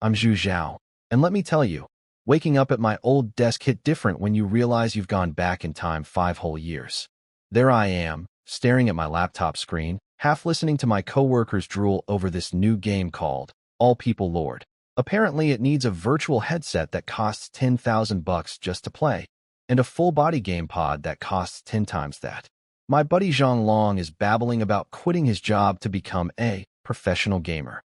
I'm Zhu Zhao, and let me tell you, waking up at my old desk hit different when you realize you've gone back in time 5 whole years. There I am, staring at my laptop screen, half listening to my coworkers drool over this new game called All People Lord. Apparently, it needs a virtual headset that costs 10,000 bucks just to play, and a full-body game pod that costs 10 times that. My buddy Zhang Long is babbling about quitting his job to become a professional gamer.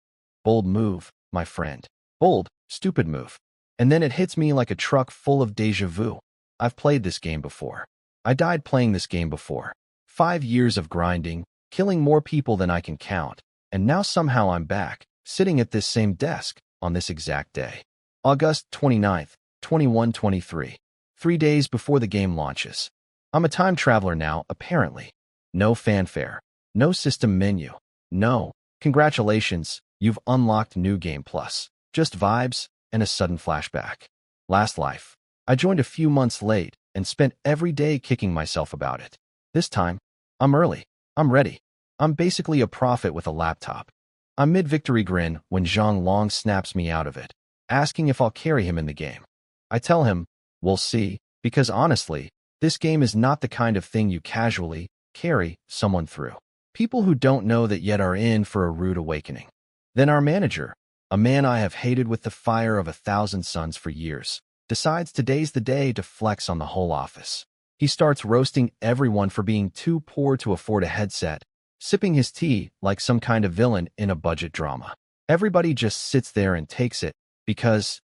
Bold move, my friend. Bold, stupid move. And then it hits me like a truck full of déjà vu. I've played this game before. I died playing this game before. 5 years of grinding, killing more people than I can count, and now somehow I'm back, sitting at this same desk, on this exact day. August 29th, 2123. 3 days before the game launches. I'm a time traveler now, apparently. No fanfare. No system menu. No, congratulations, you've unlocked New Game Plus. Just vibes and a sudden flashback. Last life. I joined a few months late and spent every day kicking myself about it. This time, I'm early. I'm ready. I'm basically a prophet with a laptop. I'm mid-victory grin when Zhang Long snaps me out of it, asking if I'll carry him in the game. I tell him, we'll see, because honestly, this game is not the kind of thing you casually carry someone through. People who don't know that yet are in for a rude awakening. Then our manager, a man I have hated with the fire of 1,000 suns for years, decides today's the day to flex on the whole office. He starts roasting everyone for being too poor to afford a headset, sipping his tea like some kind of villain in a budget drama. Everybody just sits there and takes it because,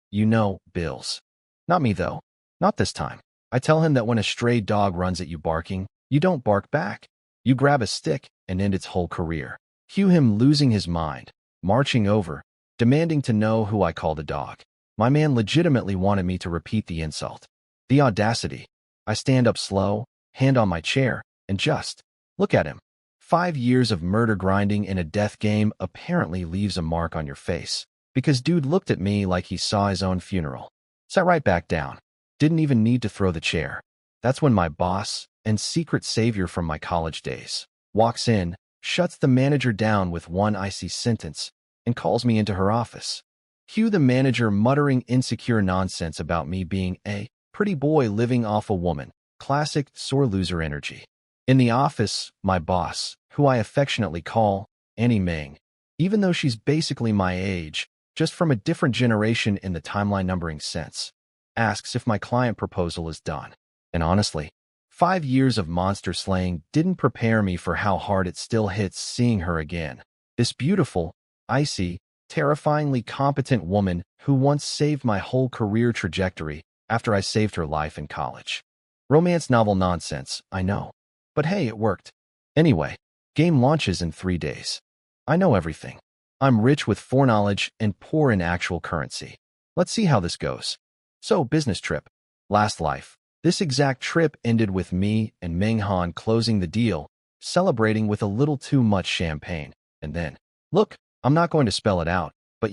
bills. Not me, though. Not this time. I tell him that when a stray dog runs at you barking, you don't bark back. You grab a stick and end its whole career. Cue him losing his mind, marching over, demanding to know who I called a dog. My man legitimately wanted me to repeat the insult. The audacity. I stand up slow, hand on my chair, and just look at him. 5 years of murder grinding in a death game apparently leaves a mark on your face, because dude looked at me like he saw his own funeral. Sat right back down. Didn't even need to throw the chair. That's when my boss, and secret savior from my college days, walks in, shuts the manager down with one icy sentence, and calls me into her office. Cue the manager muttering insecure nonsense about me being a pretty boy living off a woman. Classic sore loser energy. In the office, my boss, who I affectionately call Annie Ming, even though she's basically my age, just from a different generation in the timeline numbering sense, asks if my client proposal is done. And honestly, 5 years of monster slaying didn't prepare me for how hard it still hits seeing her again. This beautiful, icy, terrifyingly competent woman who once saved my whole career trajectory after I saved her life in college. Romance novel nonsense, I know. But hey, it worked. Anyway, game launches in 3 days. I know everything. I'm rich with foreknowledge and poor in actual currency. Let's see how this goes. So, business trip. Last life. This exact trip ended with me and Ming Han closing the deal, celebrating with a little too much champagne. And then, look, I'm not going to spell it out, but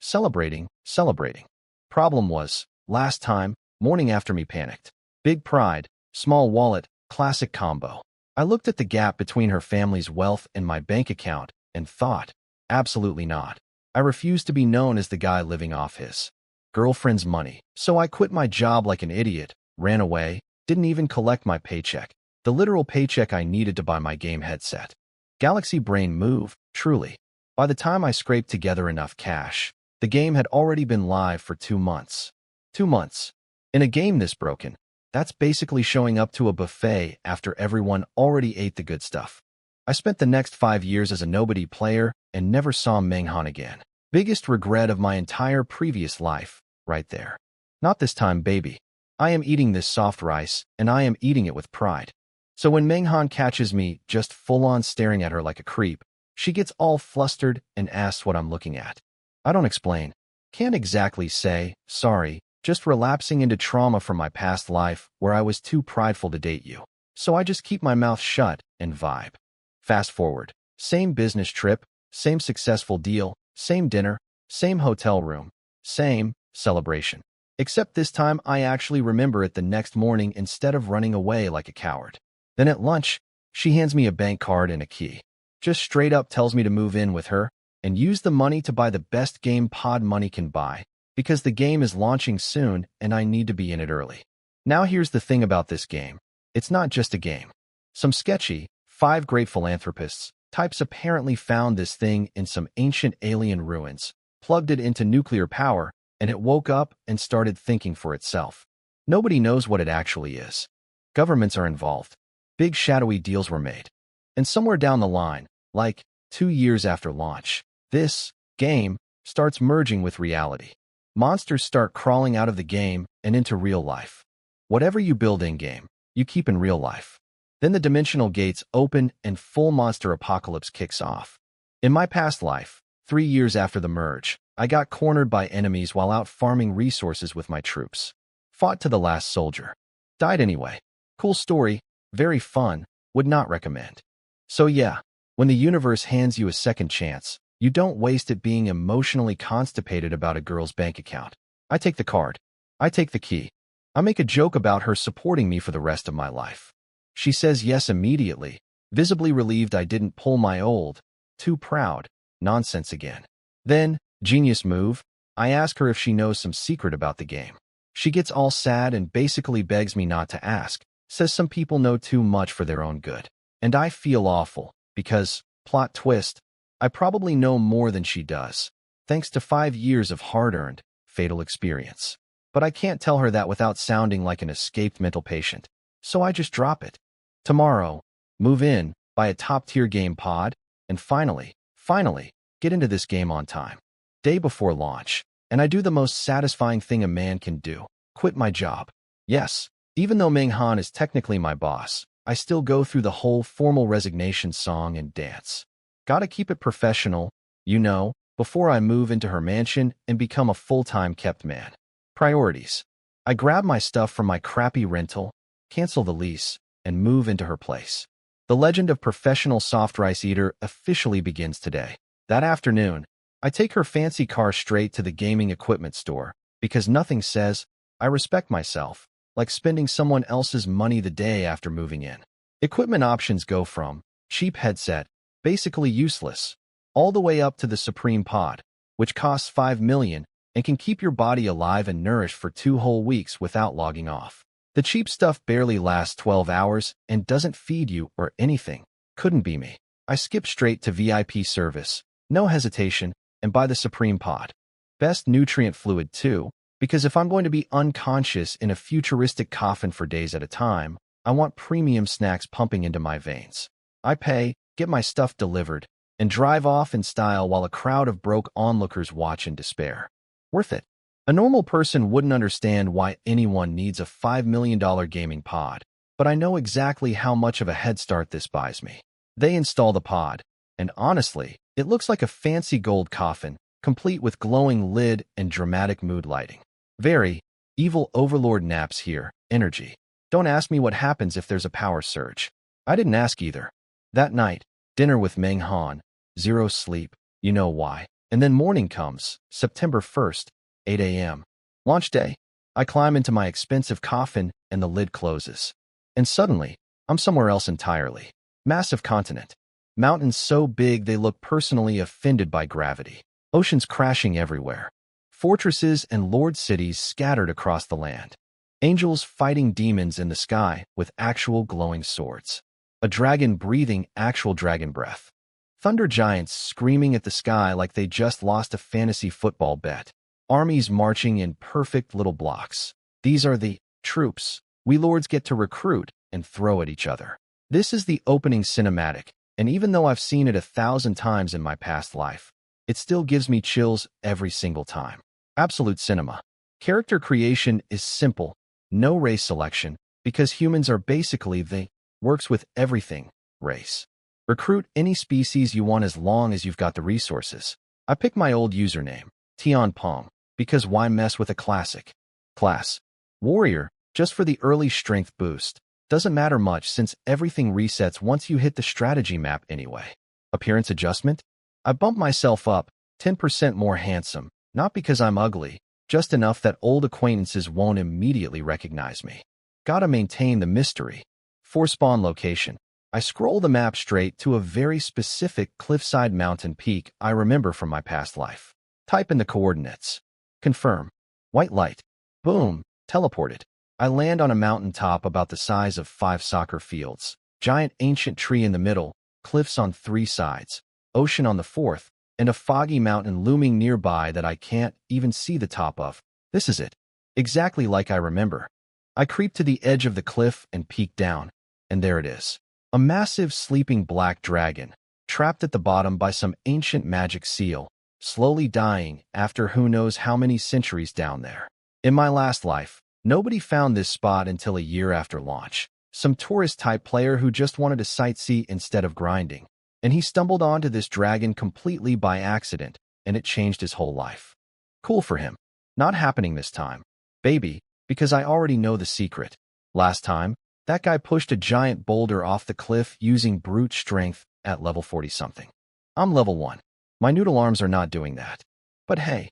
celebrating. Problem was, last time, morning after me panicked. Big pride, small wallet, classic combo. I looked at the gap between her family's wealth and my bank account and thought, absolutely not. I refuse to be known as the guy living off his girlfriend's money. So I quit my job like an idiot, ran away, didn't even collect my paycheck, the literal paycheck I needed to buy my game headset. Galaxy brain move, truly. By the time I scraped together enough cash, the game had already been live for 2 months. 2 months. In a game this broken, that's basically showing up to a buffet after everyone already ate the good stuff. I spent the next 5 years as a nobody player and never saw Ming Han again. Biggest regret of my entire previous life, right there. Not this time, baby. I am eating this soft rice, and I am eating it with pride. So when Ming Han catches me just full-on staring at her like a creep, she gets all flustered and asks what I'm looking at. I don't explain. Can't exactly say, sorry, just relapsing into trauma from my past life where I was too prideful to date you. So I just keep my mouth shut and vibe. Fast forward. Same business trip, same successful deal, same dinner, same hotel room, same celebration. Except this time I actually remember it the next morning instead of running away like a coward. Then at lunch, she hands me a bank card and a key. Just straight up tells me to move in with her, and use the money to buy the best game pod money can buy, because the game is launching soon and I need to be in it early. Now here's the thing about this game. It's not just a game. Some sketchy, 5 great philanthropists types apparently found this thing in some ancient alien ruins, plugged it into nuclear power, and it woke up and started thinking for itself. Nobody knows what it actually is. Governments are involved. Big shadowy deals were made. And somewhere down the line, like 2 years after launch, this game starts merging with reality. Monsters start crawling out of the game and into real life. Whatever you build in-game, you keep in real life. Then the dimensional gates open and full monster apocalypse kicks off. In my past life, 3 years after the merge, I got cornered by enemies while out farming resources with my troops. Fought to the last soldier. Died anyway. Cool story, very fun, would not recommend. So yeah, when the universe hands you a second chance, you don't waste it being emotionally constipated about a girl's bank account. I take the card. I take the key. I make a joke about her supporting me for the rest of my life. She says yes immediately, visibly relieved I didn't pull my old, too proud, nonsense again. Then, genius move, I ask her if she knows some secret about the game. She gets all sad and basically begs me not to ask, says some people know too much for their own good. And I feel awful, because, plot twist, I probably know more than she does, thanks to 5 years of hard-earned, fatal experience. But I can't tell her that without sounding like an escaped mental patient, so I just drop it. Tomorrow, move in, buy a top-tier game pod, and finally, get into this game on time. Day before launch, and I do the most satisfying thing a man can do, quit my job. Yes, even though Meng Han is technically my boss, I still go through the whole formal resignation song and dance. Gotta keep it professional, you know, before I move into her mansion and become a full-time kept man. Priorities. I grab my stuff from my crappy rental, cancel the lease, and move into her place. The legend of professional soft rice eater officially begins today. That afternoon, I take her fancy car straight to the gaming equipment store, because nothing says, I respect myself, like spending someone else's money the day after moving in. Equipment options go from cheap headset, basically useless, all the way up to the Supreme Pod, which costs $5 million and can keep your body alive and nourished for 2 whole weeks without logging off. The cheap stuff barely lasts 12 hours and doesn't feed you or anything. Couldn't be me. I skip straight to VIP service, no hesitation, and buy the Supreme Pod. Best nutrient fluid too, because if I'm going to be unconscious in a futuristic coffin for days at a time, I want premium snacks pumping into my veins. I pay, get my stuff delivered, and drive off in style while a crowd of broke onlookers watch in despair. Worth it. A normal person wouldn't understand why anyone needs a $5 million gaming pod, but I know exactly how much of a head start this buys me. They install the pod, and honestly, it looks like a fancy gold coffin, complete with glowing lid and dramatic mood lighting. Very evil overlord naps here, energy. Don't ask me what happens if there's a power surge. I didn't ask either. That night, dinner with Meng Han, 0 sleep, you know why. And then morning comes, September 1st, 8 a.m. Launch day. I climb into my expensive coffin and the lid closes. And suddenly, I'm somewhere else entirely. Massive continent. Mountains so big they look personally offended by gravity. Oceans crashing everywhere. Fortresses and lord cities scattered across the land. Angels fighting demons in the sky with actual glowing swords. A dragon breathing actual dragon breath. Thunder giants screaming at the sky like they just lost a fantasy football bet. Armies marching in perfect little blocks. These are the troops we lords get to recruit and throw at each other. This is the opening cinematic, and even though I've seen it 1,000 times in my past life, it still gives me chills every single time. Absolute cinema. Character creation is simple, no race selection, because humans are basically the works with everything race. Recruit any species you want as long as you've got the resources. I pick my old username, Tian Pong, because why mess with a classic? Class. Warrior, just for the early strength boost. Doesn't matter much since everything resets once you hit the strategy map anyway. Appearance adjustment? I bump myself up, 10% more handsome, not because I'm ugly, just enough that old acquaintances won't immediately recognize me. Gotta maintain the mystery. For spawn location. I scroll the map straight to a very specific cliffside mountain peak I remember from my past life. Type in the coordinates. Confirm. White light. Boom. Teleported. I land on a mountain top about the size of 5 soccer fields. Giant ancient tree in the middle, cliffs on 3 sides, ocean on the 4th, and a foggy mountain looming nearby that I can't even see the top of. This is it. Exactly like I remember. I creep to the edge of the cliff and peek down, and there it is. A massive sleeping black dragon, trapped at the bottom by some ancient magic seal, slowly dying after who knows how many centuries down there. In my last life, nobody found this spot until a year after launch. Some tourist-type player who just wanted to sightsee instead of grinding. And he stumbled onto this dragon completely by accident, and it changed his whole life. Cool for him. Not happening this time, baby, because I already know the secret. Last time, that guy pushed a giant boulder off the cliff using brute strength at level 40-something. I'm level 1. My noodle arms are not doing that. But hey,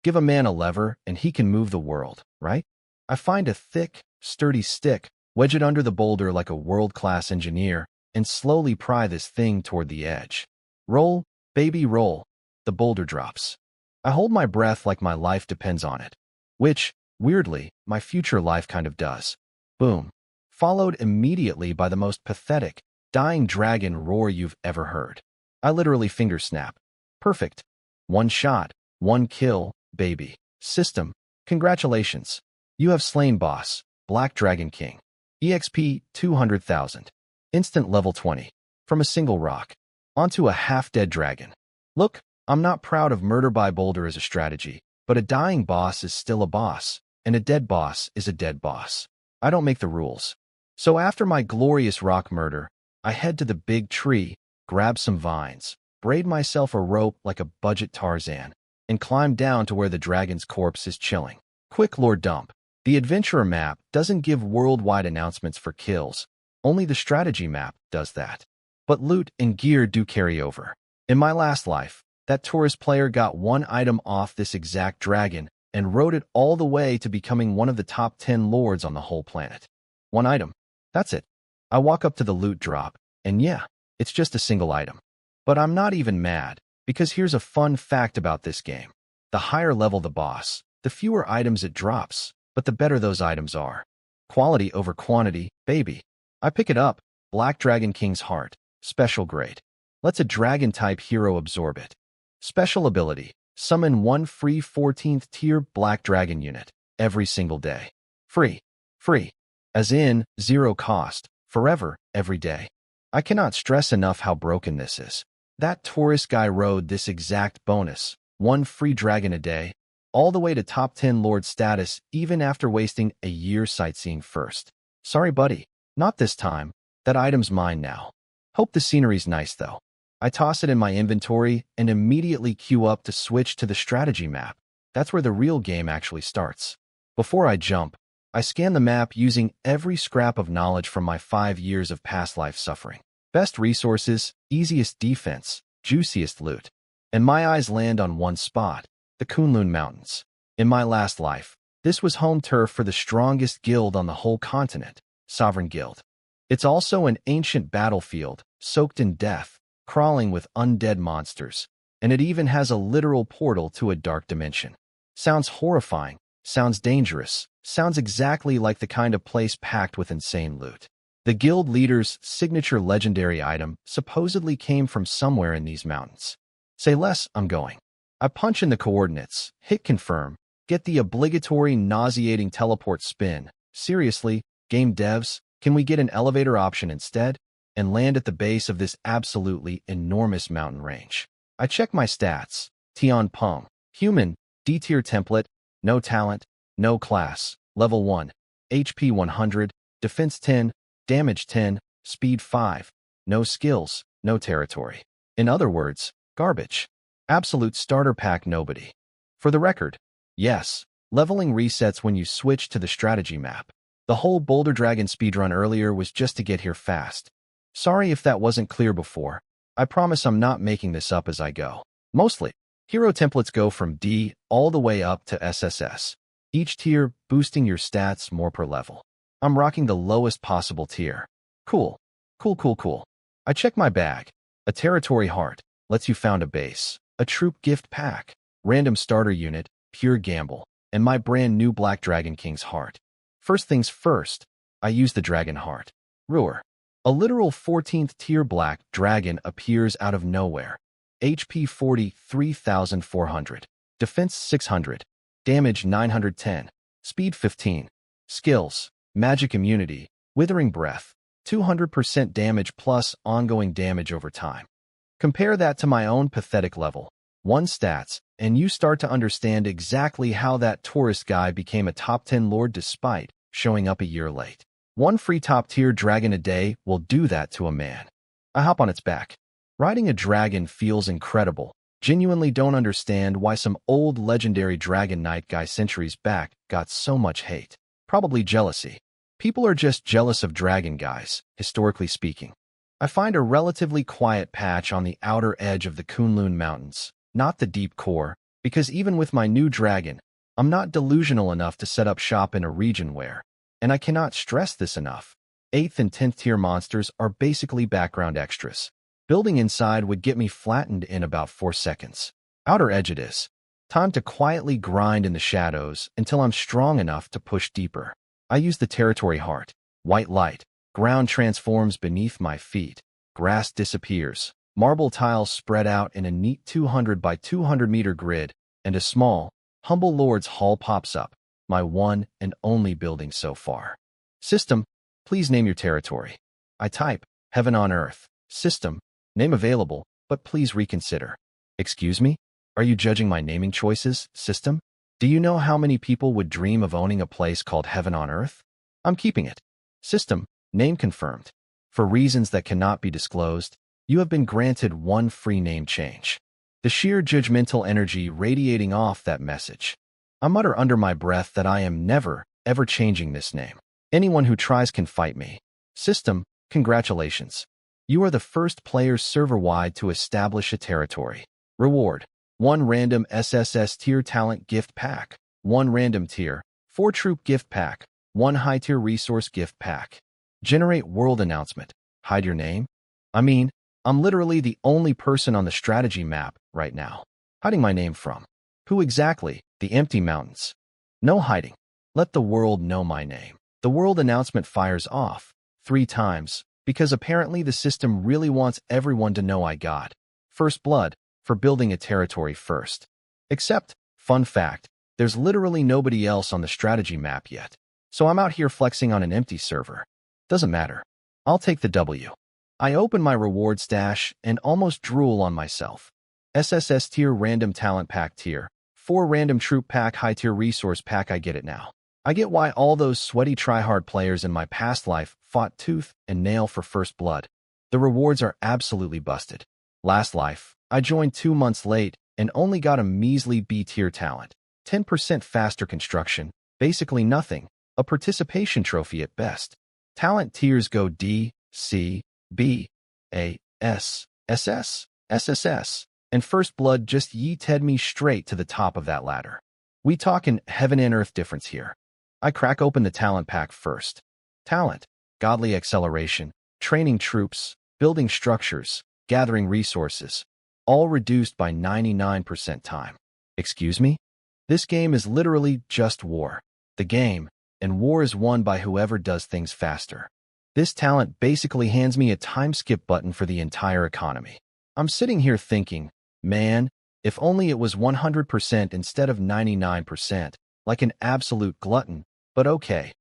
give a man a lever and he can move the world, right? I find a thick, sturdy stick, wedge it under the boulder like a world-class engineer, and slowly pry this thing toward the edge. Roll, baby, roll. The boulder drops. I hold my breath like my life depends on it. Which, weirdly, my future life kind of does. Boom. Followed immediately by the most pathetic, dying dragon roar you've ever heard. I literally finger snap. Perfect. 1 shot, 1 kill, baby. System. Congratulations. You have slain boss, Black Dragon King. EXP 200,000. Instant level 20. From a single rock. Onto a half-dead dragon. Look, I'm not proud of murder by boulder as a strategy, but a dying boss is still a boss, and a dead boss is a dead boss. I don't make the rules. So after my glorious rock murder, I head to the big tree, grab some vines, braid myself a rope like a budget Tarzan, and climb down to where the dragon's corpse is chilling. Quick lore dump. The adventurer map doesn't give worldwide announcements for kills. Only the strategy map does that. But loot and gear do carry over. In my last life, that tourist player got 1 item off this exact dragon and rode it all the way to becoming one of the top 10 lords on the whole planet. 1 item. That's it. I walk up to the loot drop, and yeah, it's just a single item. But I'm not even mad, because here's a fun fact about this game. The higher level the boss, the fewer items it drops, but the better those items are. Quality over quantity, baby. I pick it up, Black Dragon King's Heart, special grade. Lets a dragon-type hero absorb it. Special ability, summon 1 free 14th tier Black Dragon unit, every single day. Free. Free. As in, 0 cost, forever, every day. I cannot stress enough how broken this is. That tourist guy rode this exact bonus, 1 free dragon a day, all the way to top 10 lord status even after wasting a year sightseeing first. Sorry buddy, not this time. That item's mine now. Hope the scenery's nice though. I toss it in my inventory and immediately queue up to switch to the strategy map. That's where the real game actually starts. Before I jump, I scan the map using every scrap of knowledge from my 5 years of past life suffering. Best resources, easiest defense, juiciest loot. And my eyes land on one spot, the Kunlun Mountains. In my last life, this was home turf for the strongest guild on the whole continent, Sovereign Guild. It's also an ancient battlefield, soaked in death, crawling with undead monsters, and it even has a literal portal to a dark dimension. Sounds horrifying, sounds dangerous, sounds exactly like the kind of place packed with insane loot. The guild leader's signature legendary item supposedly came from somewhere in these mountains. Say less, I'm going. I punch in the coordinates, hit confirm, get the obligatory nauseating teleport spin. Seriously, game devs, can we get an elevator option instead? And land at the base of this absolutely enormous mountain range. I check my stats. Tian Peng. Human, D-tier template, no talent, no class, level 1, HP 100, defense 10, damage 10, speed 5, no skills, no territory. In other words, garbage. Absolute starter pack nobody. For the record, yes, leveling resets when you switch to the strategy map. The whole Boulder Dragon speedrun earlier was just to get here fast. Sorry if that wasn't clear before. I promise I'm not making this up as I go. Mostly, hero templates go from D all the way up to SSS. Each tier boosting your stats more per level. I'm rocking the lowest possible tier. Cool. Cool, cool, cool. I check my bag. A territory heart lets you found a base, a troop gift pack, random starter unit, pure gamble, and my brand new Black Dragon King's heart. First things first, I use the dragon heart. Ruhr. A literal 14th tier Black Dragon appears out of nowhere. HP 43,400. Defense 600. Damage 910. Speed 15. Skills. Magic immunity. Withering breath. 200% damage plus ongoing damage over time. Compare that to my own pathetic level 1 stats, and you start to understand exactly how that tourist guy became a top 10 lord despite showing up a year late. 1 free top-tier dragon a day will do that to a man. I hop on its back. Riding a dragon feels incredible. Genuinely don't understand why some old legendary Dragon Knight guy centuries back got so much hate. Probably jealousy. People are just jealous of dragon guys, historically speaking. I find a relatively quiet patch on the outer edge of the Kunlun Mountains, not the deep core, because even with my new dragon, I'm not delusional enough to set up shop in a region where, and I cannot stress this enough, 8th and 10th tier monsters are basically background extras. Building inside would get me flattened in about 4 seconds. Outer edge it is. Time to quietly grind in the shadows until I'm strong enough to push deeper. I use the territory heart. White light. Ground transforms beneath my feet. Grass disappears. Marble tiles spread out in a neat 200 by 200 meter grid, and a small, humble lord's hall pops up. My one and only building so far. System, please name your territory. I type, heaven on earth. System, name available, but please reconsider. Excuse me? Are you judging my naming choices, system? Do you know how many people would dream of owning a place called heaven on earth? I'm keeping it. System, name confirmed. For reasons that cannot be disclosed, you have been granted 1 free name change. The sheer judgmental energy radiating off that message. I mutter under my breath that I am never, ever changing this name. Anyone who tries can fight me. System, congratulations. You are the first player server-wide to establish a territory. Reward. 1 random SSS tier talent gift pack. 1 random tier. 4 troop gift pack. 1 high tier resource gift pack. Generate world announcement. Hide your name? I mean, I'm literally the only person on the strategy map right now. Hiding my name from? Who exactly? The empty mountains. No hiding. Let the world know my name. The world announcement fires off 3 times because apparently the system really wants everyone to know I got first blood for building a territory first. Except, fun fact, there's literally nobody else on the strategy map yet. So I'm out here flexing on an empty server. Doesn't matter. I'll take the W. I open my reward stash and almost drool on myself. SSS tier random talent pack tier. 4 random troop pack high tier resource pack. I get it now. I get why all those sweaty tryhard players in my past life fought tooth and nail for first blood. The rewards are absolutely busted. Last life, I joined 2 months late and only got a measly B tier talent. 10% faster construction, basically nothing, a participation trophy at best. Talent tiers go D, C, B, A, S, SS, SSS, and first blood just yeeted me straight to the top of that ladder. We talkin' heaven and earth difference here. I crack open the talent pack first. Talent, godly acceleration, training troops, building structures, gathering resources, all reduced by 99% time. Excuse me? This game is literally just war. The game, and war is won by whoever does things faster. This talent basically hands me a time skip button for the entire economy. I'm sitting here thinking, man, if only it was 100% instead of 99%, like an absolute glutton, but okay.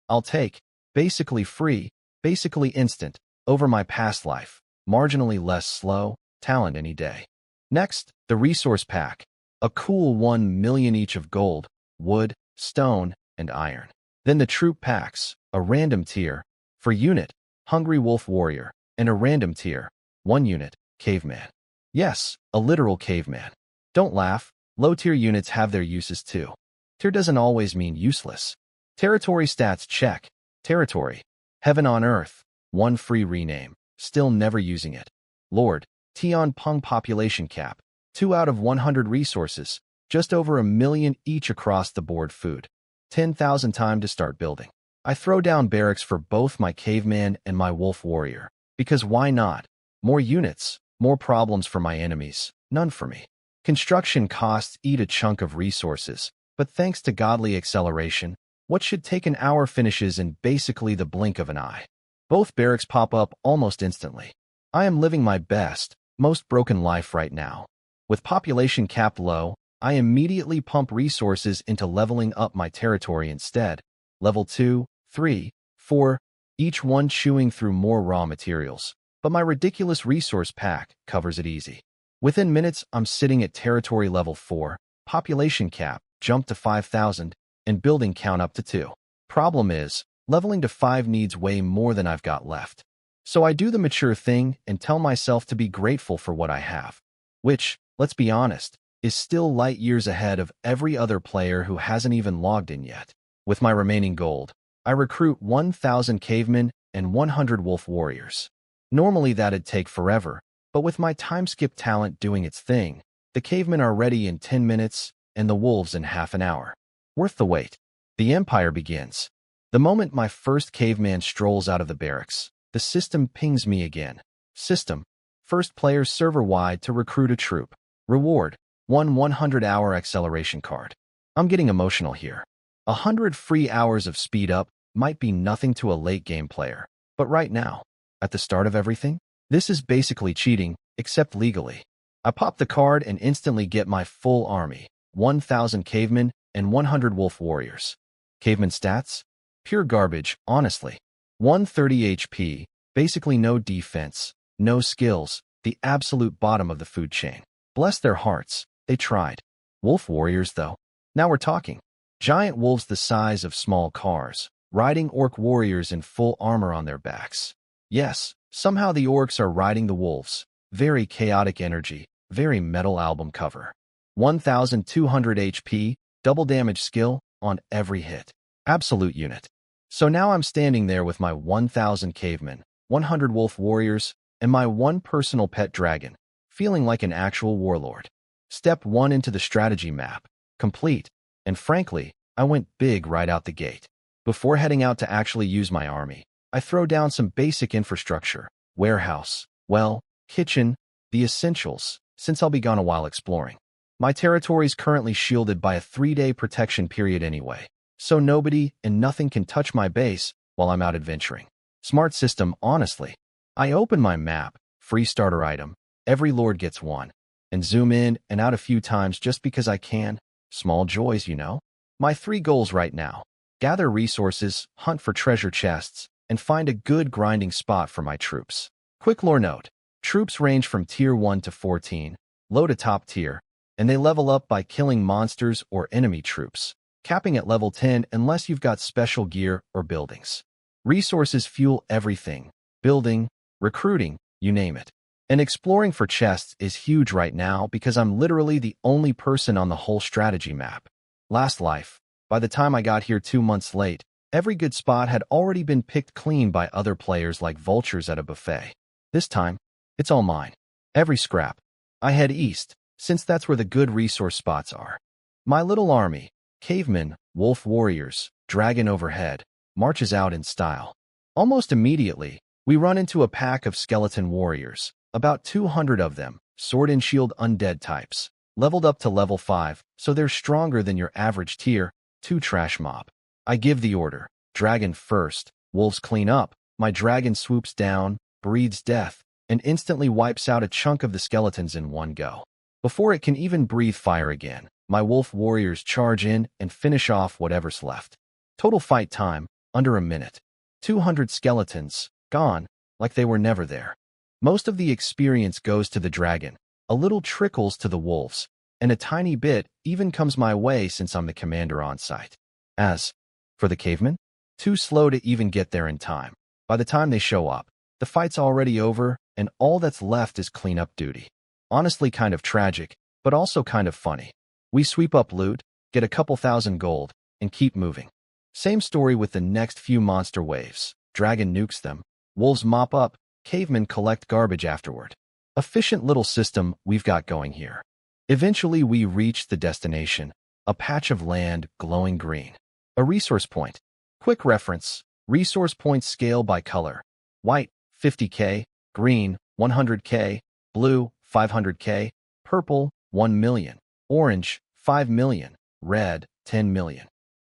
I'll take, basically free, basically instant, over my past life, marginally less slow, talent any day. Next, the resource pack. A cool 1 million each of gold, wood, stone, and iron. Then the troop packs, a random tier, for unit, Hungry Wolf Warrior, and a random tier, 1 unit, Caveman. Yes, a literal caveman. Don't laugh, low-tier units have their uses too. Tier doesn't always mean useless. Territory stats check. Territory. Heaven on earth. 1 free rename. Still never using it. Lord. Tian Peng population cap. 2 out of 100 resources. Just over 1 million each across the board food. 10,000 time to start building. I throw down barracks for both my caveman and my wolf warrior. Because why not? More units, more problems for my enemies, none for me. Construction costs eat a chunk of resources, but thanks to godly acceleration, what should take an hour finishes in basically the blink of an eye. Both barracks pop up almost instantly. I am living my best, most broken life right now. With population capped low, I immediately pump resources into leveling up my territory instead. Level 2, 3, 4, each one chewing through more raw materials. But my ridiculous resource pack covers it easy. Within minutes, I'm sitting at territory level 4, population cap jumped to 5,000, and building count up to 2. Problem is, leveling to 5 needs way more than I've got left. So I do the mature thing and tell myself to be grateful for what I have. Which, let's be honest, is still light years ahead of every other player who hasn't even logged in yet. With my remaining gold, I recruit 1,000 cavemen and 100 wolf warriors. Normally that'd take forever, but with my time skip talent doing its thing, the cavemen are ready in 10 minutes and the wolves in half an hour. Worth the wait. The empire begins. The moment my first caveman strolls out of the barracks, the system pings me again. System. First player server-wide to recruit a troop. Reward. 100-hour acceleration card. I'm getting emotional here. 100 free hours of speed up might be nothing to a late-game player. But right now, at the start of everything, this is basically cheating, except legally. I pop the card and instantly get my full army. 1,000 cavemen and 100 wolf warriors. Caveman stats? Pure garbage, honestly. 130 HP, basically no defense, no skills, the absolute bottom of the food chain. Bless their hearts, they tried. Wolf warriors, though. Now we're talking. Giant wolves the size of small cars, riding orc warriors in full armor on their backs. Yes, somehow the orcs are riding the wolves. Very chaotic energy, very metal album cover. 1,200 HP, double damage skill on every hit. Absolute unit. So now I'm standing there with my 1,000 cavemen, 100 wolf warriors, and my one personal pet dragon, feeling like an actual warlord. Step 1 into the strategy map. Complete. And frankly, I went big right out the gate. Before heading out to actually use my army, I throw down some basic infrastructure. Warehouse, well, kitchen, the essentials, since I'll be gone a while exploring. My territory's currently shielded by a 3-day protection period anyway, so nobody and nothing can touch my base while I'm out adventuring. Smart system, honestly. I open my map, free starter item, every lord gets one, and zoom in and out a few times just because I can. Small joys, you know. My 3 goals right now: gather resources, hunt for treasure chests, and find a good grinding spot for my troops. Quick lore note: troops range from tier 1 to 14, low to top tier, and they level up by killing monsters or enemy troops, capping at level 10 unless you've got special gear or buildings. Resources fuel everything: building, recruiting, you name it. And exploring for chests is huge right now because I'm literally the only person on the whole strategy map. Last life, by the time I got here 2 months late, every good spot had already been picked clean by other players like vultures at a buffet. This time, it's all mine. Every scrap. I head east, since that's where the good resource spots are. My little army, cavemen, wolf warriors, dragon overhead, marches out in style. Almost immediately, we run into a pack of skeleton warriors, about 200 of them, sword and shield undead types, leveled up to level 5, so they're stronger than your average tier 2 trash mob. I give the order: dragon first, wolves clean up. My dragon swoops down, breathes death, and instantly wipes out a chunk of the skeletons in one go. Before it can even breathe fire again, my wolf warriors charge in and finish off whatever's left. Total fight time, under a minute. 200 skeletons, gone, like they were never there. Most of the experience goes to the dragon, a little trickles to the wolves, and a tiny bit even comes my way since I'm the commander on site. As for the cavemen, too slow to even get there in time. By the time they show up, the fight's already over, and all that's left is cleanup duty. Honestly kind of tragic, but also kind of funny. We sweep up loot, get a couple thousand gold, and keep moving. Same story with the next few monster waves. Dragon nukes them, wolves mop up, cavemen collect garbage afterward. Efficient little system we've got going here. Eventually we reach the destination, a patch of land glowing green. A resource point. Quick reference: resource points scale by color. White, 50k, green, 100k, blue, 500k, purple, 1 million, orange, 5 million, red, 10 million.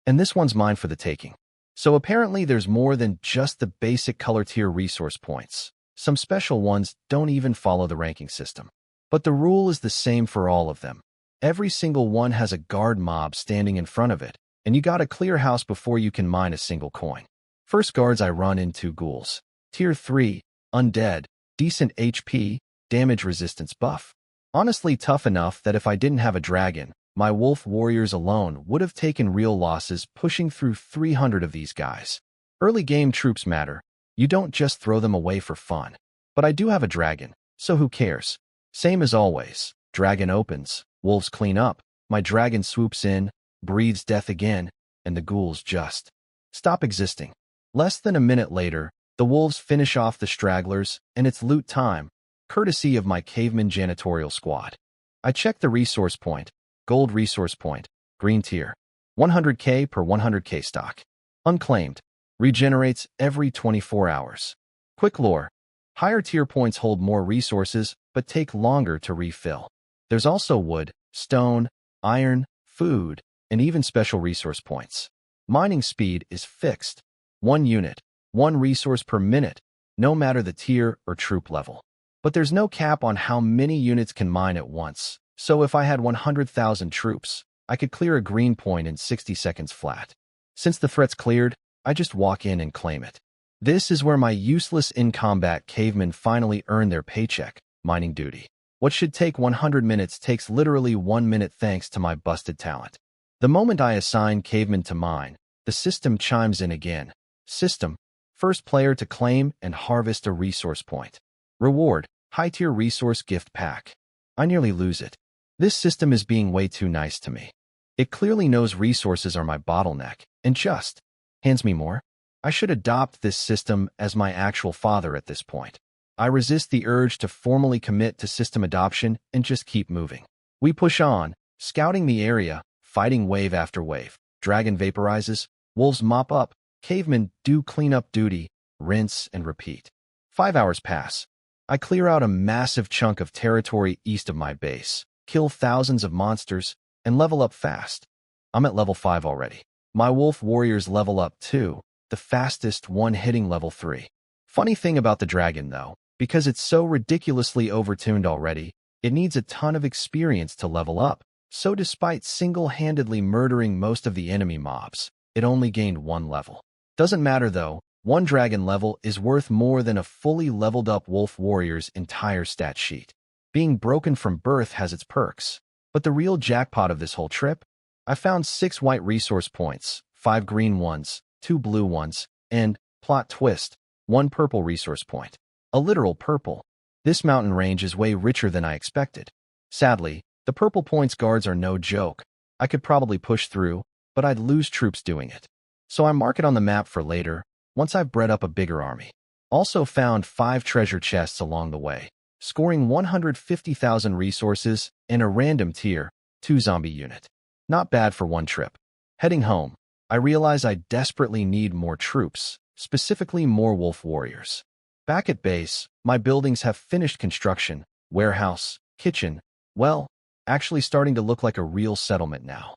And this one's mine for the taking. So apparently there's more than just the basic color tier resource points. Some special ones don't even follow the ranking system. But the rule is the same for all of them. Every single one has a guard mob standing in front of it, and you gotta clear house before you can mine a single coin. First guards I run into ghouls. Tier 3, undead, decent HP, damage resistance buff. Honestly tough enough that if I didn't have a dragon, my wolf warriors alone would have taken real losses pushing through 300 of these guys. Early game troops matter. You don't just throw them away for fun. But I do have a dragon, so who cares? Same as always. Dragon opens, wolves clean up, my dragon swoops in, breathes death again, and the ghouls just stop existing. Less than a minute later, the wolves finish off the stragglers, and it's loot time, courtesy of my caveman janitorial squad. I check the resource point, gold resource point, green tier, 100k per 100k stock. Unclaimed, regenerates every 24 hours. Quick lore, higher tier points hold more resources, but take longer to refill. There's also wood, stone, iron, food, and even special resource points. Mining speed is fixed. 1 unit, 1 resource per minute, no matter the tier or troop level. But there's no cap on how many units can mine at once, so if I had 100,000 troops, I could clear a green point in 60 seconds flat. Since the threat's cleared, I just walk in and claim it. This is where my useless in-combat cavemen finally earn their paycheck, mining duty. What should take 100 minutes takes literally 1 minute thanks to my busted talent. The moment I assign cavemen to mine, the system chimes in again. System, first player to claim and harvest a resource point. Reward, high-tier resource gift pack. I nearly lose it. This system is being way too nice to me. It clearly knows resources are my bottleneck, and just hands me more. I should adopt this system as my actual father at this point. I resist the urge to formally commit to system adoption and just keep moving. We push on, scouting the area, fighting wave after wave. Dragon vaporizes, wolves mop up, cavemen do cleanup duty, rinse and repeat. 5 hours pass. I clear out a massive chunk of territory east of my base, kill thousands of monsters, and level up fast. I'm at level 5 already. My wolf warriors level up too, the fastest one hitting level 3. Funny thing about the dragon though, because it's so ridiculously overtuned already, it needs a ton of experience to level up. So despite single-handedly murdering most of the enemy mobs, it only gained 1 level. Doesn't matter though, 1 dragon level is worth more than a fully leveled up wolf warrior's entire stat sheet. Being broken from birth has its perks. But the real jackpot of this whole trip? I found 6 white resource points, 5 green ones, 2 blue ones, and, plot twist, 1 purple resource point. A literal purple. This mountain range is way richer than I expected. Sadly, the purple points guards are no joke. I could probably push through, but I'd lose troops doing it. So I mark it on the map for later, once I've bred up a bigger army. Also found 5 treasure chests along the way, scoring 150,000 resources and a random tier 2 zombie unit. Not bad for 1 trip. Heading home, I realize I desperately need more troops, specifically more wolf warriors. Back at base, my buildings have finished construction, warehouse, kitchen, well, actually starting to look like a real settlement now.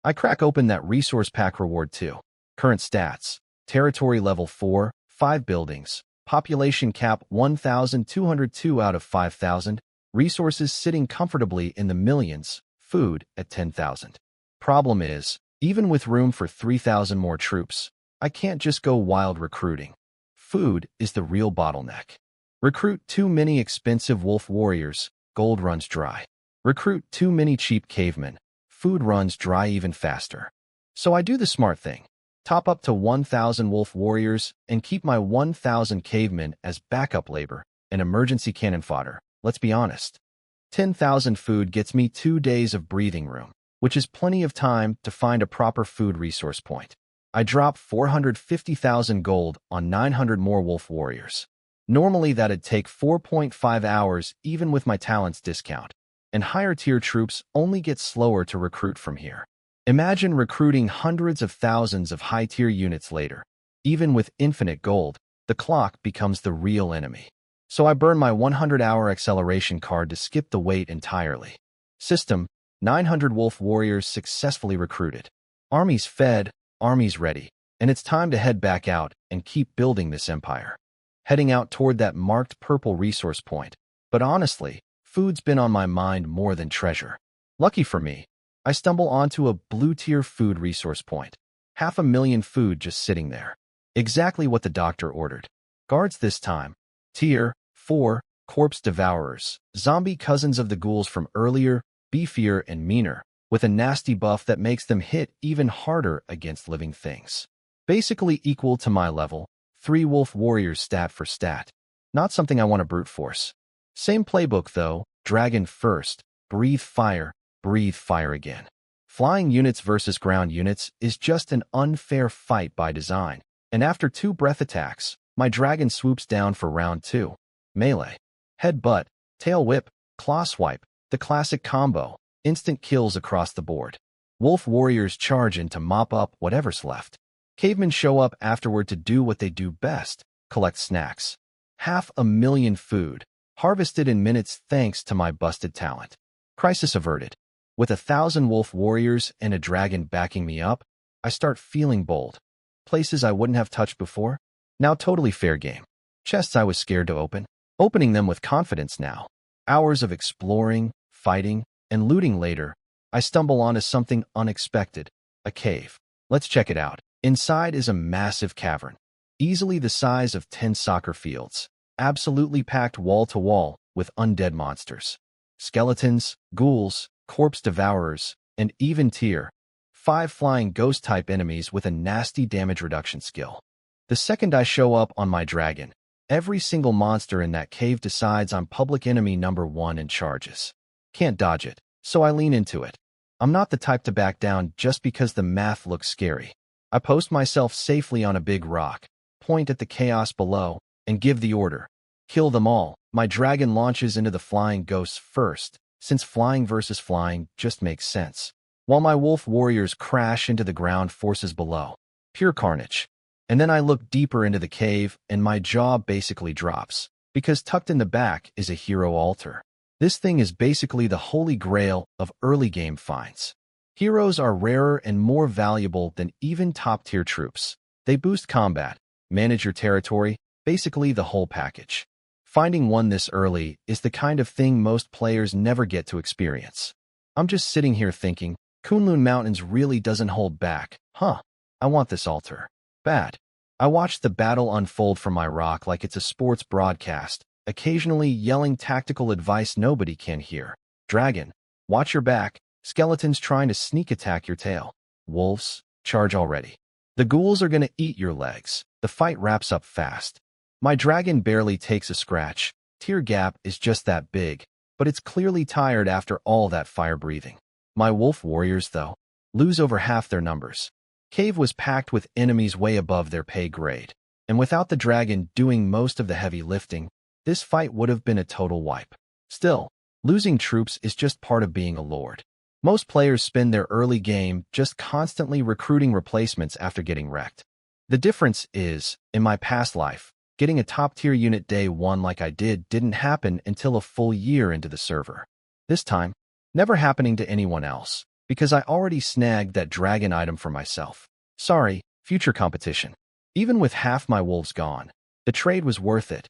I crack open that resource pack reward too. Current stats, territory level 4, 5 buildings, population cap 1,202 out of 5,000, resources sitting comfortably in the millions, food at 10,000. Problem is, even with room for 3,000 more troops, I can't just go wild recruiting. Food is the real bottleneck. Recruit too many expensive wolf warriors, gold runs dry. Recruit too many cheap cavemen, food runs dry even faster. So I do the smart thing. Top up to 1,000 wolf warriors and keep my 1,000 cavemen as backup labor and emergency cannon fodder. Let's be honest. 10,000 food gets me 2 days of breathing room, which is plenty of time to find a proper food resource point. I drop 450,000 gold on 900 more wolf warriors. Normally that'd take 4.5 hours even with my talents discount, and higher tier troops only get slower to recruit from here. Imagine recruiting hundreds of thousands of high-tier units later. Even with infinite gold, the clock becomes the real enemy. So I burned my 100-hour acceleration card to skip the wait entirely. System: 900 wolf warriors successfully recruited. Armies fed, armies ready, and it's time to head back out and keep building this empire. Heading out toward that marked purple resource point. But honestly, food's been on my mind more than treasure. Lucky for me, I stumble onto a blue-tier food resource point. 500,000 food just sitting there. Exactly what the doctor ordered. Guards this time. Tier 4, corpse devourers, zombie cousins of the ghouls from earlier, beefier and meaner, with a nasty buff that makes them hit even harder against living things. Basically equal to my level, 3 wolf warriors stat for stat. Not something I want to brute force. Same playbook though, dragon first, breathe fire again. Flying units versus ground units is just an unfair fight by design, and after 2 breath attacks, my dragon swoops down for round 2. Melee. Headbutt, tail whip, claw swipe, the classic combo, instant kills across the board. Wolf warriors charge in to mop up whatever's left. Cavemen show up afterward to do what they do best, collect snacks. 500,000 food, harvested in minutes thanks to my busted talent. Crisis averted. With 1,000 wolf warriors and a dragon backing me up, I start feeling bold. Places I wouldn't have touched before? Now totally fair game. Chests I was scared to open? Opening them with confidence now. Hours of exploring, fighting, and looting later, I stumble onto something unexpected. A cave. Let's check it out. Inside is a massive cavern, easily the size of 10 soccer fields, absolutely packed wall to wall with undead monsters. Skeletons, ghouls, corpse devourers, and even tier 5 flying ghost-type enemies with a nasty damage reduction skill. The second I show up on my dragon, every single monster in that cave decides I'm public enemy number 1 and charges. Can't dodge it, so I lean into it. I'm not the type to back down just because the math looks scary. I post myself safely on a big rock, point at the chaos below, and give the order. Kill them all. My dragon launches into the flying ghosts first, since flying versus flying just makes sense, while my wolf warriors crash into the ground forces below. Pure carnage. And then I look deeper into the cave, and my jaw basically drops, because tucked in the back is a hero altar. This thing is basically the holy grail of early game finds. Heroes are rarer and more valuable than even top-tier troops. They boost combat, manage your territory, basically the whole package. Finding one this early is the kind of thing most players never get to experience. I'm just sitting here thinking, Kunlun Mountains really doesn't hold back, huh? I want this altar. Bad. I watch the battle unfold from my rock like it's a sports broadcast, occasionally yelling tactical advice nobody can hear. Dragon, watch your back. Skeletons trying to sneak attack your tail. Wolves, charge already. The ghouls are gonna eat your legs. The fight wraps up fast. My dragon barely takes a scratch. Tear gap is just that big, but it's clearly tired after all that fire breathing. My wolf warriors, though, lose over half their numbers. Cave was packed with enemies way above their pay grade, and without the dragon doing most of the heavy lifting, this fight would have been a total wipe. Still, losing troops is just part of being a lord. Most players spend their early game just constantly recruiting replacements after getting wrecked. The difference is, in my past life, getting a top-tier unit day 1 like I didn't happen until a full year into the server. This time, never happening to anyone else, because I already snagged that dragon item for myself. Sorry, future competition. Even with half my wolves gone, the trade was worth it.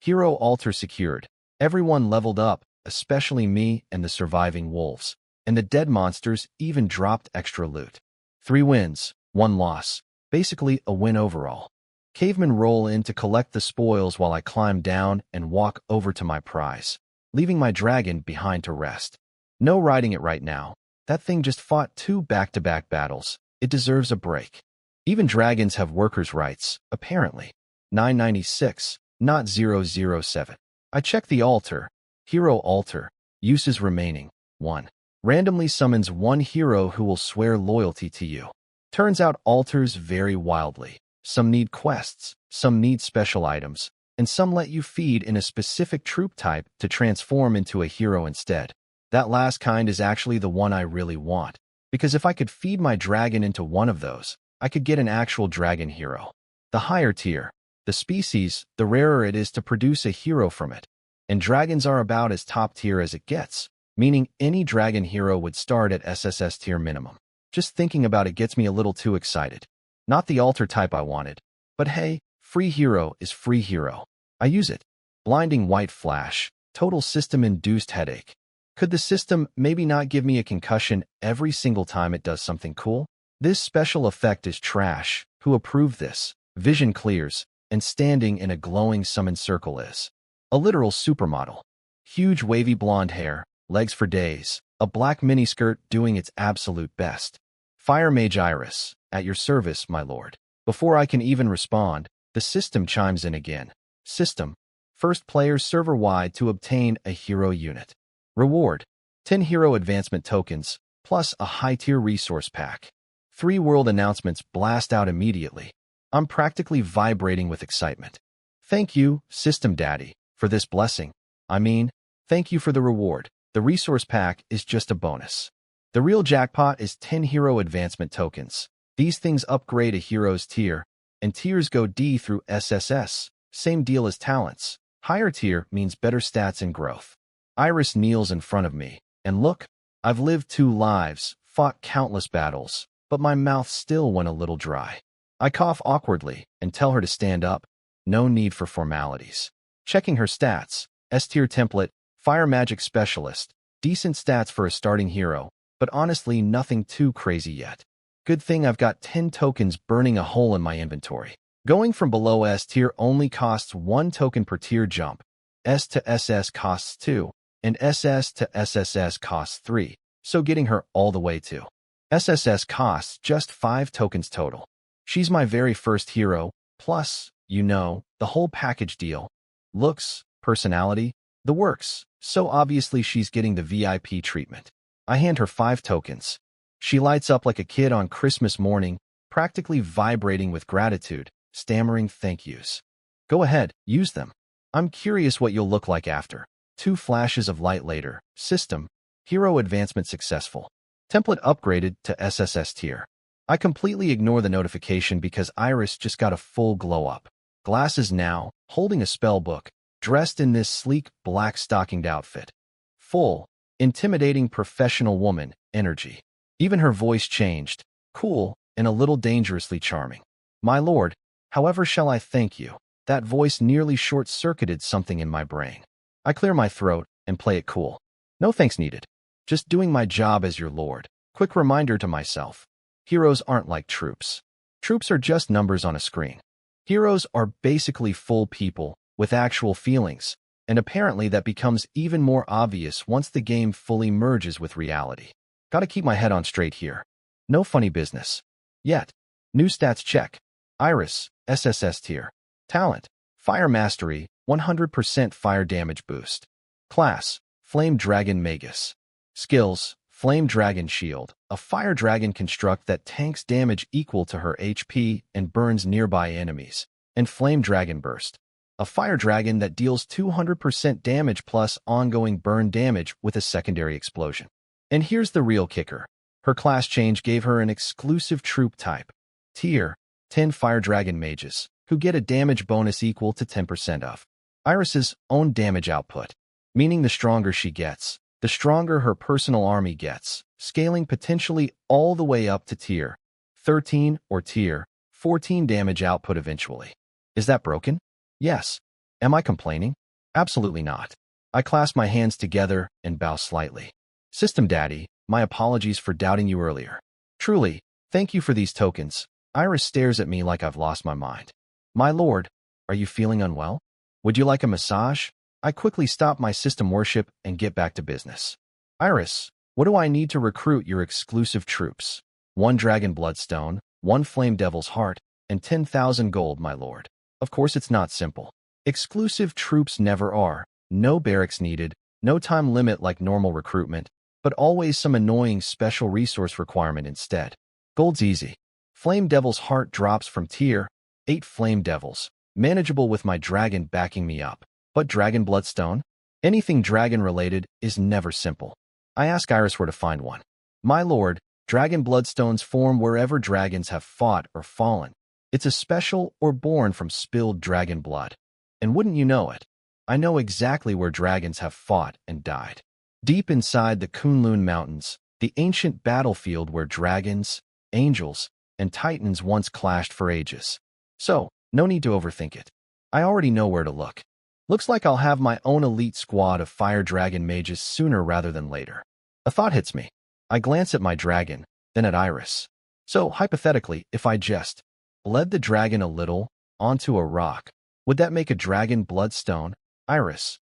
Hero altar secured. Everyone leveled up, especially me and the surviving wolves. And the dead monsters even dropped extra loot. 3 wins, 1 loss, basically a win overall. Cavemen roll in to collect the spoils while I climb down and walk over to my prize, leaving my dragon behind to rest. No riding it right now. That thing just fought 2 back-to-back battles. It deserves a break. Even dragons have workers' rights, apparently. 996, not 007. I check the altar. Hero altar. Uses remaining. 1. Randomly summons 1 hero who will swear loyalty to you. Turns out altars vary wildly. Some need quests, some need special items, and some let you feed in a specific troop type to transform into a hero instead. That last kind is actually the one I really want, because if I could feed my dragon into one of those, I could get an actual dragon hero. The higher tier, the species, the rarer it is to produce a hero from it. And dragons are about as top tier as it gets, meaning any dragon hero would start at SSS tier minimum. Just thinking about it gets me a little too excited. Not the altar type I wanted, but hey, free hero is free hero. I use it. Blinding white flash, total system-induced headache. Could the system maybe not give me a concussion every single time it does something cool? This special effect is trash. Who approved this? Vision clears, and standing in a glowing summon circle is a literal supermodel. Huge wavy blonde hair, legs for days, a black miniskirt doing its absolute best. Fire Mage Iris, at your service, my lord. Before I can even respond, the system chimes in again. System, first player server-wide to obtain a hero unit. Reward, 10 hero advancement tokens, plus a high-tier resource pack. 3 world announcements blast out immediately. I'm practically vibrating with excitement. Thank you, System Daddy, for this blessing. I mean, thank you for the reward. The resource pack is just a bonus. The real jackpot is 10 hero advancement tokens. These things upgrade a hero's tier, and tiers go D through SSS, same deal as talents. Higher tier means better stats and growth. Iris kneels in front of me, and look, I've lived 2 lives, fought countless battles, but my mouth still went a little dry. I cough awkwardly and tell her to stand up. No need for formalities. Checking her stats, S-tier template, fire magic specialist, decent stats for a starting hero, but honestly nothing too crazy yet. Good thing I've got 10 tokens burning a hole in my inventory. Going from below S tier only costs 1 token per tier jump. S to SS costs 2, and SS to SSS costs 3, so getting her all the way to SSS costs just 5 tokens total. She's my very first hero, plus, you know, the whole package deal. Looks, personality, the works, so obviously she's getting the VIP treatment. I hand her 5 tokens. She lights up like a kid on Christmas morning, practically vibrating with gratitude, stammering thank yous. Go ahead, use them. I'm curious what you'll look like after. 2 flashes of light later. System, hero advancement successful. Template upgraded to SSS tier. I completely ignore the notification because Iris just got a full glow up. Glasses now, holding a spell book, dressed in this sleek black stockinged outfit. Full, intimidating professional woman energy. Even her voice changed, cool and a little dangerously charming. My lord, however shall I thank you? That voice nearly short-circuited something in my brain. I clear my throat and play it cool. No thanks needed. Just doing my job as your lord. Quick reminder to myself. Heroes aren't like troops. Troops are just numbers on a screen. Heroes are basically full people with actual feelings, and apparently that becomes even more obvious once the game fully merges with reality. Gotta keep my head on straight here. No funny business. Yet. New stats check. Iris, SSS tier. Talent, Fire Mastery, 100% fire damage boost. Class, Flame Dragon Magus. Skills, Flame Dragon Shield, a fire dragon construct that tanks damage equal to her HP and burns nearby enemies. And Flame Dragon Burst, a fire dragon that deals 200% damage plus ongoing burn damage with a secondary explosion. And here's the real kicker. Her class change gave her an exclusive troop type. Tier, 10 Fire Dragon Mages, who get a damage bonus equal to 10% of Iris's own damage output, meaning the stronger she gets, the stronger her personal army gets, scaling potentially all the way up to tier 13 or tier 14 damage output eventually. Is that broken? Yes. Am I complaining? Absolutely not. I clasp my hands together and bow slightly. System Daddy, my apologies for doubting you earlier. Truly, thank you for these tokens. Iris stares at me like I've lost my mind. My lord, are you feeling unwell? Would you like a massage? I quickly stop my system worship and get back to business. Iris, what do I need to recruit your exclusive troops? 1 Dragon Bloodstone, 1 Flame Devil's Heart, and 10,000 gold, my lord. Of course it's not simple. Exclusive troops never are. No barracks needed, no time limit like normal recruitment, but always some annoying special resource requirement instead. Gold's easy. Flame Devil's Heart drops from tier 8 Flame Devils, manageable with my dragon backing me up. But Dragon Bloodstone? Anything dragon-related is never simple. I ask Iris where to find one. My lord, Dragon Bloodstones form wherever dragons have fought or fallen. It's a special or born from spilled dragon blood. And wouldn't you know it, I know exactly where dragons have fought and died. Deep inside the Kunlun Mountains, the ancient battlefield where dragons, angels, and titans once clashed for ages. So, no need to overthink it. I already know where to look. Looks like I'll have my own elite squad of fire dragon mages sooner rather than later. A thought hits me. I glance at my dragon, then at Iris. So, hypothetically, if I just bled the dragon a little onto a rock, would that make a dragon bloodstone? Iris.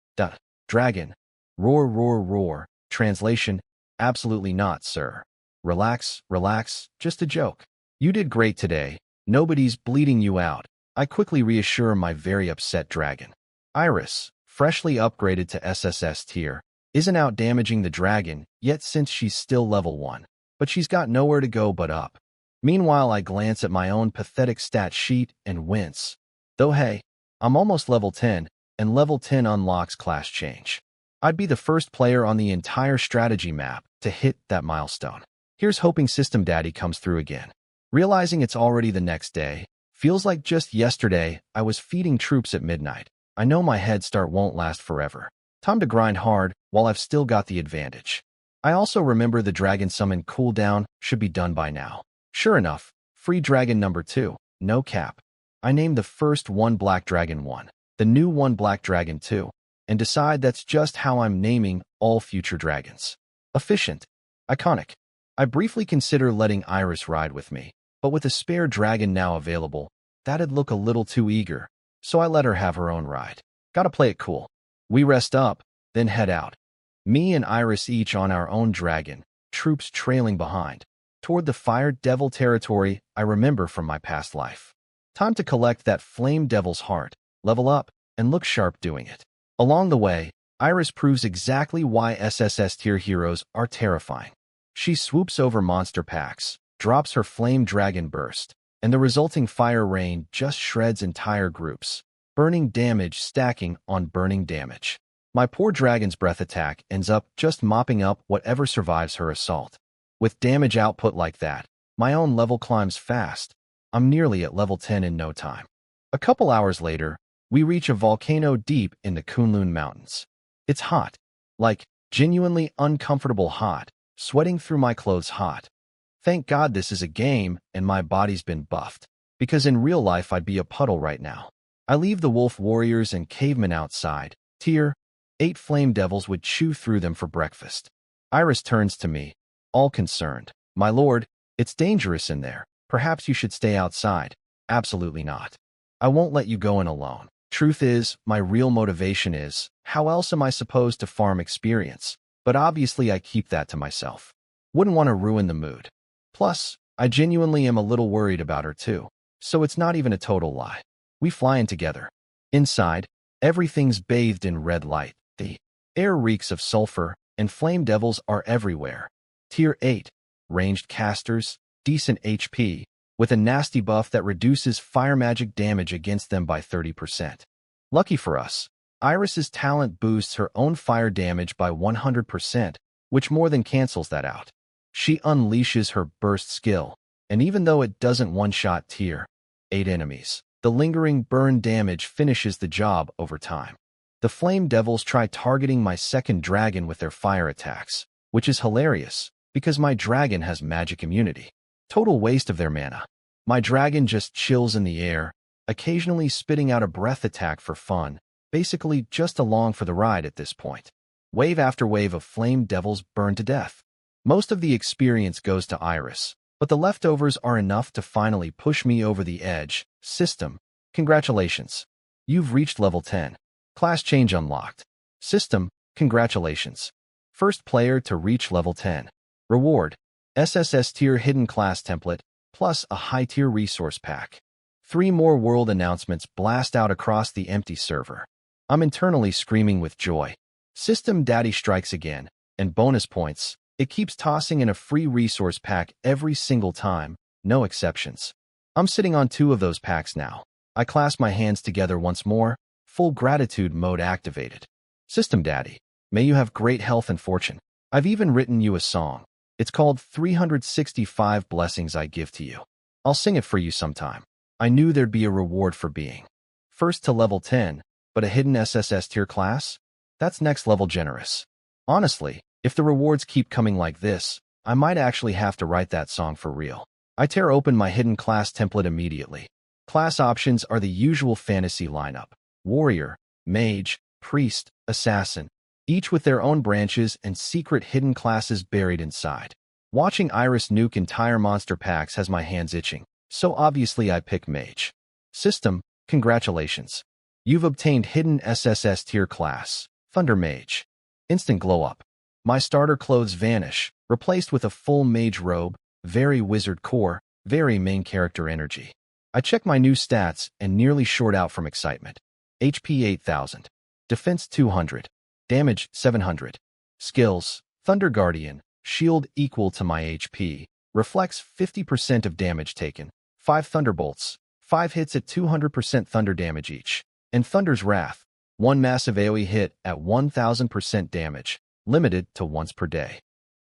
Dragon. Roar, roar, roar. Translation: absolutely not, sir. Relax, relax, just a joke. You did great today. Nobody's bleeding you out. I quickly reassure my very upset dragon. Iris, freshly upgraded to SSS tier, isn't out damaging the dragon yet since she's still level 1, but she's got nowhere to go but up. Meanwhile, I glance at my own pathetic stat sheet and wince. Though hey, I'm almost level 10, and level 10 unlocks class change. I'd be the first player on the entire strategy map to hit that milestone. Here's hoping System Daddy comes through again. Realizing it's already the next day, feels like just yesterday I was feeding troops at midnight. I know my head start won't last forever. Time to grind hard while I've still got the advantage. I also remember the dragon summon cooldown should be done by now. Sure enough, free dragon number 2, no cap. I name the first one Black Dragon 1, the new one Black Dragon 2, and decide that's just how I'm naming all future dragons. Efficient. Iconic. I briefly consider letting Iris ride with me, but with a spare dragon now available, that'd look a little too eager, so I let her have her own ride. Gotta play it cool. We rest up, then head out. Me and Iris each on our own dragon, troops trailing behind, toward the fire devil territory I remember from my past life. Time to collect that flame devil's heart, level up, and look sharp doing it. Along the way, Iris proves exactly why SSS tier heroes are terrifying. She swoops over monster packs, drops her flame dragon burst, and the resulting fire rain just shreds entire groups, burning damage stacking on burning damage. My poor dragon's breath attack ends up just mopping up whatever survives her assault. With damage output like that, my own level climbs fast. I'm nearly at level 10 in no time. A couple hours later, we reach a volcano deep in the Kunlun Mountains. It's hot. Like, genuinely uncomfortable hot, sweating through my clothes hot. Thank God this is a game and my body's been buffed, because in real life I'd be a puddle right now. I leave the wolf warriors and cavemen outside. Tier 8 flame devils would chew through them for breakfast. Iris turns to me, all concerned. My lord, it's dangerous in there. Perhaps you should stay outside. Absolutely not. I won't let you go in alone. Truth is, my real motivation is, how else am I supposed to farm experience? But obviously I keep that to myself. Wouldn't want to ruin the mood. Plus, I genuinely am a little worried about her too, so it's not even a total lie. We fly in together. Inside, everything's bathed in red light. The air reeks of sulfur, and flame devils are everywhere. Tier 8, ranged casters, decent HP, with a nasty buff that reduces fire magic damage against them by 30%. Lucky for us, Iris's talent boosts her own fire damage by 100%, which more than cancels that out. She unleashes her burst skill, and even though it doesn't one-shot tier 8 enemies, the lingering burn damage finishes the job over time. The flame devils try targeting my second dragon with their fire attacks, which is hilarious, because my dragon has magic immunity. Total waste of their mana. My dragon just chills in the air, occasionally spitting out a breath attack for fun, basically just along for the ride at this point. Wave after wave of flame devils burn to death. Most of the experience goes to Iris, but the leftovers are enough to finally push me over the edge. System, congratulations. You've reached level 10. Class change unlocked. System, congratulations. First player to reach level 10. Reward, SSS tier hidden class template, plus a high-tier resource pack. 3 more world announcements blast out across the empty server. I'm internally screaming with joy. System Daddy strikes again, and bonus points. It keeps tossing in a free resource pack every single time, no exceptions. I'm sitting on 2 of those packs now. I clasp my hands together once more, full gratitude mode activated. System Daddy, may you have great health and fortune. I've even written you a song. It's called 365 Blessings I Give to You. I'll sing it for you sometime. I knew there'd be a reward for being first to level 10, but a hidden SSS tier class? That's next level generous. Honestly, if the rewards keep coming like this, I might actually have to write that song for real. I tear open my hidden class template immediately. Class options are the usual fantasy lineup: warrior, mage, priest, assassin, each with their own branches and secret hidden classes buried inside. Watching Iris nuke entire monster packs has my hands itching, so obviously I pick mage. System, congratulations. You've obtained hidden SSS tier class, Thunder Mage. Instant glow up. My starter clothes vanish, replaced with a full mage robe, very wizard core, very main character energy. I check my new stats and nearly short out from excitement. HP 8000. Defense 200. Damage 700. Skills, Thunder Guardian, shield equal to my HP, reflects 50% of damage taken, 5 Thunderbolts, 5 hits at 200% thunder damage each, and Thunder's Wrath, 1 massive AoE hit at 1000% damage, limited to once per day.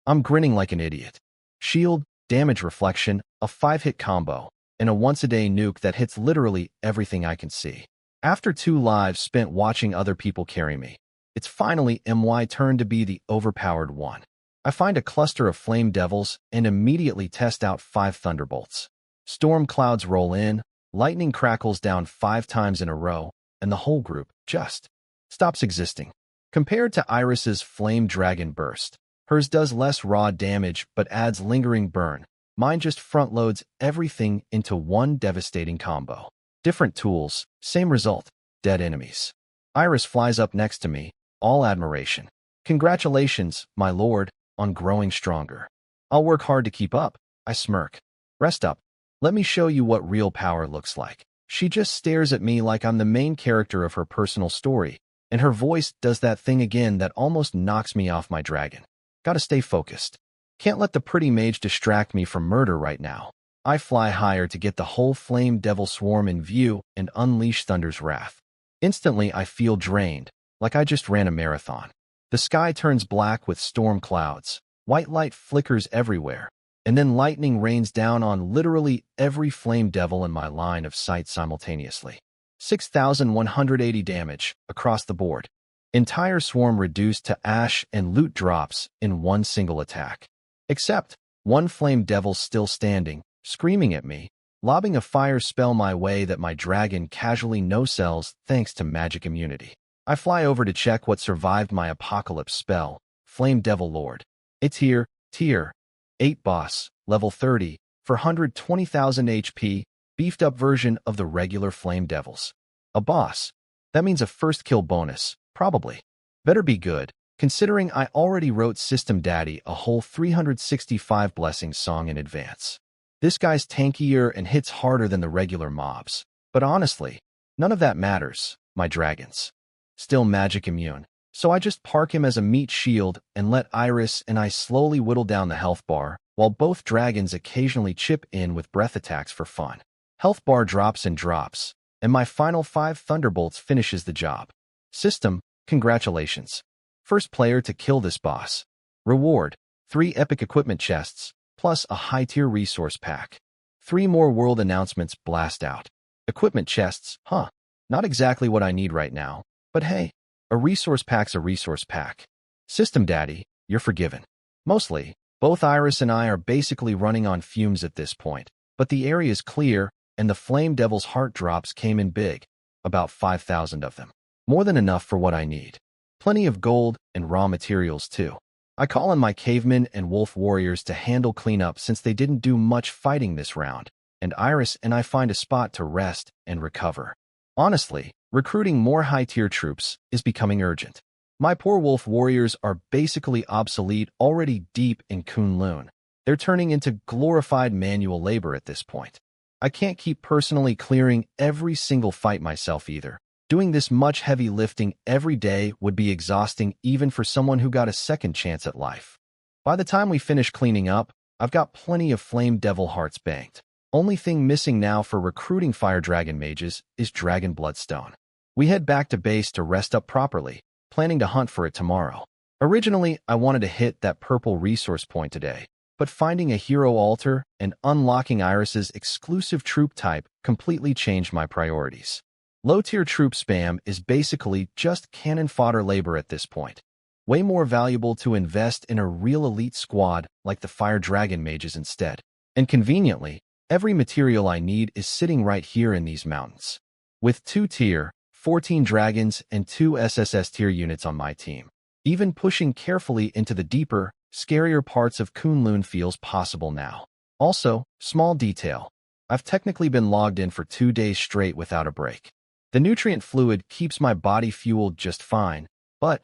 I'm grinning like an idiot. Shield, Damage Reflection, a 5-hit combo, and a once-a-day nuke that hits literally everything I can see. After 2 lives spent watching other people carry me, it's finally my turn to be the overpowered one. I find a cluster of flame devils and immediately test out 5 thunderbolts. Storm clouds roll in, lightning crackles down 5 times in a row, and the whole group just stops existing. Compared to Iris's flame dragon burst, hers does less raw damage but adds lingering burn. Mine just front-loads everything into one devastating combo. Different tools, same result, dead enemies. Iris flies up next to me, all admiration. Congratulations, my lord, on growing stronger. I'll work hard to keep up, I smirk. Rest up. Let me show you what real power looks like. She just stares at me like I'm the main character of her personal story, and her voice does that thing again that almost knocks me off my dragon. Gotta stay focused. Can't let the pretty mage distract me from murder right now. I fly higher to get the whole flame devil swarm in view and unleash Thunder's Wrath. Instantly, I feel drained, like I just ran a marathon. The sky turns black with storm clouds, white light flickers everywhere, and then lightning rains down on literally every flame devil in my line of sight simultaneously. 6,180 damage across the board. Entire swarm reduced to ash and loot drops in one single attack. Except, one flame devil still standing, screaming at me, lobbing a fire spell my way that my dragon casually no-sells thanks to magic immunity. I fly over to check what survived my apocalypse spell, Flame Devil Lord. It's here, tier 8 boss, level 30, for 120,000 HP, beefed up version of the regular Flame Devils. A boss. That means a first kill bonus, probably. Better be good, considering I already wrote System Daddy a whole 365 Blessings song in advance. This guy's tankier and hits harder than the regular mobs. But honestly, none of that matters, my dragons. Still magic immune, so I just park him as a meat shield and let Iris and I slowly whittle down the health bar, while both dragons occasionally chip in with breath attacks for fun. Health bar drops and drops, and my final 5 thunderbolts finishes the job. System, congratulations. First player to kill this boss. Reward, 3 epic equipment chests, plus a high-tier resource pack. 3 more world announcements blast out. Equipment chests, huh? Not exactly what I need right now, but hey, a resource pack's a resource pack. System Daddy, you're forgiven. Mostly, both Iris and I are basically running on fumes at this point, but the area's clear, and the Flame Devil's heart drops came in big, about 5,000 of them. More than enough for what I need. Plenty of gold and raw materials too. I call on my cavemen and wolf warriors to handle cleanup since they didn't do much fighting this round, and Iris and I find a spot to rest and recover. Honestly, recruiting more high-tier troops is becoming urgent. My poor wolf warriors are basically obsolete already deep in Kunlun. They're turning into glorified manual labor at this point. I can't keep personally clearing every single fight myself either. Doing this much heavy lifting every day would be exhausting even for someone who got a second chance at life. By the time we finish cleaning up, I've got plenty of Flame Devil hearts banked. Only thing missing now for recruiting Fire Dragon mages is Dragon Bloodstone. We head back to base to rest up properly, planning to hunt for it tomorrow. Originally, I wanted to hit that purple resource point today, but finding a hero altar and unlocking Iris's exclusive troop type completely changed my priorities. Low-tier troop spam is basically just cannon fodder labor at this point. Way more valuable to invest in a real elite squad like the Fire Dragon mages instead. And conveniently, every material I need is sitting right here in these mountains. With 2 tier, 14 dragons, and 2 SSS tier units on my team. Even pushing carefully into the deeper, scarier parts of Kunlun feels possible now. Also, small detail. I've technically been logged in for 2 days straight without a break. The nutrient fluid keeps my body fueled just fine, but,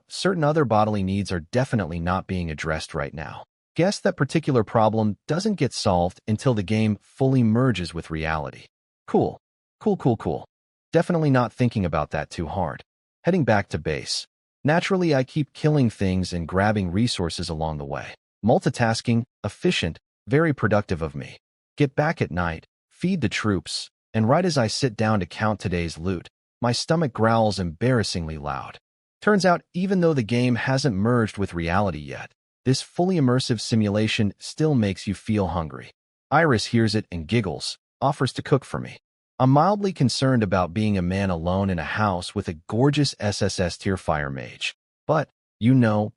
certain other bodily needs are definitely not being addressed right now. Guess that particular problem doesn't get solved until the game fully merges with reality. Cool. Cool. Definitely not thinking about that too hard. Heading back to base. Naturally, I keep killing things and grabbing resources along the way. Multitasking, efficient, very productive of me. Get back at night, feed the troops, and right as I sit down to count today's loot, my stomach growls embarrassingly loud. Turns out, even though the game hasn't merged with reality yet, this fully immersive simulation still makes you feel hungry. Iris hears it and giggles, offers to cook for me. I'm mildly concerned about being a man alone in a house with a gorgeous SSS tier fire mage. But,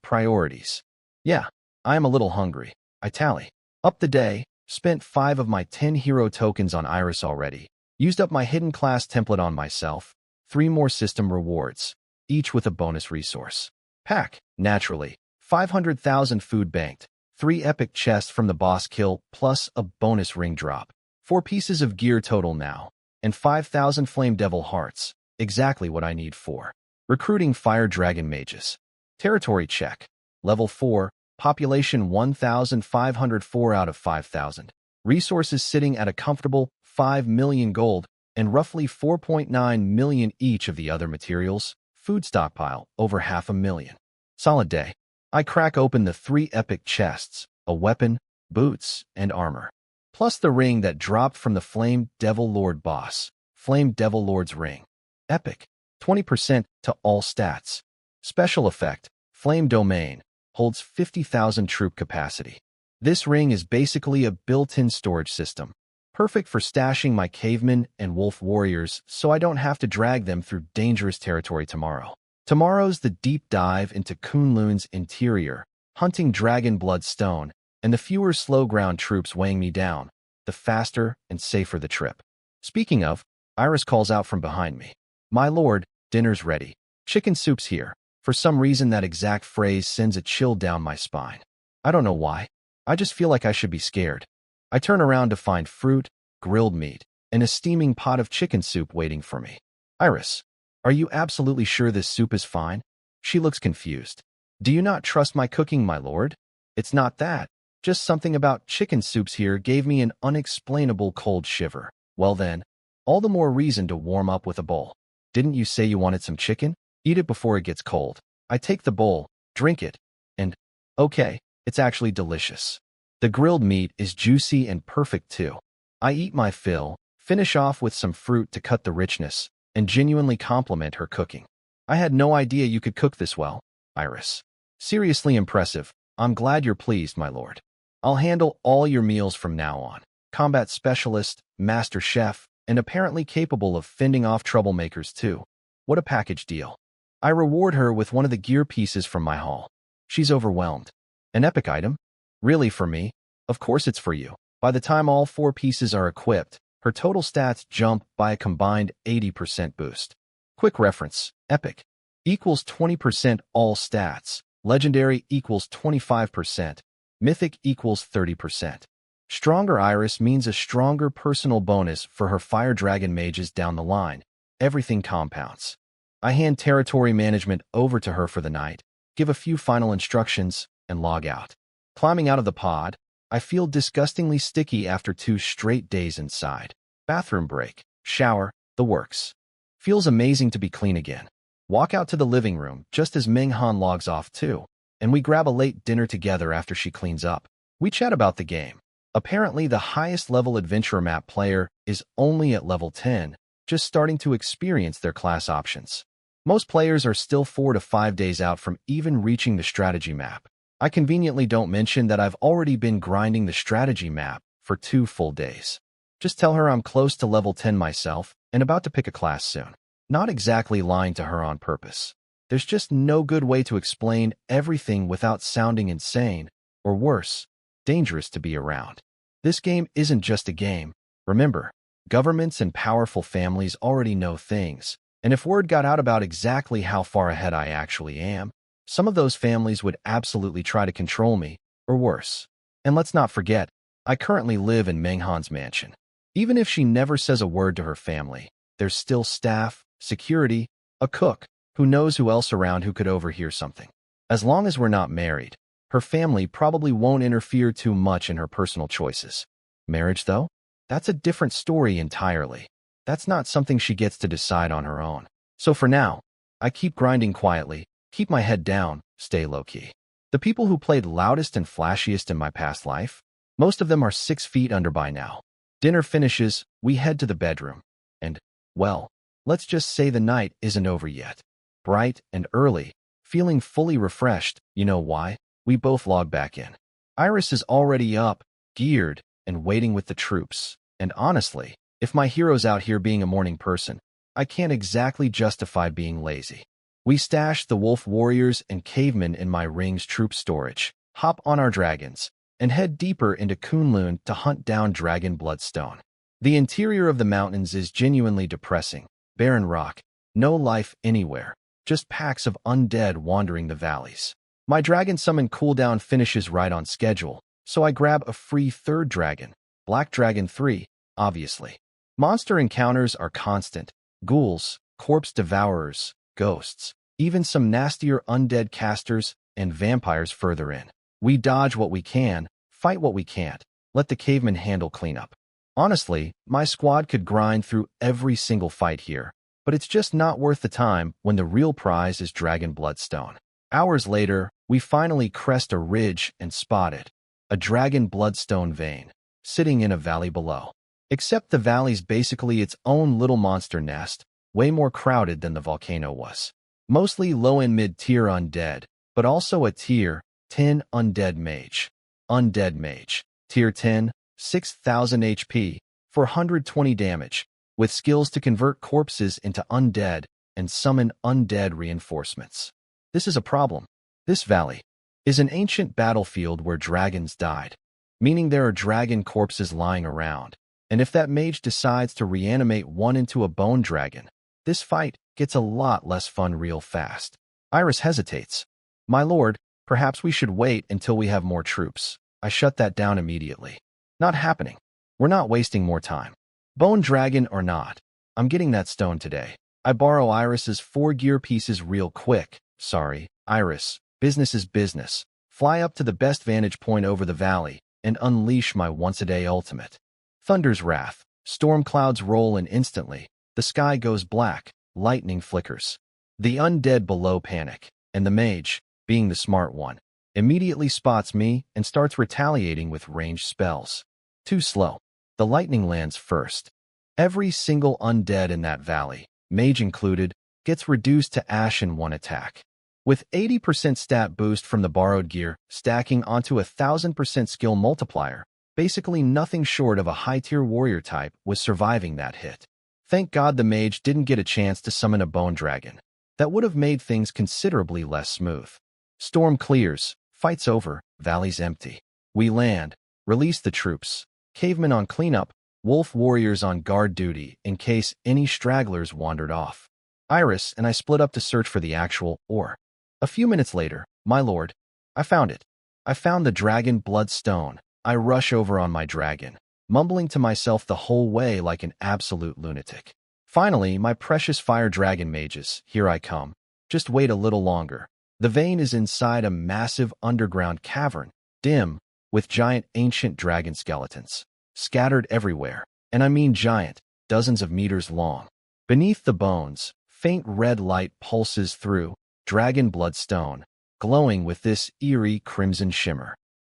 priorities. Yeah, I am a little hungry. I tally. Up the day, spent 5 of my 10 hero tokens on Iris already. Used up my hidden class template on myself. 3 more system rewards, each with a bonus resource. Pack, naturally. 500,000 food banked. 3 epic chests from the boss kill plus a bonus ring drop. 4 pieces of gear total now. And 5,000 Flame Devil hearts. Exactly what I need for recruiting Fire Dragon mages. Territory check. Level 4. Population 1,504 out of 5,000. Resources sitting at a comfortable 5 million gold and roughly 4.9 million each of the other materials. Food stockpile over 500,000. Solid day. I crack open the 3 epic chests, a weapon, boots, and armor. Plus the ring that dropped from the Flame Devil Lord boss. Flame Devil Lord's ring. Epic. 20% to all stats. Special effect. Flame Domain. Holds 50,000 troop capacity. This ring is basically a built-in storage system. Perfect for stashing my cavemen and wolf warriors so I don't have to drag them through dangerous territory tomorrow. Tomorrow's the deep dive into Kunlun's interior, hunting dragon bloodstone, and the fewer slow ground troops weighing me down, the faster and safer the trip. Speaking of, Iris calls out from behind me. My lord, dinner's ready. Chicken soup's here. For some reason that exact phrase sends a chill down my spine. I don't know why. I just feel like I should be scared. I turn around to find fruit, grilled meat, and a steaming pot of chicken soup waiting for me. Iris, are you absolutely sure this soup is fine? She looks confused. Do you not trust my cooking, my lord? It's not that. Just something about chicken soups here gave me an unexplainable cold shiver. Well then, all the more reason to warm up with a bowl. Didn't you say you wanted some chicken? Eat it before it gets cold. I take the bowl, drink it, and, okay, it's actually delicious. The grilled meat is juicy and perfect too. I eat my fill, finish off with some fruit to cut the richness, and genuinely compliment her cooking. I had no idea you could cook this well, Iris. Seriously impressive. I'm glad you're pleased, my lord. I'll handle all your meals from now on. Combat specialist, master chef, and apparently capable of fending off troublemakers too. What a package deal. I reward her with one of the gear pieces from my haul. She's overwhelmed. An epic item? Really for me? Of course it's for you. By the time all 4 pieces are equipped, her total stats jump by a combined 80% boost. Quick reference, epic equals 20% all stats, legendary equals 25%, mythic equals 30%. Stronger Iris means a stronger personal bonus for her Fire Dragon mages down the line. Everything compounds. I hand territory management over to her for the night, give a few final instructions, and log out. Climbing out of the pod, I feel disgustingly sticky after 2 straight days inside. Bathroom break, shower, the works. Feels amazing to be clean again. Walk out to the living room just as Ming Han logs off too, and we grab a late dinner together after she cleans up. We chat about the game. Apparently the highest level adventure map player is only at level 10, just starting to experience their class options. Most players are still 4 to 5 days out from even reaching the strategy map. I conveniently don't mention that I've already been grinding the strategy map for 2 full days. Just tell her I'm close to level 10 myself and about to pick a class soon. Not exactly lying to her on purpose. There's just no good way to explain everything without sounding insane, or worse, dangerous to be around. This game isn't just a game. Remember, governments and powerful families already know things, and if word got out about exactly how far ahead I actually am, some of those families would absolutely try to control me, or worse. And let's not forget, I currently live in Menghan's mansion. Even if she never says a word to her family, there's still staff, security, a cook, who knows who else around who could overhear something. As long as we're not married, her family probably won't interfere too much in her personal choices. Marriage, though? That's a different story entirely. That's not something she gets to decide on her own. So for now, I keep grinding quietly, keep my head down, stay low-key. The people who played loudest and flashiest in my past life, most of them are 6 feet under by now. Dinner finishes, we head to the bedroom. And, well, let's just say the night isn't over yet. Bright and early, feeling fully refreshed, you know why? We both log back in. Iris is already up, geared, and waiting with the troops. And honestly, if my hero's out here being a morning person, I can't exactly justify being lazy. We stash the wolf warriors and cavemen in my ring's troop storage, hop on our dragons, and head deeper into Kunlun to hunt down Dragon Bloodstone. The interior of the mountains is genuinely depressing. Barren rock, no life anywhere, just packs of undead wandering the valleys. My dragon summon cooldown finishes right on schedule, so I grab a free 3rd dragon, Black Dragon 3, obviously. Monster encounters are constant, ghouls, corpse devourers, ghosts, even some nastier undead casters and vampires further in. We dodge what we can, fight what we can't, let the cavemen handle cleanup. Honestly, my squad could grind through every single fight here, but it's just not worth the time when the real prize is Dragon Bloodstone. Hours later, we finally crest a ridge and spot it, a Dragon Bloodstone vein, sitting in a valley below. Except the valley's basically its own little monster nest, way more crowded than the volcano was. Mostly low and mid-tier undead, but also a tier 10 undead mage. Undead mage, tier 10, 6,000 HP, 420 damage, with skills to convert corpses into undead and summon undead reinforcements. This is a problem. This valley is an ancient battlefield where dragons died, meaning there are dragon corpses lying around, and if that mage decides to reanimate one into a bone dragon, this fight gets a lot less fun real fast. Iris hesitates. My lord, perhaps we should wait until we have more troops. I shut that down immediately. Not happening. We're not wasting more time. Bone dragon or not, I'm getting that stone today. I borrow Iris's 4 gear pieces real quick. Sorry, Iris, business is business. Fly up to the best vantage point over the valley and unleash my once-a-day ultimate. Thunder's wrath. Storm clouds roll and instantly, the sky goes black, lightning flickers. The undead below panic, and the mage, being the smart one, immediately spots me and starts retaliating with ranged spells. Too slow. The lightning lands first. Every single undead in that valley, mage included, gets reduced to ash in one attack. With 80% stat boost from the borrowed gear stacking onto 1,000% skill multiplier, basically nothing short of a high-tier warrior type was surviving that hit. Thank God the mage didn't get a chance to summon a bone dragon. That would have made things considerably less smooth. Storm clears, fight's over, valley's empty. We land, release the troops. Cavemen on cleanup, wolf warriors on guard duty in case any stragglers wandered off. Iris and I split up to search for the actual ore. A few minutes later, my lord, I found it. I found the Dragon Bloodstone. I rush over on my dragon, mumbling to myself the whole way like an absolute lunatic. Finally, my precious fire dragon mages, here I come. Just wait a little longer. The vein is inside a massive underground cavern, dim, with giant ancient dragon skeletons, scattered everywhere, and I mean giant, dozens of meters long. Beneath the bones, faint red light pulses through, Dragon Bloodstone, glowing with this eerie crimson shimmer.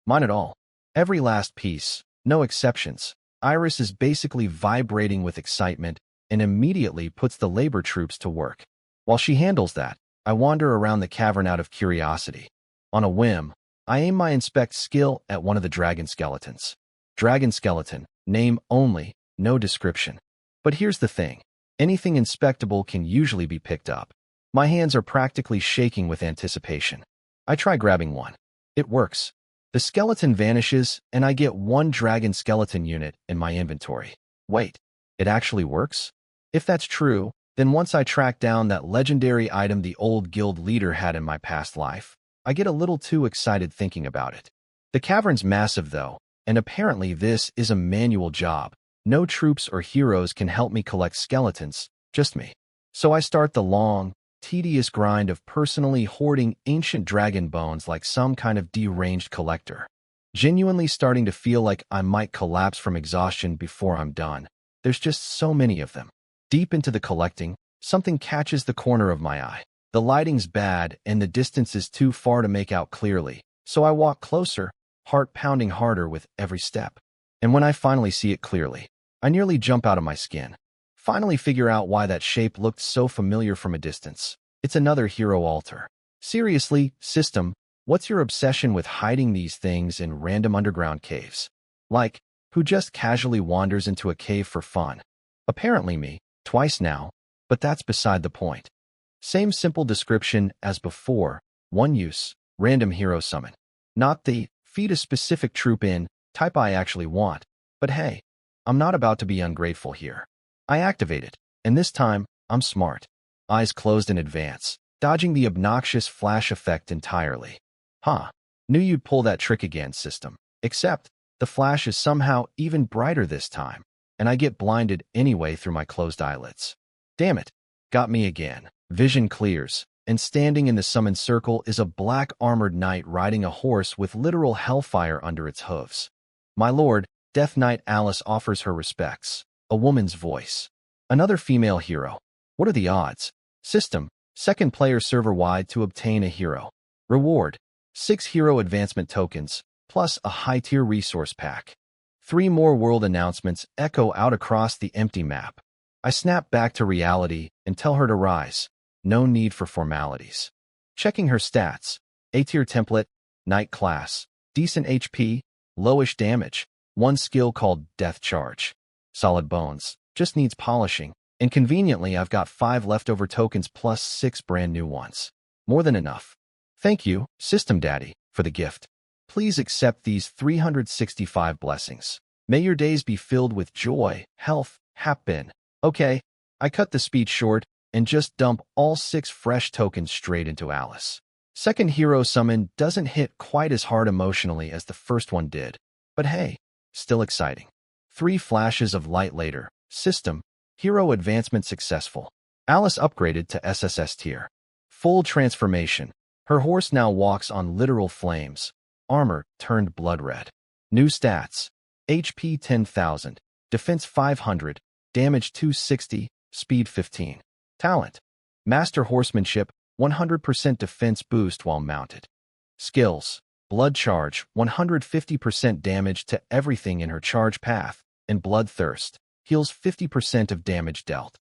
Mine it all. Every last piece, no exceptions. Iris is basically vibrating with excitement and immediately puts the labor troops to work. While she handles that, I wander around the cavern out of curiosity. On a whim, I aim my inspect skill at one of the dragon skeletons. Dragon skeleton, name only, no description. But here's the thing. Anything inspectable can usually be picked up. My hands are practically shaking with anticipation. I try grabbing one. It works. The skeleton vanishes, and I get one dragon skeleton unit in my inventory. Wait, it actually works? If that's true, then once I track down that legendary item the old guild leader had in my past life, I get a little too excited thinking about it. The cavern's massive though, and apparently this is a manual job. No troops or heroes can help me collect skeletons, just me. So I start the long, tedious grind of personally hoarding ancient dragon bones like some kind of deranged collector. Genuinely starting to feel like I might collapse from exhaustion before I'm done. There's just so many of them. Deep into the collecting, something catches the corner of my eye. The lighting's bad and the distance is too far to make out clearly, so I walk closer, heart pounding harder with every step. And when I finally see it clearly, I nearly jump out of my skin. Finally figure out why that shape looked so familiar from a distance. It's another hero altar. Seriously, system, what's your obsession with hiding these things in random underground caves? Like, who just casually wanders into a cave for fun? Apparently me, twice now, but that's beside the point. Same simple description as before, one use, random hero summon. Not the, feed a specific troop in, type I actually want, but hey, I'm not about to be ungrateful here. I activate it, and this time, I'm smart. Eyes closed in advance, dodging the obnoxious flash effect entirely. Huh, knew you'd pull that trick again, system. Except, the flash is somehow even brighter this time, and I get blinded anyway through my closed eyelids. Damn it, got me again. Vision clears, and standing in the summoned circle is a black armored knight riding a horse with literal hellfire under its hooves. My lord, Death Knight Alice offers her respects. A woman's voice. Another female hero. What are the odds? System, second player server-wide to obtain a hero. Reward, 6 hero advancement tokens, plus a high-tier resource pack. 3 more world announcements echo out across the empty map. I snap back to reality and tell her to rise. No need for formalities. Checking her stats. A-tier template, Knight class, decent HP, lowish damage, one skill called Death Charge. Solid bones, just needs polishing, and conveniently I've got 5 leftover tokens plus 6 brand new ones. More than enough. Thank you, System Daddy, for the gift. Please accept these 365 blessings. May your days be filled with joy, health, happin. Okay, I cut the speech short and just dump all 6 fresh tokens straight into Alice. Second hero summon doesn't hit quite as hard emotionally as the first one did, but hey, still exciting. 3 flashes of light later. System, hero advancement successful. Alice upgraded to SSS tier. Full transformation. Her horse now walks on literal flames. Armor turned blood red. New stats. HP 10,000. Defense 500. Damage 260. Speed 15. Talent. Master horsemanship. 100% defense boost while mounted. Skills. Blood charge. 150% damage to everything in her charge path. And Bloodthirst, heals 50% of damage dealt.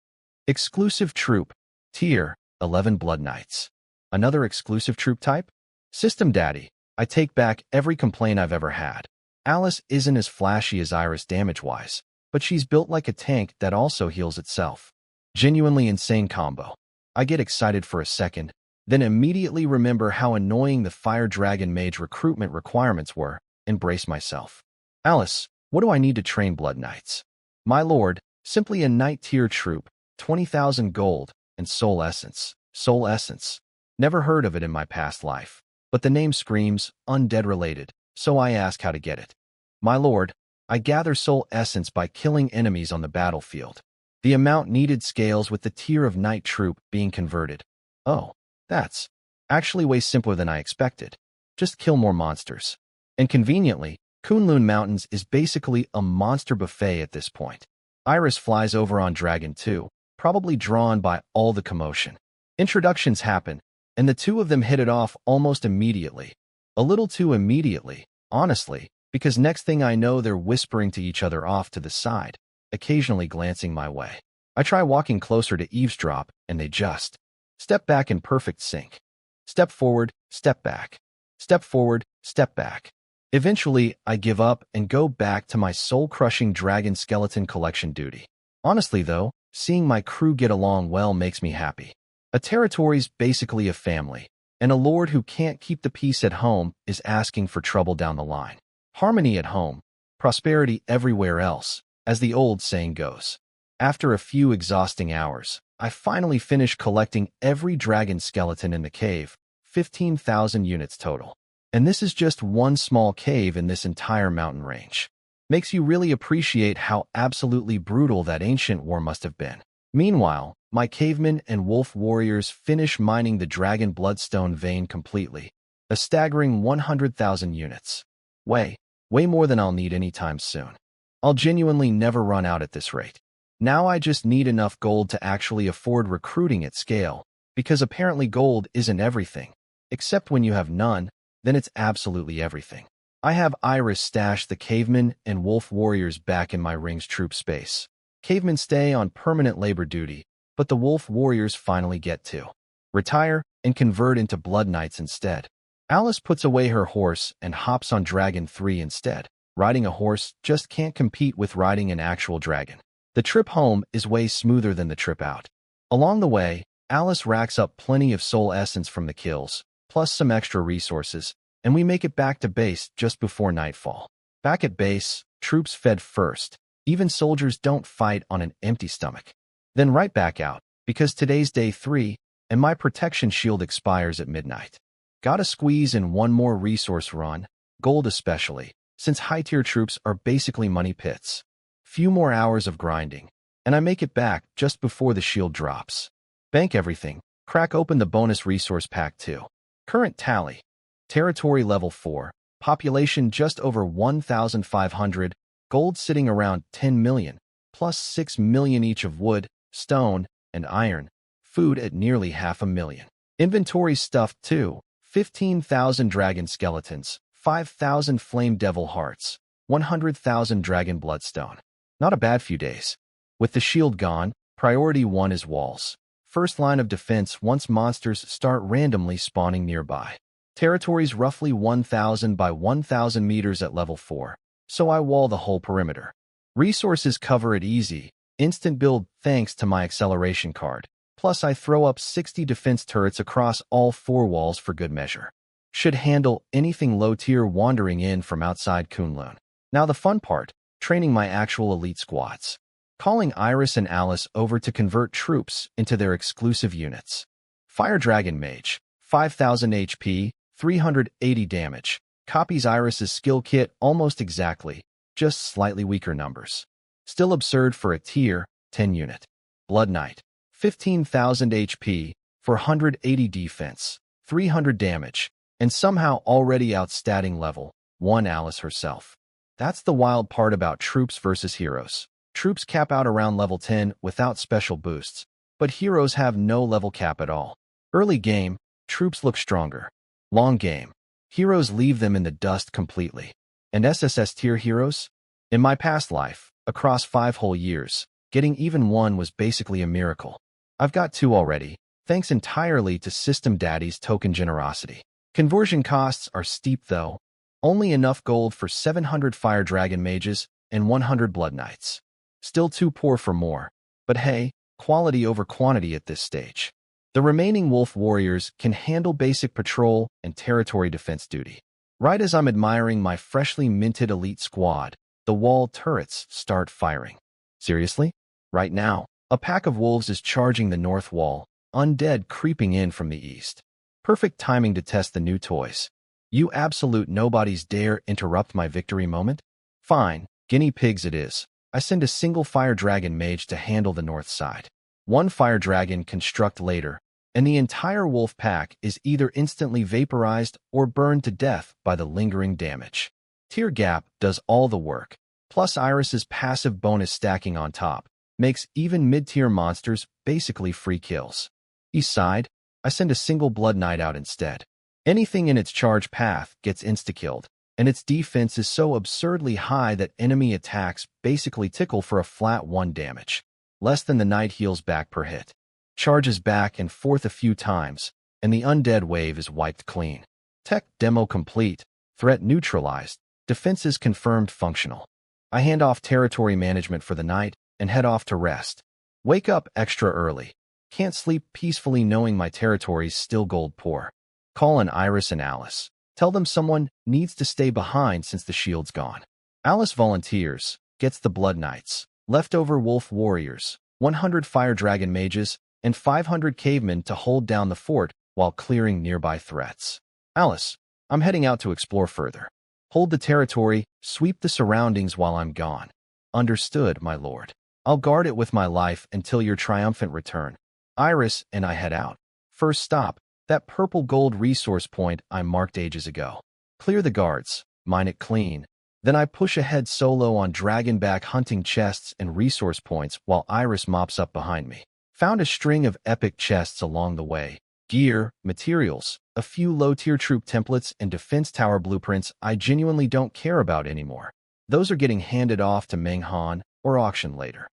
Exclusive troop, tier, 11 Blood Knights. Another exclusive troop type? System Daddy, I take back every complaint I've ever had. Alice isn't as flashy as Iris damage-wise, but she's built like a tank that also heals itself. Genuinely insane combo. I get excited for a second, then immediately remember how annoying the Fire Dragon Mage recruitment requirements were, and brace myself. Alice, what do I need to train Blood Knights? My lord, simply a knight tier troop, 20,000 gold, and soul essence. Soul essence. Never heard of it in my past life, but the name screams undead related, so I ask how to get it. My lord, I gather soul essence by killing enemies on the battlefield. The amount needed scales with the tier of knight troop being converted. Oh, that's actually way simpler than I expected. Just kill more monsters. And conveniently, Kunlun Mountains is basically a monster buffet at this point. Iris flies over on Dragon 2, probably drawn by all the commotion. Introductions happen, and the two of them hit it off almost immediately. A little too immediately, honestly, because next thing I know they're whispering to each other off to the side, occasionally glancing my way. I try walking closer to eavesdrop, and they just step back in perfect sync. Step forward, step back. Step forward, step back. Eventually, I give up and go back to my soul-crushing dragon skeleton collection duty. Honestly, though, seeing my crew get along well makes me happy. A territory's basically a family, and a lord who can't keep the peace at home is asking for trouble down the line. Harmony at home, prosperity everywhere else, as the old saying goes. After a few exhausting hours, I finally finish collecting every dragon skeleton in the cave, 15,000 units total. And this is just one small cave in this entire mountain range. Makes you really appreciate how absolutely brutal that ancient war must have been. Meanwhile, my cavemen and wolf warriors finish mining the dragon bloodstone vein completely, a staggering 100,000 units. Way more than I'll need anytime soon. I'll genuinely never run out at this rate. Now I just need enough gold to actually afford recruiting at scale, because apparently gold isn't everything. Except when you have none, then it's absolutely everything. I have Iris stash the cavemen and wolf warriors back in my ring's troop space. Cavemen stay on permanent labor duty, but the wolf warriors finally get to retire and convert into blood knights instead. Alice puts away her horse and hops on Dragon 3 instead. Riding a horse just can't compete with riding an actual dragon. The trip home is way smoother than the trip out. Along the way, Alice racks up plenty of soul essence from the kills, plus some extra resources, and we make it back to base just before nightfall. Back at base, troops fed first. Even soldiers don't fight on an empty stomach. Then right back out, because today's day 3, and my protection shield expires at midnight. Gotta squeeze in one more resource run, gold especially, since high-tier troops are basically money pits. Few more hours of grinding, and I make it back just before the shield drops. Bank everything, crack open the bonus resource pack too. Current tally. Territory level 4, population just over 1,500, gold sitting around 10 million, plus 6 million each of wood, stone, and iron, food at nearly 500,000. Inventory stuffed too, 15,000 dragon skeletons, 5,000 flame devil hearts, 100,000 dragon bloodstone. Not a bad few days. With the shield gone, priority 1 is walls. First line of defense once monsters start randomly spawning nearby. Territory's roughly 1,000 by 1,000 meters at level 4, so I wall the whole perimeter. Resources cover it easy, instant build thanks to my acceleration card. Plus I throw up 60 defense turrets across all 4 walls for good measure. Should handle anything low-tier wandering in from outside Kunlun. Now the fun part, training my actual elite squads. Calling Iris and Alice over to convert troops into their exclusive units. Fire Dragon Mage, 5,000 HP, 380 damage. Copies Iris's skill kit almost exactly, just slightly weaker numbers. Still absurd for a tier 10 unit. Blood Knight, 15,000 HP, 480 defense, 300 damage, and somehow already outstatting level 1 Alice herself. That's the wild part about troops versus heroes. Troops cap out around level 10 without special boosts, but heroes have no level cap at all. Early game, troops look stronger. Long game, heroes leave them in the dust completely. And SSS tier heroes? In my past life, across 5 whole years, getting even 1 was basically a miracle. I've got 2 already, thanks entirely to System Daddy's token generosity. Conversion costs are steep though, only enough gold for 700 Fire Dragon Mages and 100 Blood Knights. Still too poor for more, but hey, quality over quantity at this stage. The remaining Wolf Warriors can handle basic patrol and territory defense duty. Right as I'm admiring my freshly minted elite squad, the wall turrets start firing. Seriously? Right now, a pack of wolves is charging the north wall, undead creeping in from the east. Perfect timing to test the new toys. You absolute nobodies dare interrupt my victory moment? Fine, guinea pigs it is. I send a single Fire Dragon Mage to handle the north side. 1 Fire Dragon construct later, and the entire wolf pack is either instantly vaporized or burned to death by the lingering damage. Tier Gap does all the work, plus Iris's passive bonus stacking on top, makes even mid-tier monsters basically free kills. East side, I send a single Blood Knight out instead. Anything in its charge path gets insta-killed, and its defense is so absurdly high that enemy attacks basically tickle for a flat 1 damage, less than the Knight heals back per hit. Charges back and forth a few times, and the undead wave is wiped clean. Tech demo complete. Threat neutralized. Defenses confirmed functional. I hand off territory management for the night and head off to rest. Wake up extra early. Can't sleep peacefully knowing my territory's still gold poor. Call on Iris and Alice. Tell them someone needs to stay behind since the shield's gone. Alice volunteers, gets the Blood Knights, leftover Wolf Warriors, 100 Fire Dragon Mages, and 500 Cavemen to hold down the fort while clearing nearby threats. Alice, I'm heading out to explore further. Hold the territory, sweep the surroundings while I'm gone. Understood, my lord. I'll guard it with my life until your triumphant return. Iris and I head out. First stop, that purple gold resource point I marked ages ago. Clear the guards, mine it clean. Then I push ahead solo on dragonback hunting chests and resource points while Iris mops up behind me. Found a string of epic chests along the way. Gear, materials, a few low-tier troop templates and defense tower blueprints I genuinely don't care about anymore. Those are getting handed off to Meng Han or auction later.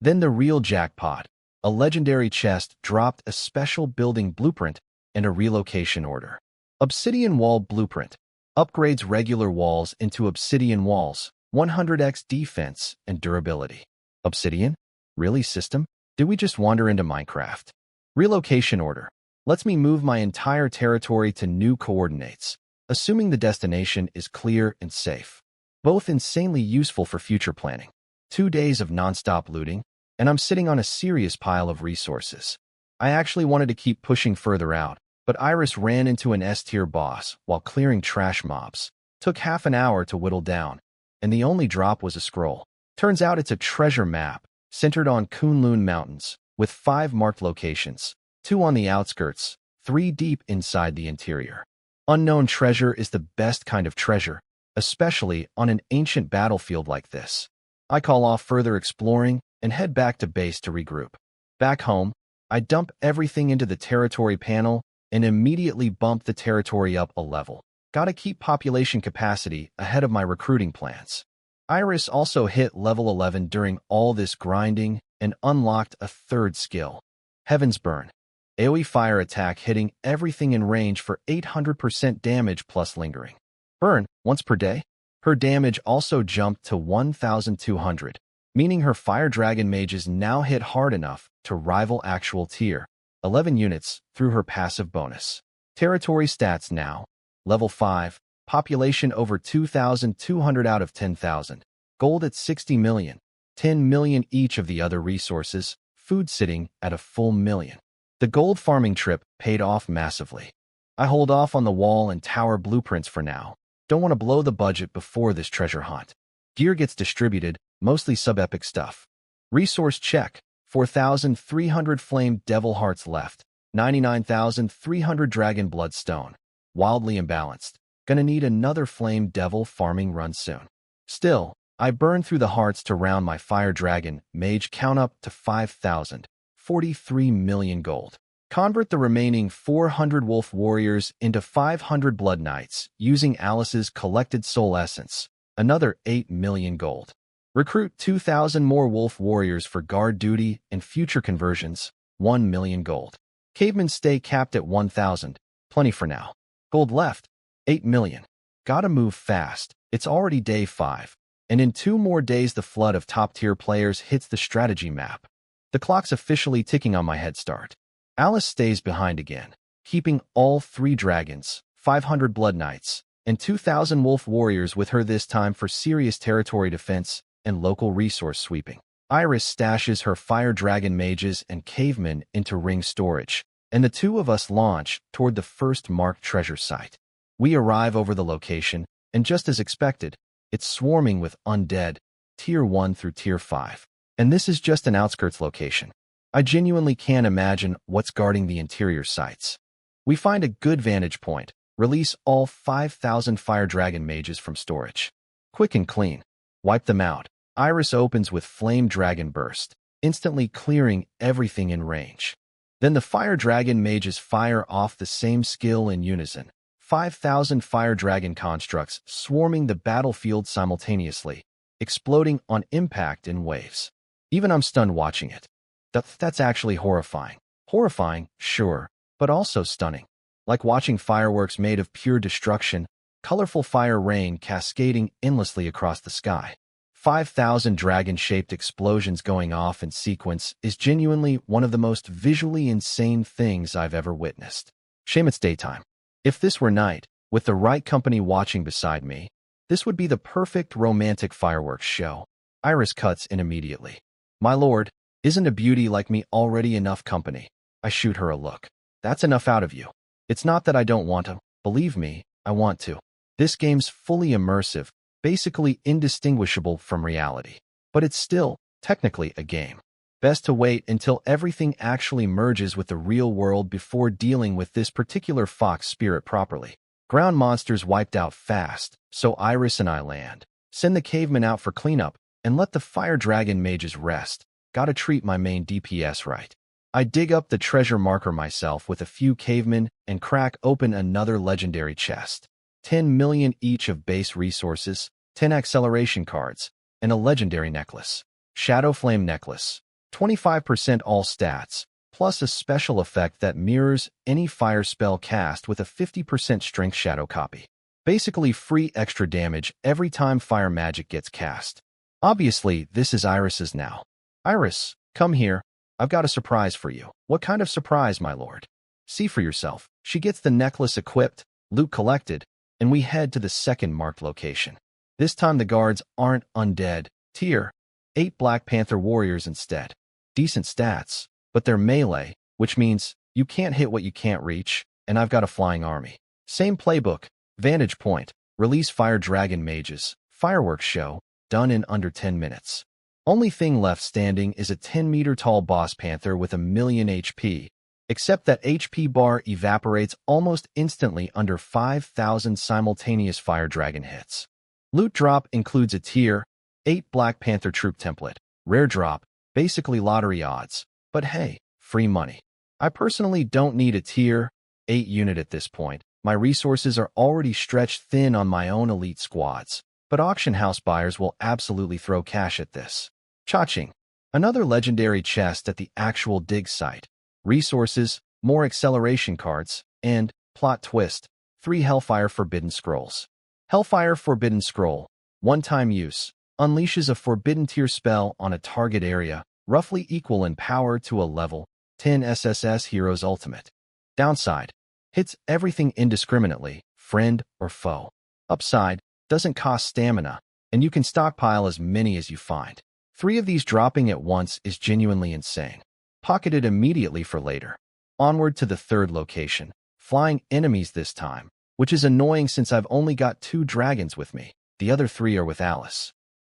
Then the real jackpot. A legendary chest dropped a special building blueprint and a relocation order. Obsidian wall blueprint. Upgrades regular walls into obsidian walls, 100x defense and durability. Obsidian? Really, system? Did we just wander into Minecraft? Relocation order. Lets me move my entire territory to new coordinates, assuming the destination is clear and safe. Both insanely useful for future planning. 2 days of non-stop looting, and I'm sitting on a serious pile of resources. I actually wanted to keep pushing further out, but Iris ran into an S-tier boss while clearing trash mobs. Took half an hour to whittle down, and the only drop was a scroll. Turns out it's a treasure map centered on Kunlun Mountains, with 5 marked locations, 2 on the outskirts, 3 deep inside the interior. Unknown treasure is the best kind of treasure, especially on an ancient battlefield like this. I call off further exploring and head back to base to regroup. Back home, I dump everything into the territory panel and immediately bump the territory up a level. Gotta keep population capacity ahead of my recruiting plans. Iris also hit level 11 during all this grinding and unlocked a 3rd skill. Heaven's Burn. AoE fire attack hitting everything in range for 800% damage plus lingering. Burn once per day. Her damage also jumped to 1,200, meaning her Fire Dragon Mages now hit hard enough to rival actual tier 11 units through her passive bonus. Territory stats now. Level 5. Population over 2,200 out of 10,000. Gold at 60 million. 10 million each of the other resources. Food sitting at a full million. The gold farming trip paid off massively. I hold off on the wall and tower blueprints for now. Don't want to blow the budget before this treasure hunt. Gear gets distributed, mostly sub-epic stuff. Resource check. 4,300 flamed devil hearts left. 99,300 dragon bloodstone. Wildly imbalanced. Gonna need another flame devil farming run soon. Still, I burn through the hearts to round my fire dragon mage count up to 5,000. 43 million gold. Convert the remaining 400 wolf warriors into 500 blood knights using Alice's collected soul essence. Another 8 million gold. Recruit 2,000 more wolf warriors for guard duty and future conversions. 1 million gold. Cavemen stay capped at 1,000. Plenty for now. Gold left. 8 million. Gotta move fast. It's already day 5. And in 2 more days the flood of top-tier players hits the strategy map. The clock's officially ticking on my head start. Alice stays behind again, keeping all 3 dragons, 500 blood knights, and 2,000 wolf warriors with her this time for serious territory defense and local resource sweeping. Iris stashes her fire dragon mages and cavemen into ring storage, and the 2 of us launch toward the first marked treasure site. We arrive over the location, and just as expected, it's swarming with undead, tier 1 through tier 5. And this is just an outskirts location. I genuinely can't imagine what's guarding the interior sites. We find a good vantage point, release all 5,000 fire dragon mages from storage. Quick and clean. Wipe them out. Iris opens with flame dragon burst, instantly clearing everything in range. Then the fire dragon mages fire off the same skill in unison. 5,000 fire dragon constructs swarming the battlefield simultaneously, exploding on impact in waves. Even I'm stunned watching it. That's actually horrifying. Horrifying, sure, but also stunning. like watching fireworks made of pure destruction, colorful fire rain cascading endlessly across the sky. 5,000 dragon-shaped explosions going off in sequence is genuinely one of the most visually insane things I've ever witnessed. Shame it's daytime. If this were night, with the right company watching beside me, this would be the perfect romantic fireworks show. Iris cuts in immediately. My lord, isn't a beauty like me already enough company? I shoot her a look. That's enough out of you. It's not that I don't want to. Believe me, I want to. This game's fully immersive, basically indistinguishable from reality. But it's still, technically, a game. Best to wait until everything actually merges with the real world before dealing with this particular fox spirit properly. Ground monsters wiped out fast, so Iris and I land. Send the cavemen out for cleanup, and let the fire dragon mages rest. Gotta treat my main DPS right. I dig up the treasure marker myself with a few cavemen and crack open another legendary chest. 10 million each of base resources, 10 acceleration cards, and a legendary necklace. Shadow Flame Necklace. 25% all stats, plus a special effect that mirrors any fire spell cast with a 50% strength shadow copy. Basically free extra damage every time fire magic gets cast. Obviously, this is Iris's now. Iris, come here. I've got a surprise for you. What kind of surprise, my lord? See for yourself. She gets the necklace equipped, loot collected, and we head to the second marked location. This time the guards aren't undead. Tier 8 Black Panther warriors instead. Decent stats, but they're melee, which means you can't hit what you can't reach, and I've got a flying army. Same playbook, vantage point, release fire dragon mages, fireworks show, done in under 10 minutes. Only thing left standing is a 10-meter-tall boss panther with a million HP, except that HP bar evaporates almost instantly under 5,000 simultaneous fire dragon hits. Loot drop includes a tier 8 Black Panther troop template. Rare drop, basically lottery odds. But hey, free money. I personally don't need a tier 8 unit at this point. My resources are already stretched thin on my own elite squads. But auction house buyers will absolutely throw cash at this. Cha-ching. Another legendary chest at the actual dig site. Resources, more acceleration cards, and, plot twist, 3 Hellfire Forbidden Scrolls. Hellfire Forbidden Scroll, one-time use, unleashes a forbidden tier spell on a target area, roughly equal in power to a level 10 SSS Hero's Ultimate. Downside, hits everything indiscriminately, friend or foe. Upside, doesn't cost stamina, and you can stockpile as many as you find. 3 of these dropping at once is genuinely insane. Pocketed immediately for later. Onward to the third location, flying enemies this time, which is annoying since I've only got 2 dragons with me. The other 3 are with Alice.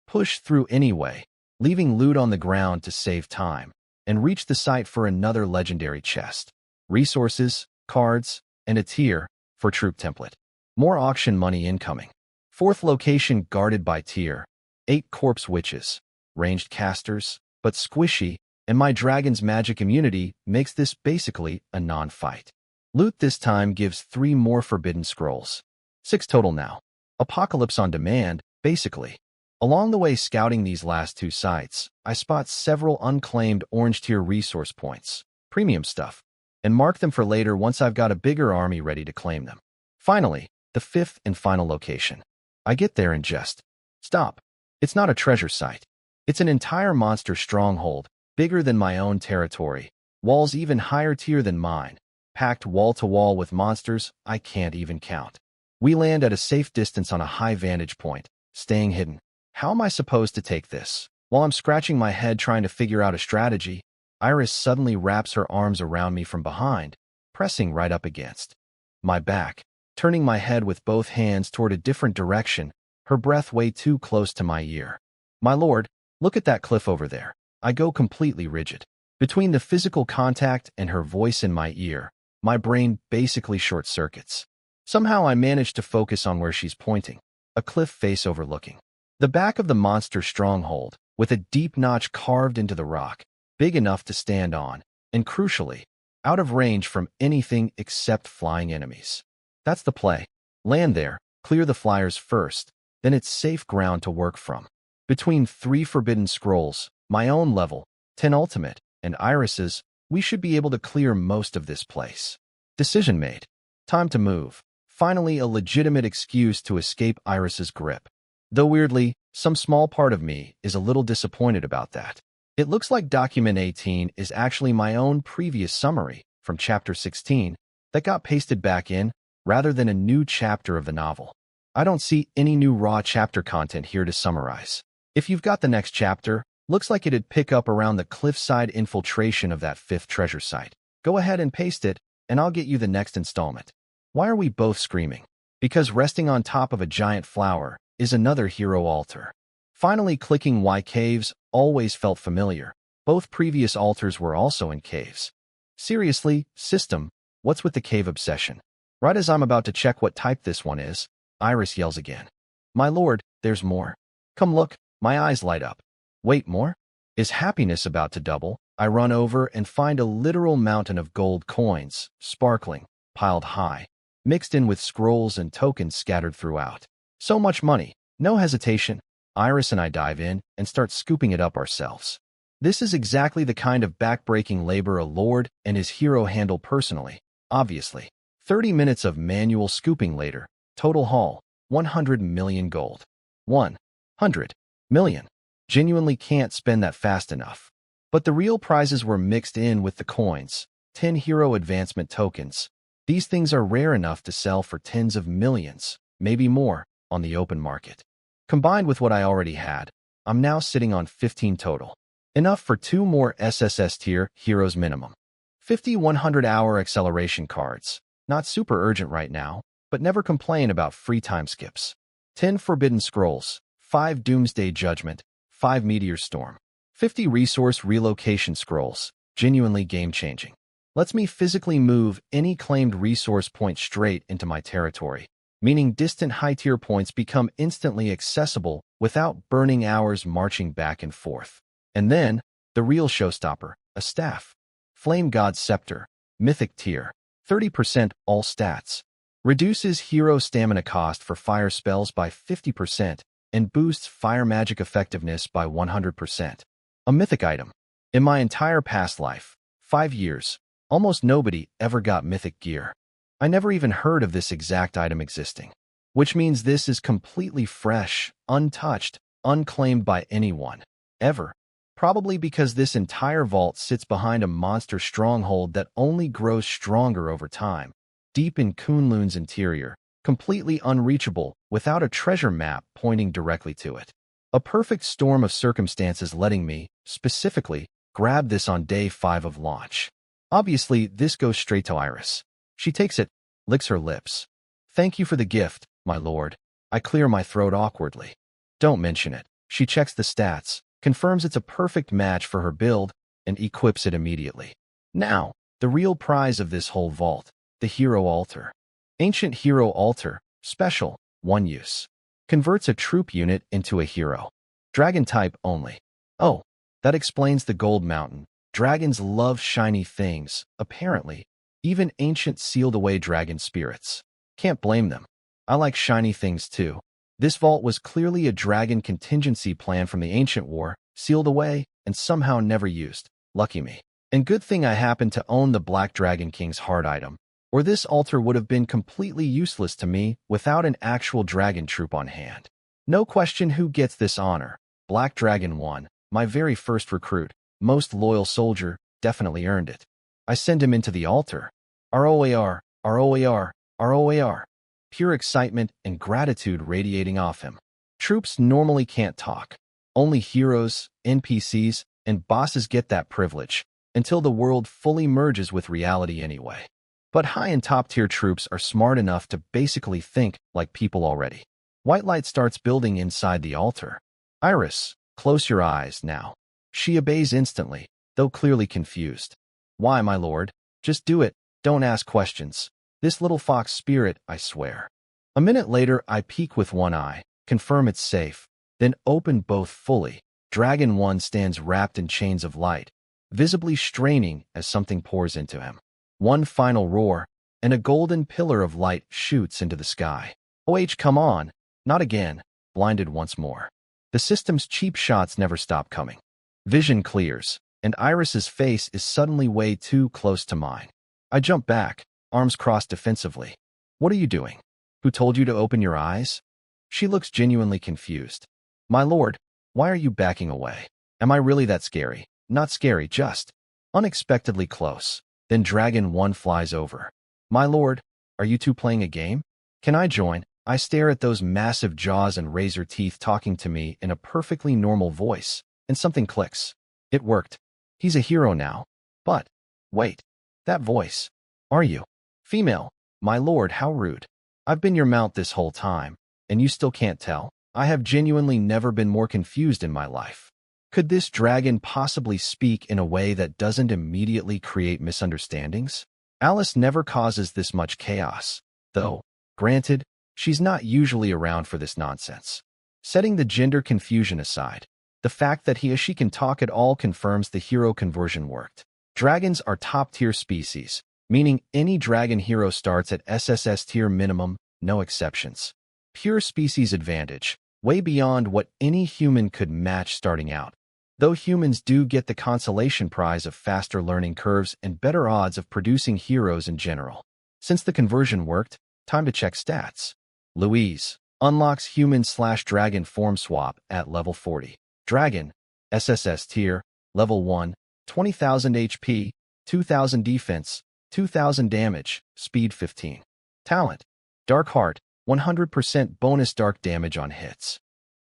Push through anyway, leaving loot on the ground to save time, and reach the site for another legendary chest. Resources, cards, and a tier for troop template. More auction money incoming. Fourth location guarded by tier 8 corpse witches. Ranged casters, but squishy, and my dragon's magic immunity makes this basically a non-fight. Loot this time gives 3 more forbidden scrolls. 6 total now. Apocalypse on demand, basically. Along the way scouting these last 2 sites, I spot several unclaimed orange tier resource points, premium stuff, and mark them for later once I've got a bigger army ready to claim them. Finally, the 5th and final location. I get there and just stop. It's not a treasure site. It's an entire monster stronghold, bigger than my own territory, walls even higher tier than mine, packed wall-to-wall with monsters I can't even count. We land at a safe distance on a high vantage point, staying hidden. How am I supposed to take this? While I'm scratching my head trying to figure out a strategy, Iris suddenly wraps her arms around me from behind, pressing right up against my back, turning my head with both hands toward a different direction, her breath way too close to my ear. My lord, look at that cliff over there. I go completely rigid. Between the physical contact and her voice in my ear, my brain basically short-circuits. Somehow I manage to focus on where she's pointing, a cliff face overlooking the back of the monster stronghold, with a deep notch carved into the rock, big enough to stand on, and crucially, out of range from anything except flying enemies. That's the play. Land there, clear the flyers first, then it's safe ground to work from. Between 3 forbidden scrolls, my own level, 10 ultimate, and Iris's, we should be able to clear most of this place. Decision made. Time to move. Finally, a legitimate excuse to escape Iris's grip. Though weirdly, some small part of me is a little disappointed about that. It looks like document 18 is actually my own previous summary from chapter 16 that got pasted back in rather than a new chapter of the novel. I don't see any new raw chapter content here to summarize. If you've got the next chapter, looks like it'd pick up around the cliffside infiltration of that 5th treasure site. Go ahead and paste it, and I'll get you the next installment. Why are we both screaming? Because resting on top of a giant flower is another hero altar. Finally clicking why caves always felt familiar. Both previous altars were also in caves. Seriously, system, what's with the cave obsession? Right as I'm about to check what type this one is, Iris yells again. My lord, there's more. Come look, my eyes light up. Wait, more? Is happiness about to double? I run over and find a literal mountain of gold coins, sparkling, piled high, mixed in with scrolls and tokens scattered throughout. So much money. No hesitation. Iris and I dive in and start scooping it up ourselves. This is exactly the kind of backbreaking labor a lord and his hero handle personally, obviously. 30 minutes of manual scooping later, total haul, 100 million gold. 100 million. Genuinely can't spend that fast enough. But the real prizes were mixed in with the coins, 10 hero advancement tokens. These things are rare enough to sell for tens of millions, maybe more, on the open market. Combined with what I already had, I'm now sitting on 15 total. Enough for 2 more SSS tier heroes minimum. 50 100-hour acceleration cards. Not super urgent right now, but never complain about free time skips. 10 forbidden scrolls, 5 doomsday judgment, 5 meteor storm. 50 resource relocation scrolls, genuinely game-changing. Lets me physically move any claimed resource point straight into my territory, meaning distant high-tier points become instantly accessible without burning hours marching back and forth. And then, the real showstopper, a staff. Flame God Scepter, Mythic tier, 30% all stats. Reduces hero stamina cost for fire spells by 50% and boosts fire magic effectiveness by 100%. A mythic item. In my entire past life, 5 years, almost nobody ever got mythic gear. I never even heard of this exact item existing, which means this is completely fresh, untouched, unclaimed by anyone, ever. Probably because this entire vault sits behind a monster stronghold that only grows stronger over time, deep in Kunlun's interior, completely unreachable without a treasure map pointing directly to it. A perfect storm of circumstances letting me, specifically, grab this on day 5 of launch. Obviously, this goes straight to Iris. She takes it, licks her lips. Thank you for the gift, my lord. I clear my throat awkwardly. Don't mention it. She checks the stats, confirms it's a perfect match for her build, and equips it immediately. Now, the real prize of this whole vault, the Hero Altar. Ancient Hero Altar, special, 1 use. Converts a troop unit into a hero. Dragon type only. Oh, that explains the gold mountain. Dragons love shiny things, apparently. Even ancient sealed-away dragon spirits. Can't blame them. I like shiny things too. This vault was clearly a dragon contingency plan from the ancient war, sealed away, and somehow never used. Lucky me. And good thing I happened to own the Black Dragon King's heart item, or this altar would have been completely useless to me without an actual dragon troop on hand. No question who gets this honor. Black Dragon 1, my very first recruit, most loyal soldier, definitely earned it. I send him into the altar. ROAR, ROAR, ROAR. Pure excitement and gratitude radiating off him. Troops normally can't talk. Only heroes, NPCs, and bosses get that privilege, until the world fully merges with reality anyway. But high and top-tier troops are smart enough to basically think like people already. White light starts building inside the altar. Iris, close your eyes now. She obeys instantly, though clearly confused. Why, my lord? Just do it. Don't ask questions. This little fox spirit, I swear. A minute later, I peek with one eye, confirm it's safe, then open both fully. Dragon 1 stands wrapped in chains of light, visibly straining as something pours into him. One final roar, and a golden pillar of light shoots into the sky. Oh, come on. Not again. Blinded once more. The system's cheap shots never stop coming. Vision clears, and Iris's face is suddenly way too close to mine. I jump back, arms crossed defensively. What are you doing? Who told you to open your eyes? She looks genuinely confused. My lord, why are you backing away? Am I really that scary? Not scary, just unexpectedly close. Then Dragon 1 flies over. My lord, are you two playing a game? Can I join? I stare at those massive jaws and razor teeth talking to me in a perfectly normal voice, and something clicks. It worked. He's a hero now. But, wait, that voice. Are you female? My lord, how rude. I've been your mount this whole time, and you still can't tell? I have genuinely never been more confused in my life. Could this dragon possibly speak in a way that doesn't immediately create misunderstandings? Alice never causes this much chaos, though, granted, she's not usually around for this nonsense. Setting the gender confusion aside, the fact that he or she can talk at all confirms the hero conversion worked. Dragons are top-tier species, meaning any dragon hero starts at SSS tier minimum, no exceptions. Pure species advantage, way beyond what any human could match starting out. Though humans do get the consolation prize of faster learning curves and better odds of producing heroes in general. Since the conversion worked, time to check stats. Louise unlocks human/dragon form swap at level 40. Dragon, SSS tier, level 1, 20,000 HP, 2,000 defense, 2,000 damage, speed 15. Talent, Dark Heart, 100% bonus dark damage on hits.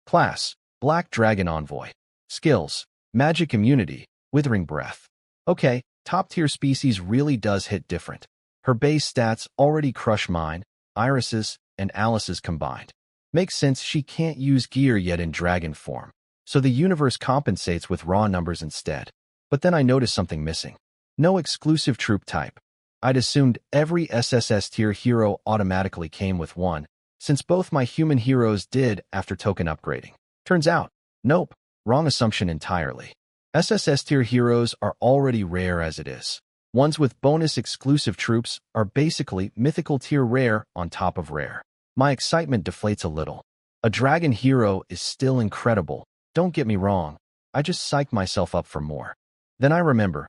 Class, Black Dragon Envoy. Skills, Magic Immunity, Withering Breath. Okay, top-tier species really does hit different. Her base stats already crush mine, Iris's, and Alice's combined. Makes sense she can't use gear yet in dragon form, so the universe compensates with raw numbers instead. But then I noticed something missing. No exclusive troop type. I'd assumed every SSS tier hero automatically came with one, since both my human heroes did after token upgrading. Turns out, nope. Wrong assumption entirely. SSS tier heroes are already rare as it is. Ones with bonus exclusive troops are basically mythical tier rare on top of rare. My excitement deflates a little. A dragon hero is still incredible, don't get me wrong. I just psyched myself up for more. Then I remember,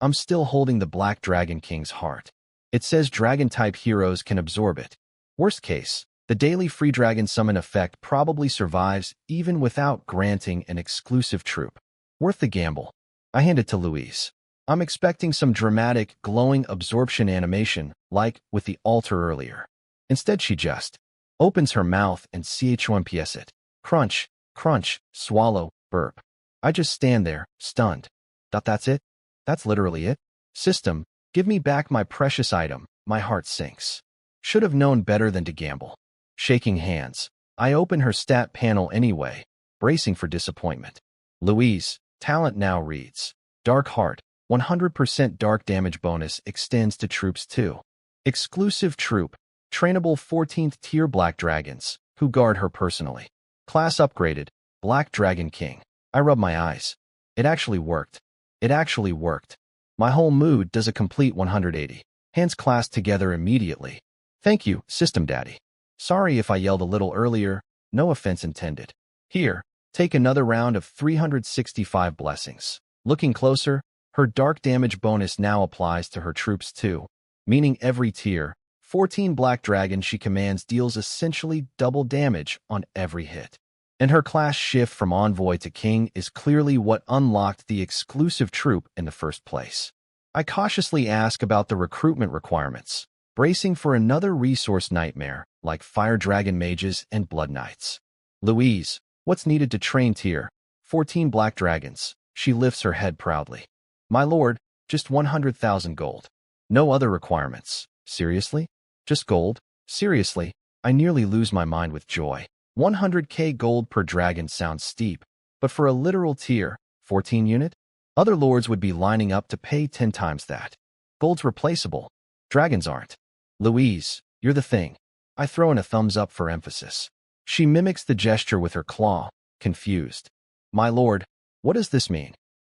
I'm still holding the Black Dragon King's heart. It says dragon-type heroes can absorb it. Worst case, the daily free dragon summon effect probably survives even without granting an exclusive troop. Worth the gamble. I hand it to Louise. I'm expecting some dramatic, glowing absorption animation, like with the altar earlier. Instead, she just opens her mouth and CH1PS it. Crunch, crunch, swallow, burp. I just stand there, stunned. That's it? That's literally it? System, give me back my precious item. My heart sinks. Should have known better than to gamble. Shaking hands, I open her stat panel anyway, bracing for disappointment. Louise, talent now reads, Dark Heart, 100% dark damage bonus extends to troops too. Exclusive troop, trainable 14th tier Black Dragons, who guard her personally. Class upgraded, Black Dragon King. I rub my eyes. It actually worked. It actually worked. My whole mood does a complete 180. Hands clasped together immediately. Thank you, System Daddy. Sorry if I yelled a little earlier, no offense intended. Here, take another round of 365 blessings. Looking closer, her dark damage bonus now applies to her troops too, meaning every tier, 14 Black Dragon she commands deals essentially double damage on every hit. And her class shift from Envoy to King is clearly what unlocked the exclusive troop in the first place. I cautiously ask about the recruitment requirements, bracing for another resource nightmare like Fire Dragon Mages and Blood Knights. Louise, what's needed to train tier 14 Black Dragons? She lifts her head proudly. My lord, just 100,000 gold. No other requirements. Seriously? Just gold? Seriously? I nearly lose my mind with joy. 100k gold per dragon sounds steep, but for a literal tier 14 unit, other lords would be lining up to pay 10 times that. Gold's replaceable. Dragons aren't. Louise, you're the thing. I throw in a thumbs up for emphasis. She mimics the gesture with her claw, confused. My lord, what does this mean?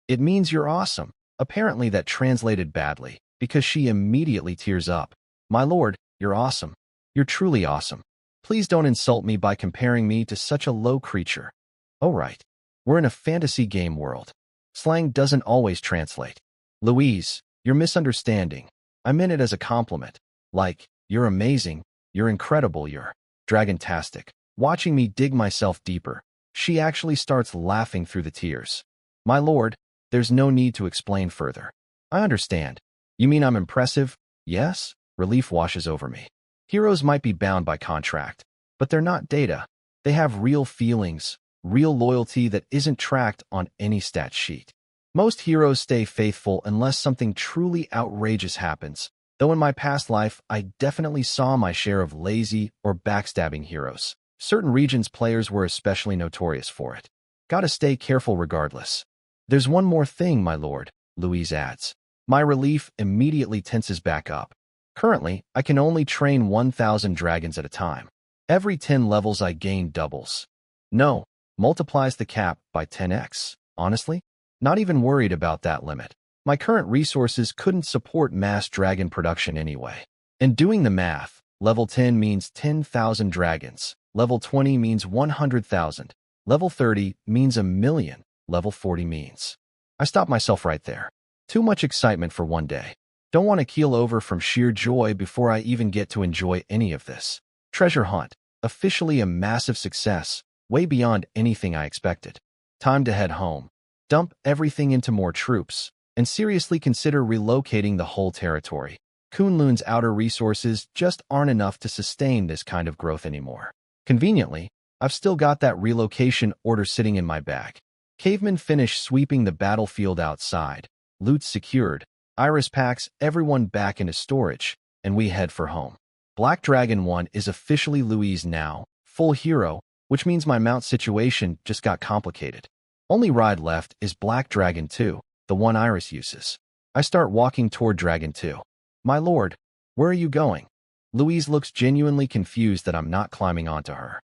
It means you're awesome. Apparently that translated badly, because she immediately tears up. My lord, you're awesome. You're truly awesome. Please don't insult me by comparing me to such a low creature. Oh right. We're in a fantasy game world. Slang doesn't always translate. Louise, you're misunderstanding. I meant it as a compliment. Like, "You're amazing, you're incredible, you're dragontastic." Watching me dig myself deeper, she actually starts laughing through the tears. "My lord, there's no need to explain further. I understand. You mean I'm impressive?" "Yes?" Relief washes over me. Heroes might be bound by contract, but they're not data. They have real feelings, real loyalty that isn't tracked on any stat sheet. Most heroes stay faithful unless something truly outrageous happens, though in my past life I definitely saw my share of lazy or backstabbing heroes. Certain regions' players were especially notorious for it. Gotta stay careful regardless. "There's one more thing, my lord," Louise adds. My relief immediately tenses back up. Currently, I can only train 1,000 dragons at a time. Every 10 levels I gain doubles. No, multiplies the cap by 10x. Honestly, not even worried about that limit. My current resources couldn't support mass dragon production anyway. And doing the math, level 10 means 10,000 dragons. Level 20 means 100,000. Level 30 means 1,000,000. Level 40 means. I stop myself right there. Too much excitement for one day. Don't want to keel over from sheer joy before I even get to enjoy any of this. Treasure hunt. Officially a massive success, way beyond anything I expected. Time to head home. Dump everything into more troops, and seriously consider relocating the whole territory. Kunlun's outer resources just aren't enough to sustain this kind of growth anymore. Conveniently, I've still got that relocation order sitting in my bag. Cavemen finish sweeping the battlefield outside. Loot secured. Iris packs everyone back into storage, and we head for home. Black Dragon 1 is officially Louise now, full hero, which means my mount situation just got complicated. Only ride left is Black Dragon 2, the one Iris uses. I start walking toward Dragon 2. "My lord, where are you going?" Louise looks genuinely confused that I'm not climbing onto her.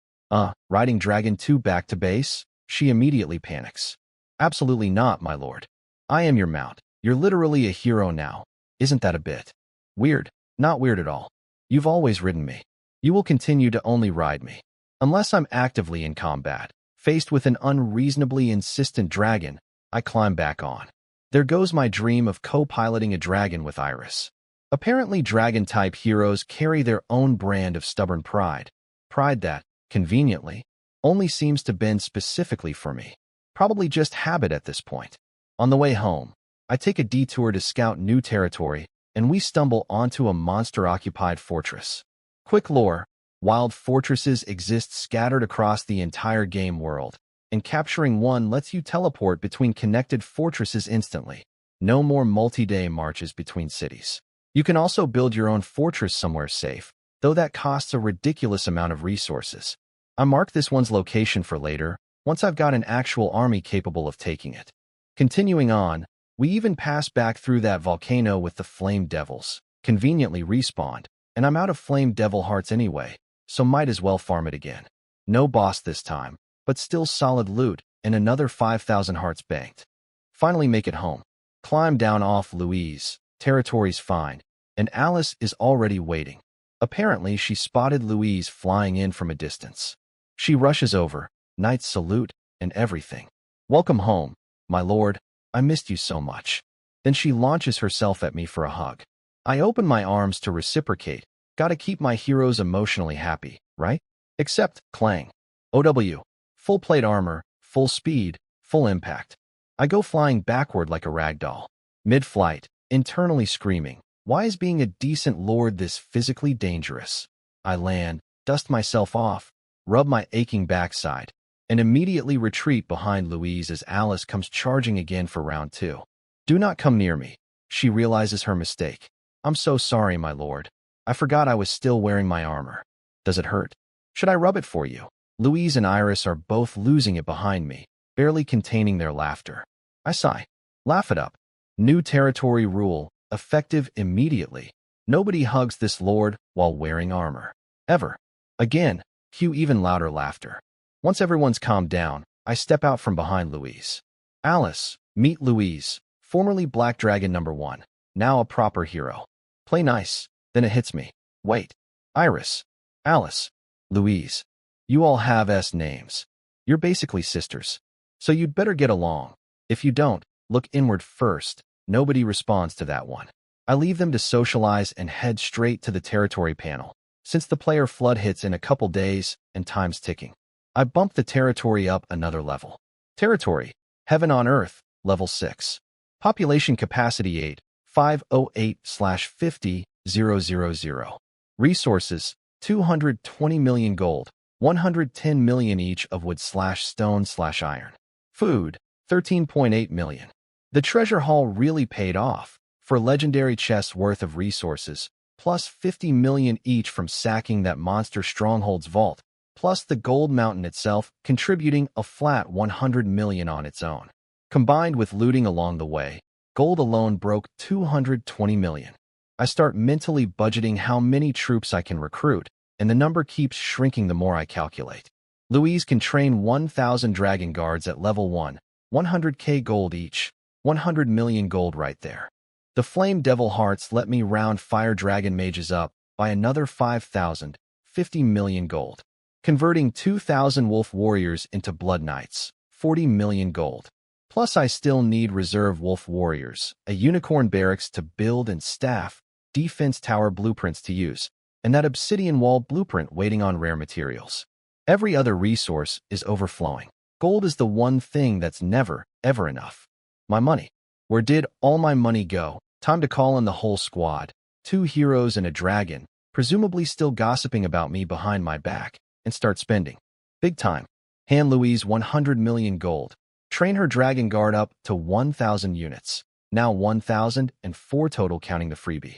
Riding Dragon 2 back to base?" She immediately panics. "Absolutely not, my lord. I am your mount. You're literally a hero now. Isn't that a bit weird?" "Not weird at all. You've always ridden me. You will continue to only ride me. Unless I'm actively in combat. Faced with an unreasonably insistent dragon, I climb back on. There goes my dream of co-piloting a dragon with Iris. Apparently dragon-type heroes carry their own brand of stubborn pride. Pride that, conveniently, only seems to bend specifically for me. Probably just habit at this point. On the way home, I take a detour to scout new territory, and we stumble onto a monster-occupied fortress. Quick lore: wild fortresses exist scattered across the entire game world, and capturing one lets you teleport between connected fortresses instantly. No more multi-day marches between cities. You can also build your own fortress somewhere safe, though that costs a ridiculous amount of resources. I mark this one's location for later, once I've got an actual army capable of taking it. Continuing on, we even pass back through that volcano with the Flame Devils, conveniently respawned, and I'm out of Flame Devil hearts anyway, so might as well farm it again. No boss this time, but still solid loot, and another 5,000 hearts banked. Finally make it home. Climb down off Louise, territory's fine, and Alice is already waiting. Apparently she spotted Louise flying in from a distance. She rushes over, knight's salute, and everything. "Welcome home, my lord. I missed you so much." Then she launches herself at me for a hug. I open my arms to reciprocate. Gotta keep my heroes emotionally happy, right? Except, clang. OW. Full plate armor, full speed, full impact. I go flying backward like a ragdoll. Mid-flight, internally screaming, "Why is being a decent lord this physically dangerous?" I land, dust myself off, rub my aching backside, and immediately retreat behind Louise as Alice comes charging again for round 2. "Do not come near me." She realizes her mistake. "I'm so sorry, my lord. I forgot I was still wearing my armor. Does it hurt? Should I rub it for you?" Louise and Iris are both losing it behind me, barely containing their laughter. I sigh. Laugh it up. New territory rule, effective immediately. Nobody hugs this lord while wearing armor. Ever. Again, cue even louder laughter. Once everyone's calmed down, I step out from behind Louise. "Alice, meet Louise, formerly Black Dragon number 1, now a proper hero. Play nice." Then it hits me. Wait. Iris. Alice. Louise. You all have S names. You're basically sisters. So you'd better get along. If you don't, look inward first. Nobody responds to that one. I leave them to socialize and head straight to the territory panel, since the player flood hits in a couple days and time's ticking. I bump the territory up another level. Territory, Heaven on Earth, level 6. Population capacity 8,508/50,000. Resources, 220 million gold, 110 million each of wood/stone/iron. Food, 13.8 million. The treasure haul really paid off, for legendary chests worth of resources, plus 50 million each from sacking that monster stronghold's vault, plus the gold mountain itself contributing a flat 100 million on its own. Combined with looting along the way, gold alone broke 220 million. I start mentally budgeting how many troops I can recruit, and the number keeps shrinking the more I calculate. Louise can train 1,000 dragon guards at level 1, 100k gold each, 100 million gold right there. The Flame Devil Hearts let me round Fire Dragon Mages up by another 5,000, 50 million gold. Converting 2,000 Wolf Warriors into Blood Knights, 40 million gold. Plus I still need Reserve Wolf Warriors, a Unicorn Barracks to build and staff, Defense Tower blueprints to use, and that Obsidian Wall blueprint waiting on rare materials. Every other resource is overflowing. Gold is the one thing that's never, ever enough. My money. Where did all my money go? Time to call in the whole squad. 2 heroes and a dragon, presumably still gossiping about me behind my back, and start spending. Big time. Hand Louise 100 million gold. Train her dragon guard up to 1,000 units. Now 1,004 total counting the freebie.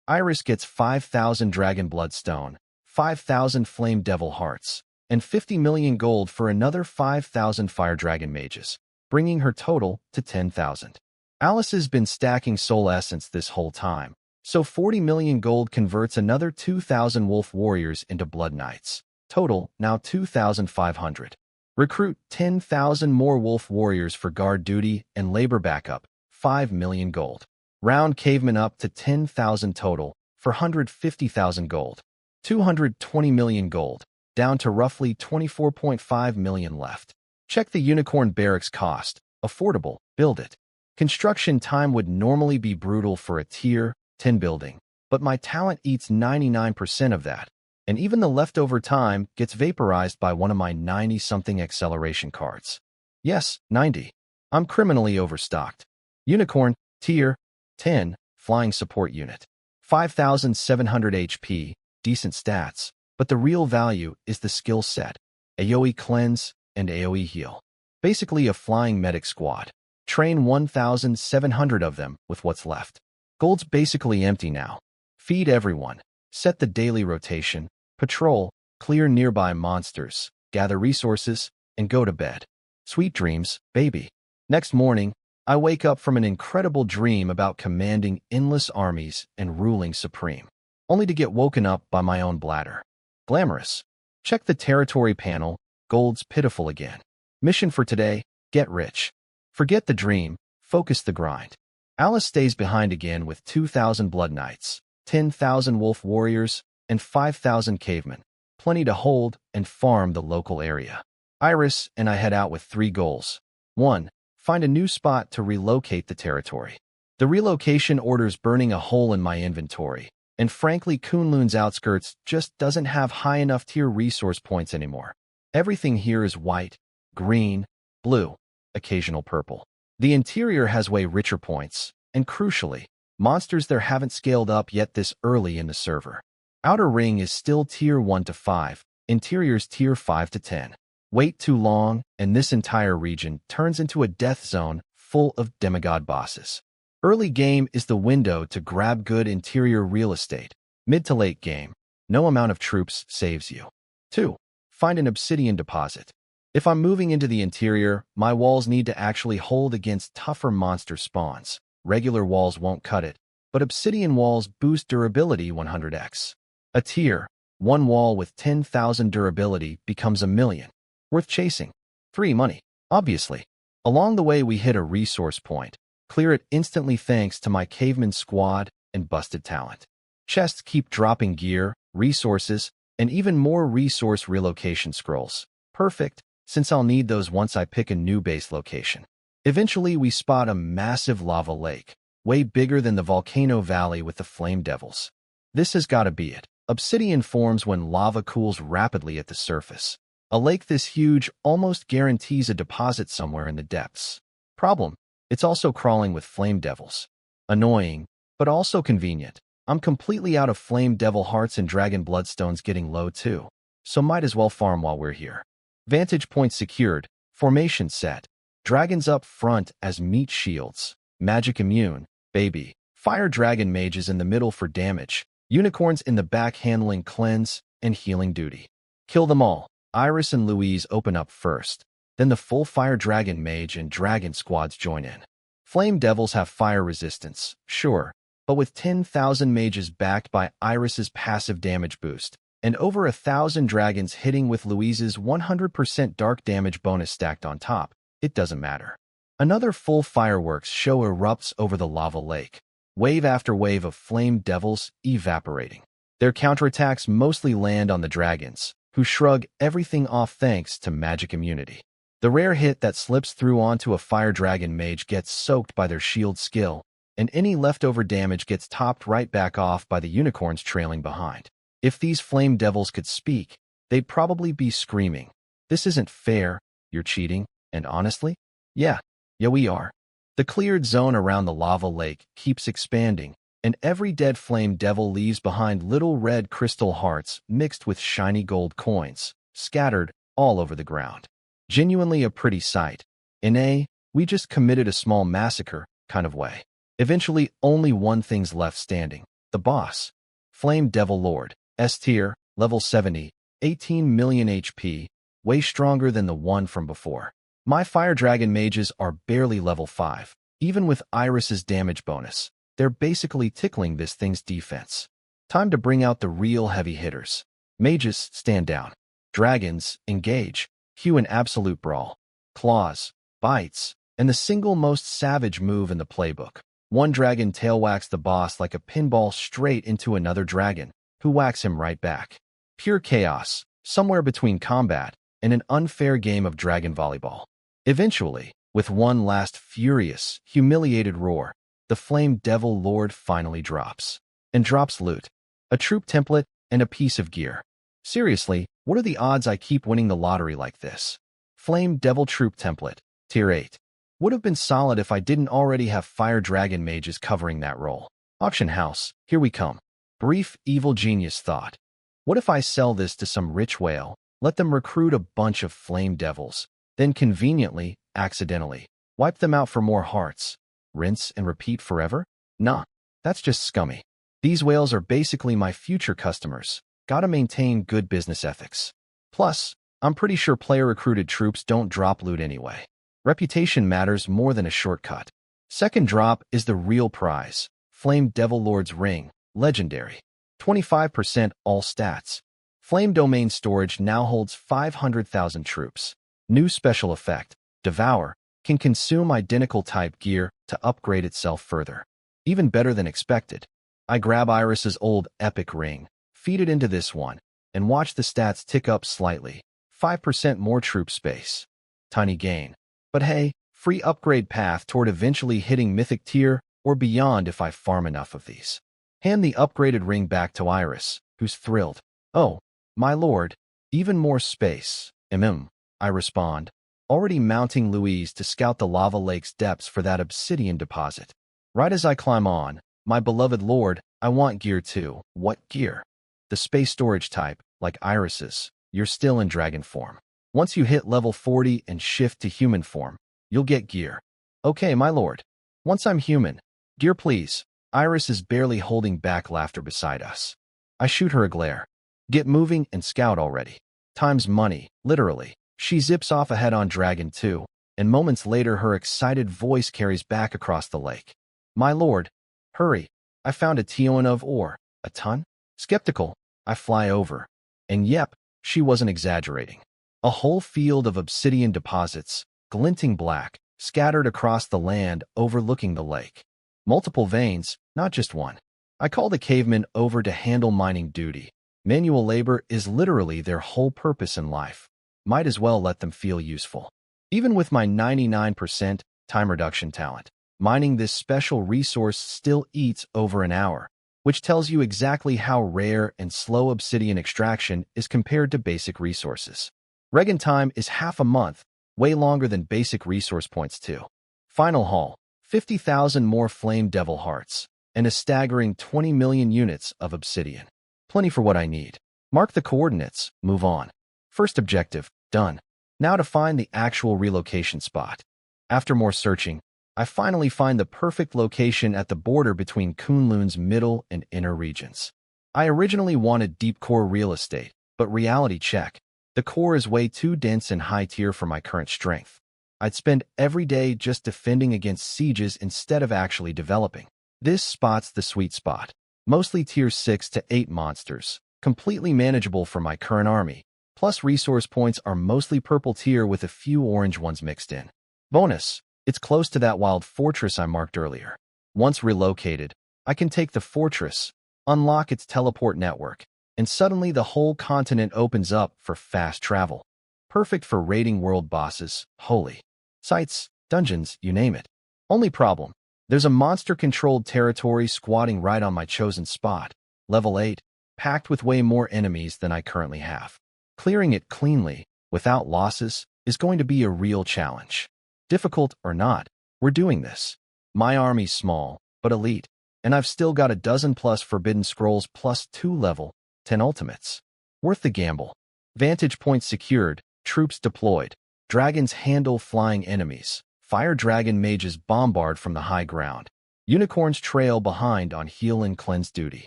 Iris gets 5,000 dragon bloodstone, 5,000 flame devil hearts, and 50 million gold for another 5,000 fire dragon mages, bringing her total to 10,000. Alice has been stacking soul essence this whole time, so 40 million gold converts another 2,000 wolf warriors into blood knights. Total, now 2,500. Recruit 10,000 more wolf warriors for guard duty and labor backup, 5 million gold. Round cavemen up to 10,000 total for 150,000 gold. 220 million gold, down to roughly 24.5 million left. Check the Unicorn Barracks cost. Affordable, build it. Construction time would normally be brutal for a tier 10 building, but my talent eats 99% of that, and even the leftover time gets vaporized by one of my 90-something acceleration cards. Yes, 90. I'm criminally overstocked. Unicorn, tier 10, flying support unit. 5,700 HP, decent stats, but the real value is the skill set. AoE cleanse and AoE heal. Basically a flying medic squad. Train 1,700 of them with what's left. Gold's basically empty now. Feed everyone. Set the daily rotation. Patrol, clear nearby monsters, gather resources, and go to bed. Sweet dreams, baby. Next morning, I wake up from an incredible dream about commanding endless armies and ruling supreme, only to get woken up by my own bladder. Glamorous. Check the territory panel. Gold's pitiful again. Mission for today, get rich. Forget the dream, focus the grind. Alice stays behind again with 2,000 blood knights, 10,000 wolf warriors, and 5,000 cavemen. Plenty to hold and farm the local area. Iris and I head out with 3 goals. 1. Find a new spot to relocate the territory. The relocation order's burning a hole in my inventory, and frankly Kunlun's outskirts just doesn't have high enough tier resource points anymore. Everything here is white, green, blue, occasional purple. The interior has way richer points, and crucially, monsters there haven't scaled up yet this early in the server. Outer ring is still tier 1 to 5, interior's tier 5 to 10. Wait too long, and this entire region turns into a death zone full of demigod bosses. Early game is the window to grab good interior real estate. Mid to late game, no amount of troops saves you. 2. Find an obsidian deposit. If I'm moving into the interior, my walls need to actually hold against tougher monster spawns. Regular walls won't cut it, but obsidian walls boost durability 100x. A tier 1 wall with 10,000 durability becomes a million. Worth chasing. 3. Money. Obviously. Along the way we hit a resource point. Clear it instantly thanks to my caveman squad and busted talent. Chests keep dropping gear, resources, and even more resource relocation scrolls. Perfect, since I'll need those once I pick a new base location. Eventually we spot a massive lava lake. way bigger than the volcano valley with the flame devils. This has got to be it. Obsidian forms when lava cools rapidly at the surface. A lake this huge almost guarantees a deposit somewhere in the depths. Problem: it's also crawling with flame devils. Annoying, but also convenient. I'm completely out of flame devil hearts and dragon bloodstones getting low too, so might as well farm while we're here. Vantage point secured, formation set. Dragons up front as meat shields. Magic immune, baby. Fire dragon mages in the middle for damage. Unicorns in the back handling cleanse and healing duty. Kill them all. Iris and Louise open up first. Then the full fire dragon mage and dragon squads join in. Flame devils have fire resistance, sure, but with 10,000 mages backed by Iris's passive damage boost, and over 1,000 dragons hitting with Louise's 100% dark damage bonus stacked on top, it doesn't matter. Another full fireworks show erupts over the lava lake. Wave after wave of flame devils evaporating. Their counterattacks mostly land on the dragons, who shrug everything off thanks to magic immunity. The rare hit that slips through onto a fire dragon mage gets soaked by their shield skill, and any leftover damage gets topped right back off by the unicorns trailing behind. If these flame devils could speak, they'd probably be screaming, "This isn't fair, you're cheating," and honestly, yeah, we are. The cleared zone around the lava lake keeps expanding, and every dead flame devil leaves behind little red crystal hearts mixed with shiny gold coins, scattered all over the ground. Genuinely a pretty sight. In a "we just committed a small massacre" kind of way. Eventually, only one thing's left standing: the boss. Flame Devil Lord, S tier, level 70, 18 million HP, way stronger than the one from before. My fire dragon mages are barely level 5. Even with Iris's damage bonus, they're basically tickling this thing's defense. Time to bring out the real heavy hitters. Mages, stand down. Dragons, engage. Cue an absolute brawl. Claws, bites, and the single most savage move in the playbook. One dragon tail whacks the boss like a pinball straight into another dragon, who whacks him right back. Pure chaos, somewhere between combat and an unfair game of dragon volleyball. Eventually, with one last furious, humiliated roar, the Flame Devil Lord finally drops. And drops loot. A troop template and a piece of gear. Seriously, what are the odds I keep winning the lottery like this? Flame Devil Troop Template, Tier 8. Would have been solid if I didn't already have Fire Dragon mages covering that role. Auction house, here we come. Brief evil genius thought. What if I sell this to some rich whale, let them recruit a bunch of flame devils, then conveniently, accidentally, wipe them out for more hearts? Rinse and repeat forever? Nah, that's just scummy. These whales are basically my future customers. Gotta maintain good business ethics. Plus, I'm pretty sure player-recruited troops don't drop loot anyway. Reputation matters more than a shortcut. Second drop is the real prize. Flame Devil Lord's Ring, Legendary. 25% all stats. Flame Domain Storage now holds 500,000 troops. New special effect, Devour, can consume identical type gear to upgrade itself further. Even better than expected. I grab Iris's old epic ring, feed it into this one, and watch the stats tick up slightly. 5% more troop space. Tiny gain. But hey, free upgrade path toward eventually hitting mythic tier or beyond if I farm enough of these. Hand the upgraded ring back to Iris, who's thrilled. Oh, my lord, even more space. I respond, already mounting Louise to scout the lava lake's depths for that obsidian deposit. Right as I climb on, my beloved lord, I want gear too. What gear? The space storage type, like Iris's. You're still in dragon form. Once you hit level 40 and shift to human form, you'll get gear. Okay, my lord. Once I'm human, gear please. Iris is barely holding back laughter beside us. I shoot her a glare. Get moving and scout already. Time's money, literally. She zips off ahead on Dragon 2, and moments later her excited voice carries back across the lake. My lord, hurry. I found a tion of ore. A ton? Skeptical, I fly over. And yep, she wasn't exaggerating. A whole field of obsidian deposits, glinting black, scattered across the land overlooking the lake. Multiple veins, not just one. I call the cavemen over to handle mining duty. Manual labor is literally their whole purpose in life. Might as well let them feel useful. Even with my 99% time reduction talent, Mining this special resource still eats over an hour, which tells you exactly how rare and slow obsidian extraction is compared to basic resources. Regen time is half a month, way longer than basic resource points too. Final haul, 50,000 more Flame Devil Hearts, and a staggering 20 million units of obsidian. Plenty for what I need. Mark the coordinates, move on. First objective, done. Now to find the actual relocation spot. After more searching, I finally find the perfect location at the border between Kunlun's middle and inner regions. I originally wanted deep core real estate, but reality check. The core is way too dense and high tier for my current strength. I'd spend every day just defending against sieges instead of actually developing. This spot's the sweet spot. Mostly tier 6 to 8 monsters, completely manageable for my current army. Plus resource points are mostly purple tier with a few orange ones mixed in. Bonus, it's close to that wild fortress I marked earlier. Once relocated, I can take the fortress, unlock its teleport network, and suddenly the whole continent opens up for fast travel. Perfect for raiding world bosses, holy sites, dungeons, you name it. Only problem, there's a monster-controlled territory squatting right on my chosen spot, level 8, packed with way more enemies than I currently have. Clearing it cleanly, without losses, is going to be a real challenge. Difficult or not, we're doing this. My army's small, but elite, and I've still got a dozen plus Forbidden Scrolls plus 2 level 10 ultimates. Worth the gamble. Vantage points secured, troops deployed, dragons handle flying enemies, fire dragon mages bombard from the high ground, unicorns trail behind on heal and cleanse duty.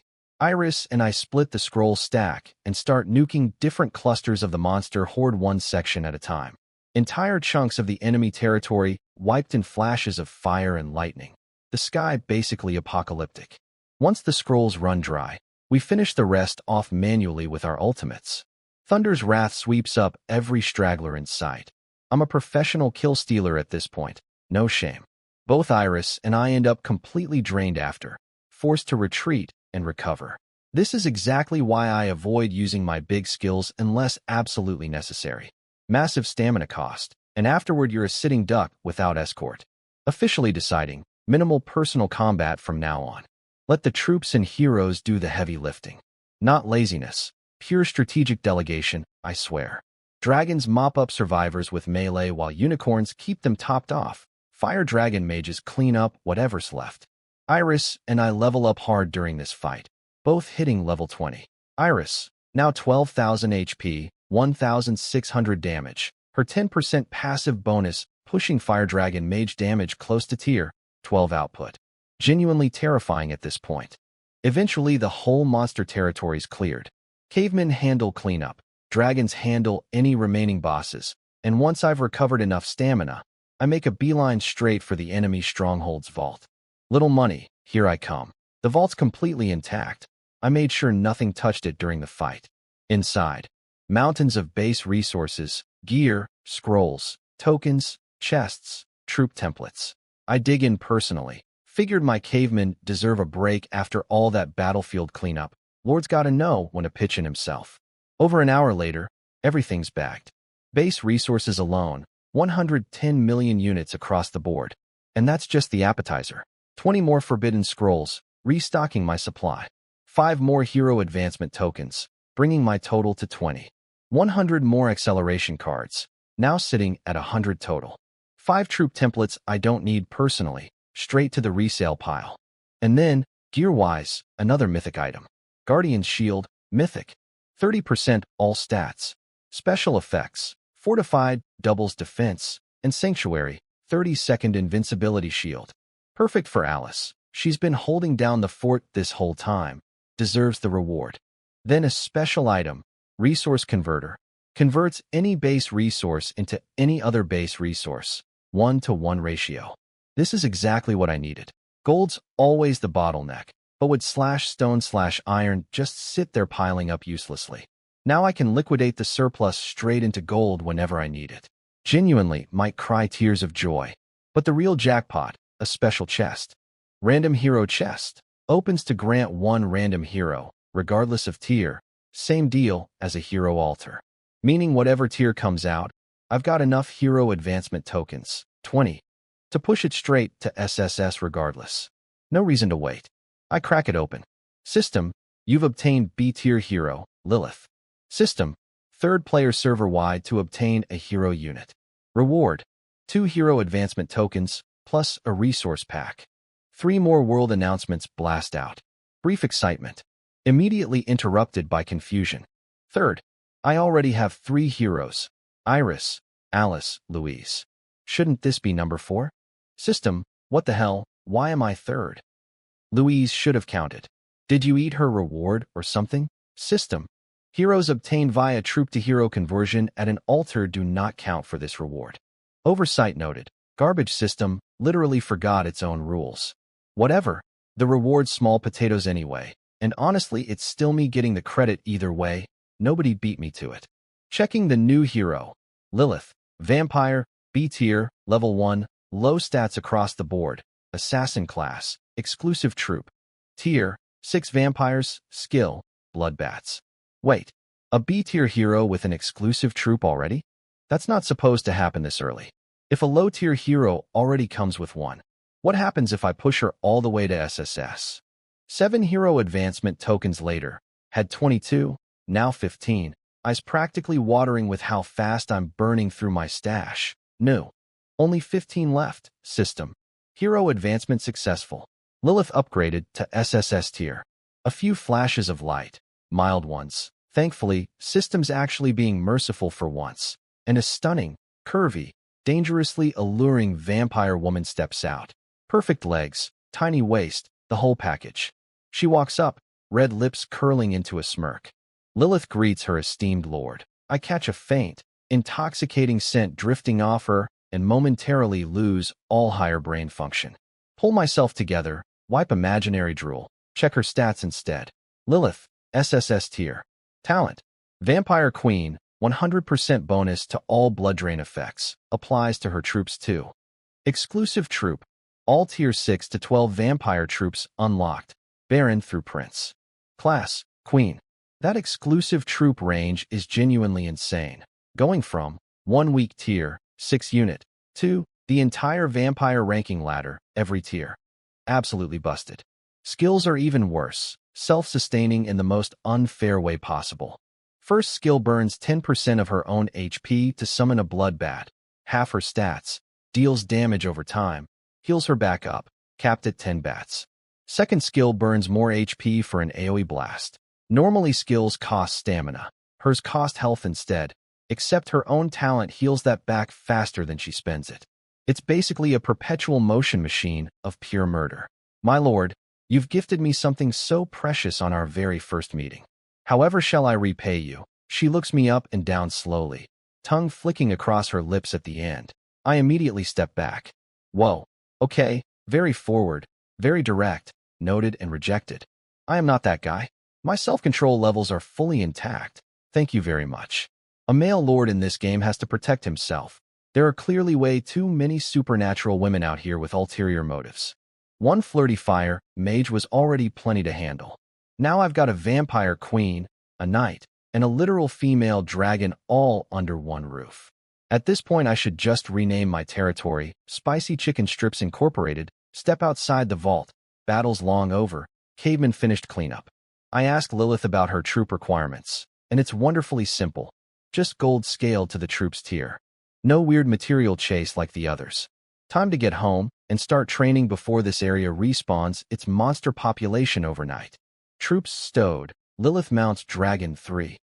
Iris and I split the scroll stack and start nuking different clusters of the monster horde one section at a time. Entire chunks of the enemy territory wiped in flashes of fire and lightning. The sky basically apocalyptic. Once the scrolls run dry, we finish the rest off manually with our ultimates. Thunder's Wrath sweeps up every straggler in sight. I'm a professional kill stealer at this point, no shame. Both Iris and I end up completely drained after, forced to retreat and recover. This is exactly why I avoid using my big skills unless absolutely necessary. Massive stamina cost, and afterward you're a sitting duck without escort. Officially deciding, minimal personal combat from now on. Let the troops and heroes do the heavy lifting. Not laziness, pure strategic delegation, I swear. Dragons mop up survivors with melee while unicorns keep them topped off. Fire dragon mages clean up whatever's left. Iris and I level up hard during this fight, both hitting level 20. Iris, now 12,000 HP, 1,600 damage. Her 10% passive bonus, pushing Fire Dragon Mage damage close to tier 12 output. Genuinely terrifying at this point. Eventually, the whole monster territory's cleared. Cavemen handle cleanup, dragons handle any remaining bosses, and once I've recovered enough stamina, I make a beeline straight for the enemy stronghold's vault. Little money, here I come. The vault's completely intact. I made sure nothing touched it during the fight. Inside, mountains of base resources, gear, scrolls, tokens, chests, troop templates. I dig in personally. Figured my cavemen deserve a break after all that battlefield cleanup. Lord's gotta know when to pitch in himself. Over an hour later, everything's bagged. Base resources alone, 110 million units across the board. And that's just the appetizer. 20 more Forbidden Scrolls, restocking my supply. 5 more Hero Advancement tokens, bringing my total to 20. 100 more acceleration cards, now sitting at 100 total. 5 troop templates I don't need personally, straight to the resale pile. And then, gear-wise, another mythic item. Guardian's Shield, mythic. 30% all stats. Special effects, fortified, doubles defense, and sanctuary, 30-second invincibility shield. Perfect for Alice. She's been holding down the fort this whole time. Deserves the reward. Then a special item, Resource Converter. Converts any base resource into any other base resource. 1-to-1 ratio. This is exactly what I needed. Gold's always the bottleneck, but would /stone/iron just sit there piling up uselessly. Now I can liquidate the surplus straight into gold whenever I need it. Genuinely might cry tears of joy. But the real jackpot, a special chest. Random Hero Chest. Opens to grant 1 random hero, regardless of tier. Same deal as a hero altar. Meaning whatever tier comes out, I've got enough hero advancement tokens, 20, to push it straight to SSS regardless. No reason to wait. I crack it open. System, you've obtained B-tier hero, Lilith. System, third player server-wide to obtain a hero unit. Reward, 2 hero advancement tokens, plus a resource pack. 3 more world announcements blast out. Brief excitement. Immediately interrupted by confusion. Third, I already have 3 heroes. Iris, Alice, Louise. Shouldn't this be number 4? System, what the hell, why am I third? Louise should have counted. Did you eat her reward or something? System, heroes obtained via troop-to-hero conversion at an altar do not count for this reward. Oversight noted. Garbage system literally forgot its own rules. Whatever, the reward's small potatoes anyway, and honestly it's still me getting the credit either way, nobody beat me to it. Checking the new hero. Lilith, Vampire, B-tier, level 1, low stats across the board, Assassin class, exclusive troop. Tier, 6 vampires, skill, bloodbats. Wait, a B-tier hero with an exclusive troop already? That's not supposed to happen this early. If a low-tier hero already comes with one, what happens if I push her all the way to SSS? 7 hero advancement tokens later, had 22, now 15. Eyes practically watering with how fast I'm burning through my stash. New. Only 15 left. System. Hero advancement successful. Lilith upgraded to SSS tier. A few flashes of light. Mild ones. Thankfully, system's actually being merciful for once. And a stunning, curvy, dangerously alluring vampire woman steps out. Perfect legs, tiny waist, the whole package. She walks up, red lips curling into a smirk. Lilith greets her esteemed lord. I catch a faint, intoxicating scent drifting off her and momentarily lose all higher brain function. Pull myself together, wipe imaginary drool, check her stats instead. Lilith, SSS tier. Talent. Vampire Queen, 100% bonus to all blood drain effects. Applies to her troops too. Exclusive troop. All tier 6 to 12 vampire troops unlocked. Baron through Prince. Class, Queen. That exclusive troop range is genuinely insane. Going from 1 weak tier, 6 unit, to the entire vampire ranking ladder, every tier. Absolutely busted. Skills are even worse, self-sustaining in the most unfair way possible. First skill burns 10% of her own HP to summon a bloodbat, half her stats, deals damage over time, heals her back up, capped at 10 bats. Second skill burns more HP for an AoE blast. Normally skills cost stamina, hers cost health instead, except her own talent heals that back faster than she spends it. It's basically a perpetual motion machine of pure murder. My lord, you've gifted me something so precious on our very first meeting. However shall I repay you? She looks me up and down slowly, tongue flicking across her lips at the end. I immediately step back. Whoa, okay, very forward, very direct, noted and rejected. I am not that guy. My self-control levels are fully intact. Thank you very much. A male lord in this game has to protect himself. There are clearly way too many supernatural women out here with ulterior motives. One flirty fire mage was already plenty to handle. Now I've got a vampire queen, a knight, and a literal female dragon all under one roof. At this point I should just rename my territory, Spicy Chicken Strips Incorporated, step outside the vault, battle's long over, caveman finished cleanup. I ask Lilith about her troop requirements, and it's wonderfully simple. Just gold scaled to the troops tier. No weird material chase like the others. Time to get home and start training before this area respawns its monster population overnight. Troops stowed, Lilith mounts Dragon 3.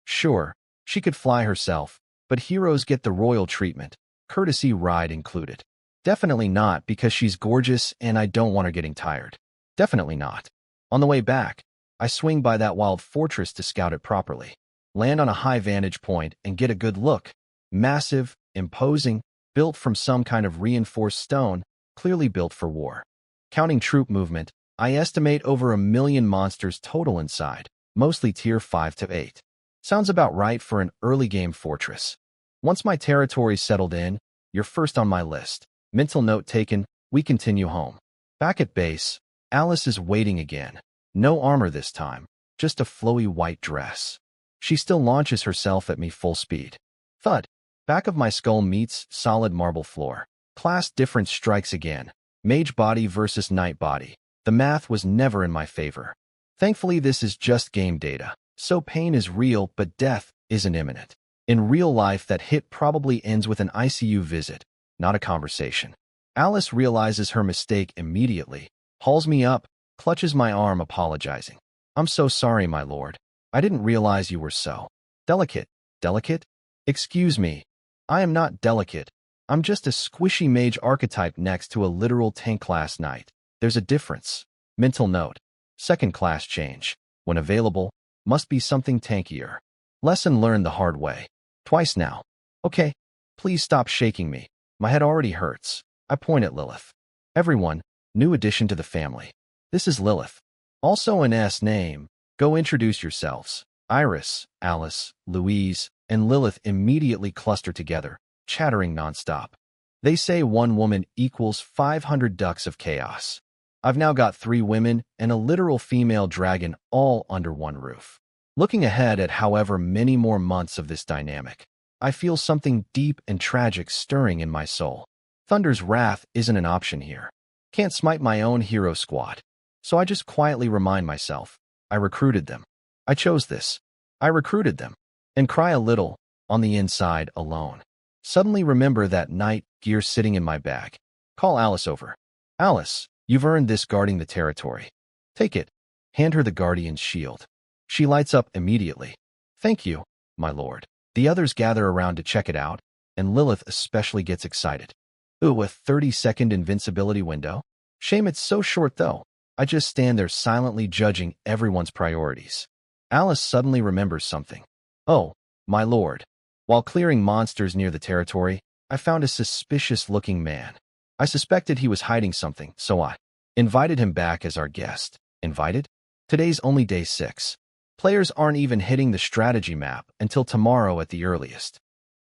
Sure, she could fly herself, but heroes get the royal treatment, courtesy ride included. Definitely not because she's gorgeous and I don't want her getting tired. Definitely not. On the way back, I swing by that wild fortress to scout it properly. Land on a high vantage point and get a good look. Massive, imposing, built from some kind of reinforced stone, clearly built for war. Counting troop movement, I estimate over 1 million monsters total inside, mostly tier 5 to 8. Sounds about right for an early game fortress. Once my territory's settled in, you're first on my list. Mental note taken, we continue home. Back at base, Alice is waiting again. No armor this time, just a flowy white dress. She still launches herself at me full speed. Thud. Back of my skull meets solid marble floor. Class difference strikes again. Mage body versus knight body. The math was never in my favor. Thankfully, this is just game data, so pain is real, but death isn't imminent. In real life, that hit probably ends with an ICU visit, not a conversation. Alice realizes her mistake immediately, hauls me up, clutches my arm, apologizing. I'm so sorry, my lord. I didn't realize you were so delicate. Delicate? Excuse me. I am not delicate. I'm just a squishy mage archetype next to a literal tank-class knight. There's a difference. Mental note. Second class change. When available, must be something tankier. Lesson learned the hard way. Twice now. Okay, please stop shaking me. My head already hurts. I point at Lilith. Everyone, new addition to the family. This is Lilith. Also an S name. Go introduce yourselves. Iris, Alice, Louise, and Lilith immediately cluster together, chattering nonstop. They say one woman equals 500 ducks of chaos. I've now got 3 women and a literal female dragon all under one roof. Looking ahead at however many more months of this dynamic, I feel something deep and tragic stirring in my soul. Thunder's wrath isn't an option here. Can't smite my own hero squad. So I just quietly remind myself, I recruited them. I chose this. I recruited them. And cry a little, on the inside, alone. Suddenly remember that knight gear sitting in my bag. Call Alice over. Alice, you've earned this guarding the territory. Take it. Hand her the guardian's shield. She lights up immediately. Thank you, my lord. The others gather around to check it out, and Lilith especially gets excited. Ooh, a 30-second invincibility window? Shame it's so short though. I just stand there silently judging everyone's priorities. Alice suddenly remembers something. Oh, my lord. While clearing monsters near the territory, I found a suspicious-looking man. I suspected he was hiding something, so I invited him back as our guest. Invited? Today's only day 6. Players aren't even hitting the strategy map until tomorrow at the earliest.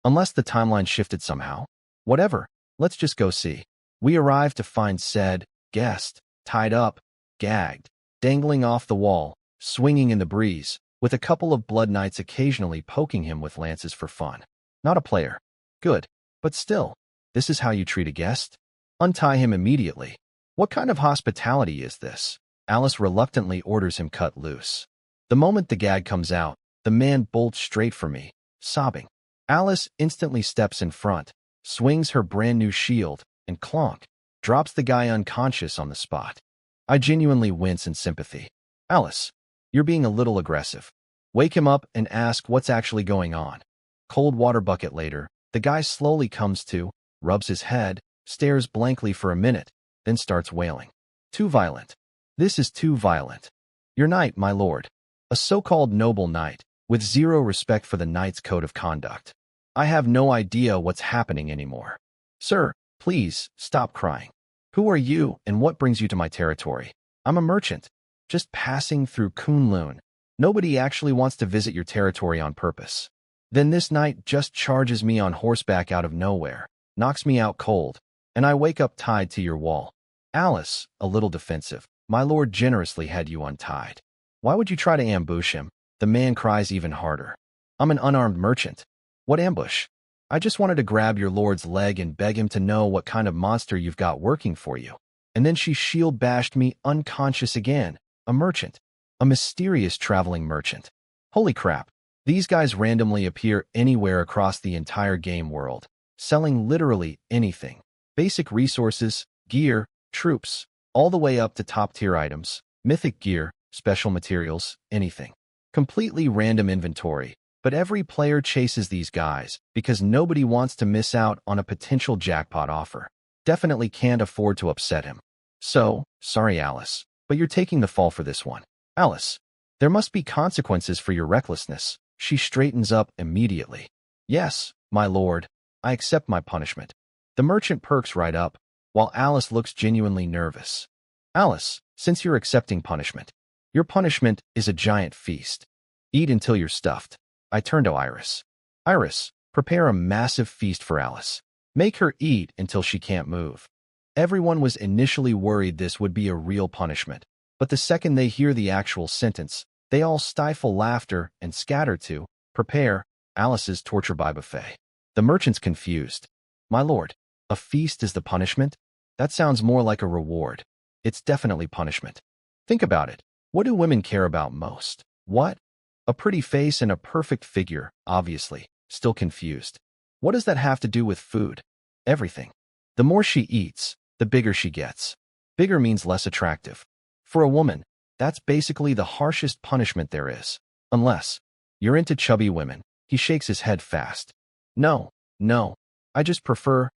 Unless the timeline shifted somehow. Whatever, let's just go see. We arrived to find said guest tied up, gagged, dangling off the wall, swinging in the breeze, with a couple of blood knights occasionally poking him with lances for fun. Not a player. Good. But still, this is how you treat a guest? Untie him immediately. What kind of hospitality is this? Alice reluctantly orders him cut loose. The moment the gag comes out, the man bolts straight for me, sobbing. Alice instantly steps in front, swings her brand new shield, and clonk, drops the guy unconscious on the spot. I genuinely wince in sympathy. Alice, you're being a little aggressive. Wake him up and ask what's actually going on. Cold water bucket later, the guy slowly comes to, rubs his head, stares blankly for a minute, then starts wailing. Too violent. This is too violent. Your knight, my lord. A so-called noble knight, with zero respect for the knight's code of conduct. I have no idea what's happening anymore. Sir, please, stop crying. Who are you and what brings you to my territory? I'm a merchant, just passing through Kunlun. Nobody actually wants to visit your territory on purpose. Then this knight just charges me on horseback out of nowhere, knocks me out cold, and I wake up tied to your wall. Alice, a little defensive, my lord generously had you untied. Why would you try to ambush him? The man cries even harder. I'm an unarmed merchant. What ambush? I just wanted to grab your lord's leg and beg him to know what kind of monster you've got working for you. And then she shield bashed me unconscious again. A merchant. A mysterious traveling merchant. Holy crap. These guys randomly appear anywhere across the entire game world, selling literally anything. Basic resources, gear, troops, all the way up to top-tier items, mythic gear, special materials, anything. Completely random inventory, but every player chases these guys because nobody wants to miss out on a potential jackpot offer. Definitely can't afford to upset him. So, sorry Alice, but you're taking the fall for this one. Alice, there must be consequences for your recklessness. She straightens up immediately. Yes, my lord, I accept my punishment. The merchant perks right up, while Alice looks genuinely nervous. Alice, since you're accepting punishment, your punishment is a giant feast. Eat until you're stuffed. I turn to Iris. Iris, prepare a massive feast for Alice. Make her eat until she can't move. Everyone was initially worried this would be a real punishment, but the second they hear the actual sentence, they all stifle laughter and scatter to prepare Alice's torture by buffet. The merchant's confused. My lord, A feast is the punishment? That sounds more like a reward. It's definitely punishment. Think about it. What do women care about most? What? A pretty face and a perfect figure, obviously. Still confused. What does that have to do with food? Everything. The more she eats, the bigger she gets. Bigger means less attractive. For a woman, that's basically the harshest punishment there is. Unless you're into chubby women. He shakes his head fast. No, no. I just prefer,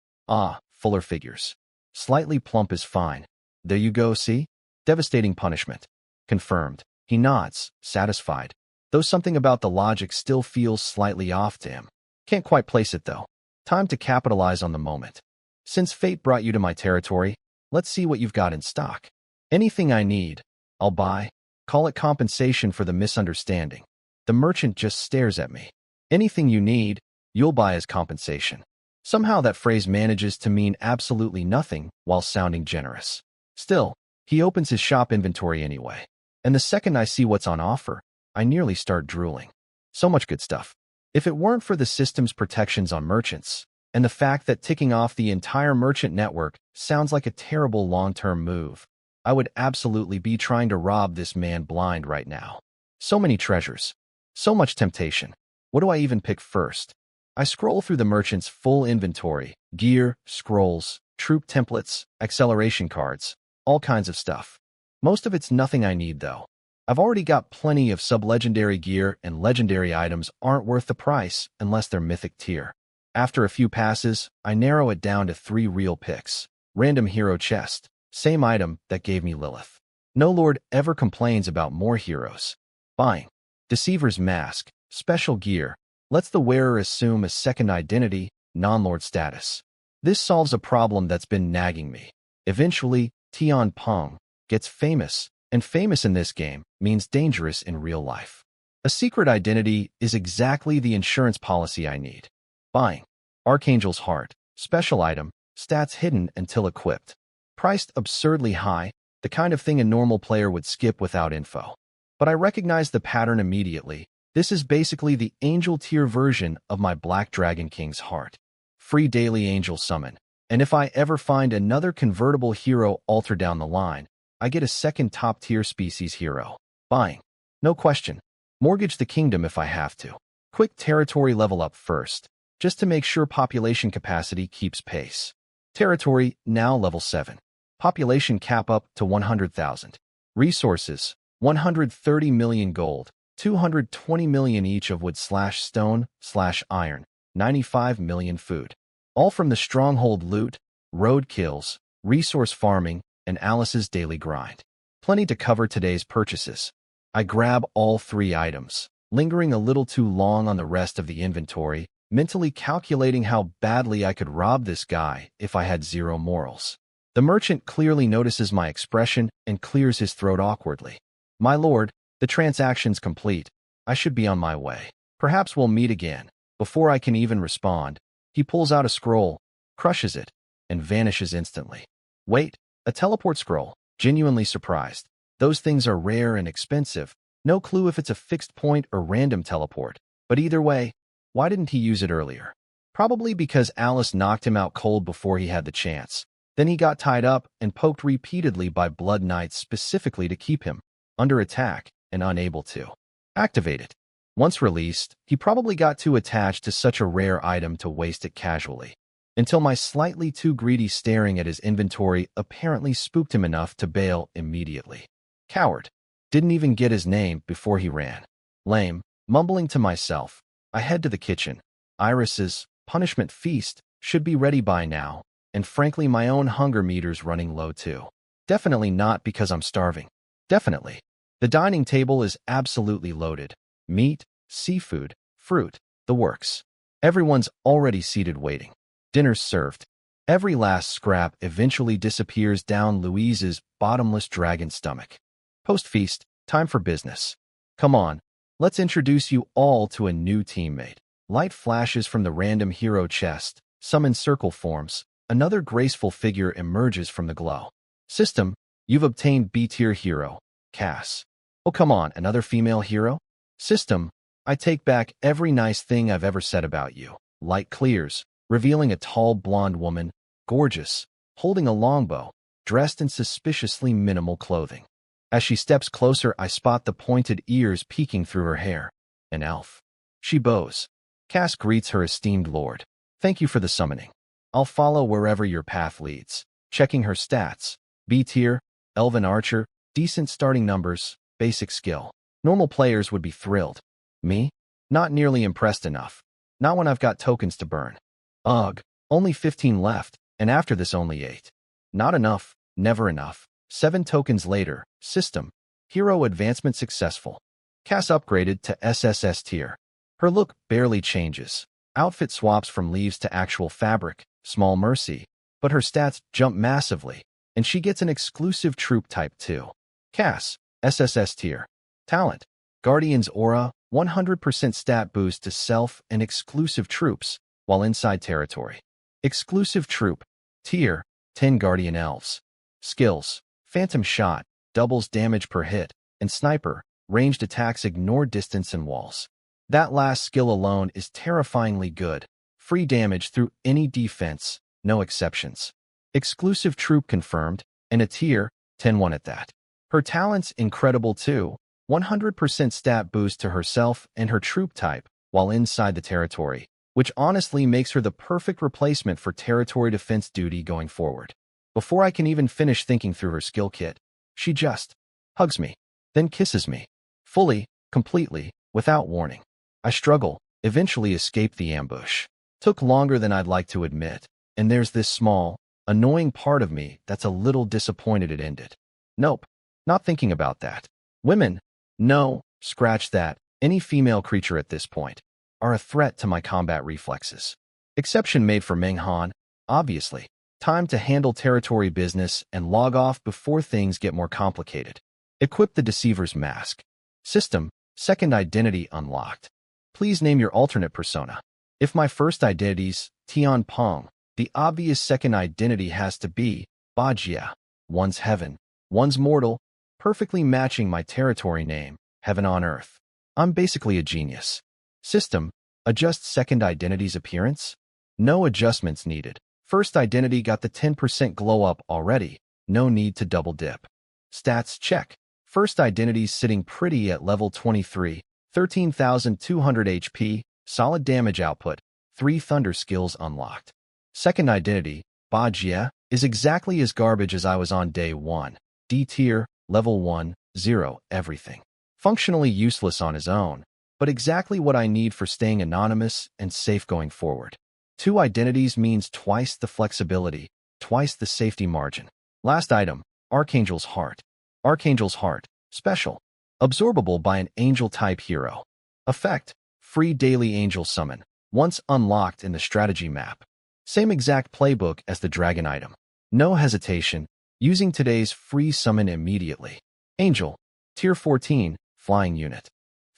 fuller figures. Slightly plump is fine. There you go, see? Devastating punishment. Confirmed. He nods, satisfied. Though something about the logic still feels slightly off to him. Can't quite place it, though. Time to capitalize on the moment. Since fate brought you to my territory, let's see what you've got in stock. Anything I need, I'll buy. Call it compensation for the misunderstanding. The merchant just stares at me. Anything you need, you'll buy as compensation. Somehow that phrase manages to mean absolutely nothing while sounding generous. Still, he opens his shop inventory anyway. And the second I see what's on offer, I nearly start drooling. So much good stuff. If it weren't for the system's protections on merchants, and the fact that ticking off the entire merchant network sounds like a terrible long-term move, I would absolutely be trying to rob this man blind right now. So many treasures. So much temptation. What do I even pick first? I scroll through the merchant's full inventory, gear, scrolls, troop templates, acceleration cards, all kinds of stuff. Most of it's nothing I need, though. I've already got plenty of sub-legendary gear, and legendary items aren't worth the price unless they're mythic tier. After a few passes, I narrow it down to 3 real picks. Random hero chest. Same item that gave me Lilith. No lord ever complains about more heroes. Buying. Deceiver's mask. Special gear. Lets the wearer assume a second identity, non-lord status. This solves a problem that's been nagging me. Eventually, Tian Peng gets famous, and famous in this game means dangerous in real life. A secret identity is exactly the insurance policy I need. Buying. Archangel's Heart. Special item. Stats hidden until equipped. Priced absurdly high, the kind of thing a normal player would skip without info. But I recognize the pattern immediately. This is basically the angel tier version of my Black Dragon King's heart. Free daily angel summon. And if I ever find another convertible hero altar down the line, I get a second top tier species hero. Buying. No question. Mortgage the kingdom if I have to. Quick territory level up first, just to make sure population capacity keeps pace. Territory now level 7. Population cap up to 100,000. Resources, 130 million gold, 220 million each of wood/stone/iron, 95 million food. All from the stronghold loot, road kills, resource farming, and Alice's daily grind. Plenty to cover today's purchases. I grab all 3 items, lingering a little too long on the rest of the inventory, mentally calculating how badly I could rob this guy if I had 0 morals. The merchant clearly notices my expression and clears his throat awkwardly. My lord, the transaction's complete. I should be on my way. Perhaps we'll meet again. Before I can even respond, he pulls out a scroll, crushes it, and vanishes instantly. Wait, a teleport scroll. Genuinely surprised. Those things are rare and expensive. No clue if it's a fixed point or random teleport. But either way, why didn't he use it earlier? Probably because Alice knocked him out cold before he had the chance. Then he got tied up and poked repeatedly by Blood Knights specifically to keep him under attack and unable to activate it. Once released, he probably got too attached to such a rare item to waste it casually. Until my slightly too greedy staring at his inventory apparently spooked him enough to bail immediately. Coward. Didn't even get his name before he ran. Lame. Mumbling to myself, I head to the kitchen. Iris's punishment feast should be ready by now, and frankly my own hunger meter's running low too. Definitely not because I'm starving. Definitely. The dining table is absolutely loaded. Meat, seafood, fruit, the works. Everyone's already seated waiting. Dinner's served. Every last scrap eventually disappears down Louise's bottomless dragon stomach. Post-feast, time for business. Come on, let's introduce you all to a new teammate. Light flashes from the random hero chest, some in circle forms. Another graceful figure emerges from the glow. System, you've obtained B-tier hero, Cass. Oh, come on, another female hero? System, I take back every nice thing I've ever said about you. Light clears, revealing a tall blonde woman, gorgeous, holding a longbow, dressed in suspiciously minimal clothing. As she steps closer, I spot the pointed ears peeking through her hair. An elf. She bows. Cass greets her esteemed lord. Thank you for the summoning. I'll follow wherever your path leads. Checking her stats. B tier, Elven Archer, decent starting numbers, basic skill. Normal players would be thrilled. Me? Not nearly impressed enough. Not when I've got tokens to burn. Ugh, only 15 left, and after this only 8. Not enough, never enough. 7 tokens later, system. Hero advancement successful. Cass upgraded to SSS tier. Her look barely changes. Outfit swaps from leaves to actual fabric, small mercy, but her stats jump massively, and she gets an exclusive troop type too. Cass, SSS tier. Talent. Guardian's Aura, 100% stat boost to self and exclusive troops while inside territory. Exclusive troop. Tier, 10 Guardian Elves. Skills. Phantom Shot, doubles damage per hit, and Sniper, ranged attacks ignore distance and walls. That last skill alone is terrifyingly good. Free damage through any defense, no exceptions. Exclusive troop confirmed, and a tier, 10-1 at that. Her talent's incredible too. 100% stat boost to herself and her troop type while inside the territory, which honestly makes her the perfect replacement for territory defense duty going forward. Before I can even finish thinking through her skill kit, she just hugs me, then kisses me. Fully, completely, without warning. I struggle, eventually escape the ambush. Took longer than I'd like to admit, and there's this small, annoying part of me that's a little disappointed it ended. Nope, not thinking about that. Women, no, scratch that, any female creature at this point, are a threat to my combat reflexes. Exception made for Meng Han, obviously. Time to handle territory business and log off before things get more complicated. Equip the Deceiver's Mask. System, second identity unlocked. Please name your alternate persona. If my first identity's Tian Pong, the obvious second identity has to be Bajia. One's heaven, one's mortal, perfectly matching my territory name, Heaven on Earth. I'm basically a genius. System, adjust second identity's appearance? No adjustments needed. First identity got the 10% glow up already, no need to double dip. Stats check. First identity's sitting pretty at level 23, 13,200 HP, solid damage output, 3 thunder skills unlocked. Second identity, Bajia, is exactly as garbage as I was on day 1. D tier, level 1, 0, everything. Functionally useless on his own, but exactly what I need for staying anonymous and safe going forward. 2 identities means twice the flexibility, twice the safety margin. Last item, Archangel's Heart. Archangel's Heart, special. Absorbable by an angel-type hero. Effect, free daily angel summon, once unlocked in the strategy map. Same exact playbook as the dragon item. No hesitation, using today's free summon immediately. Angel, tier 14, flying unit.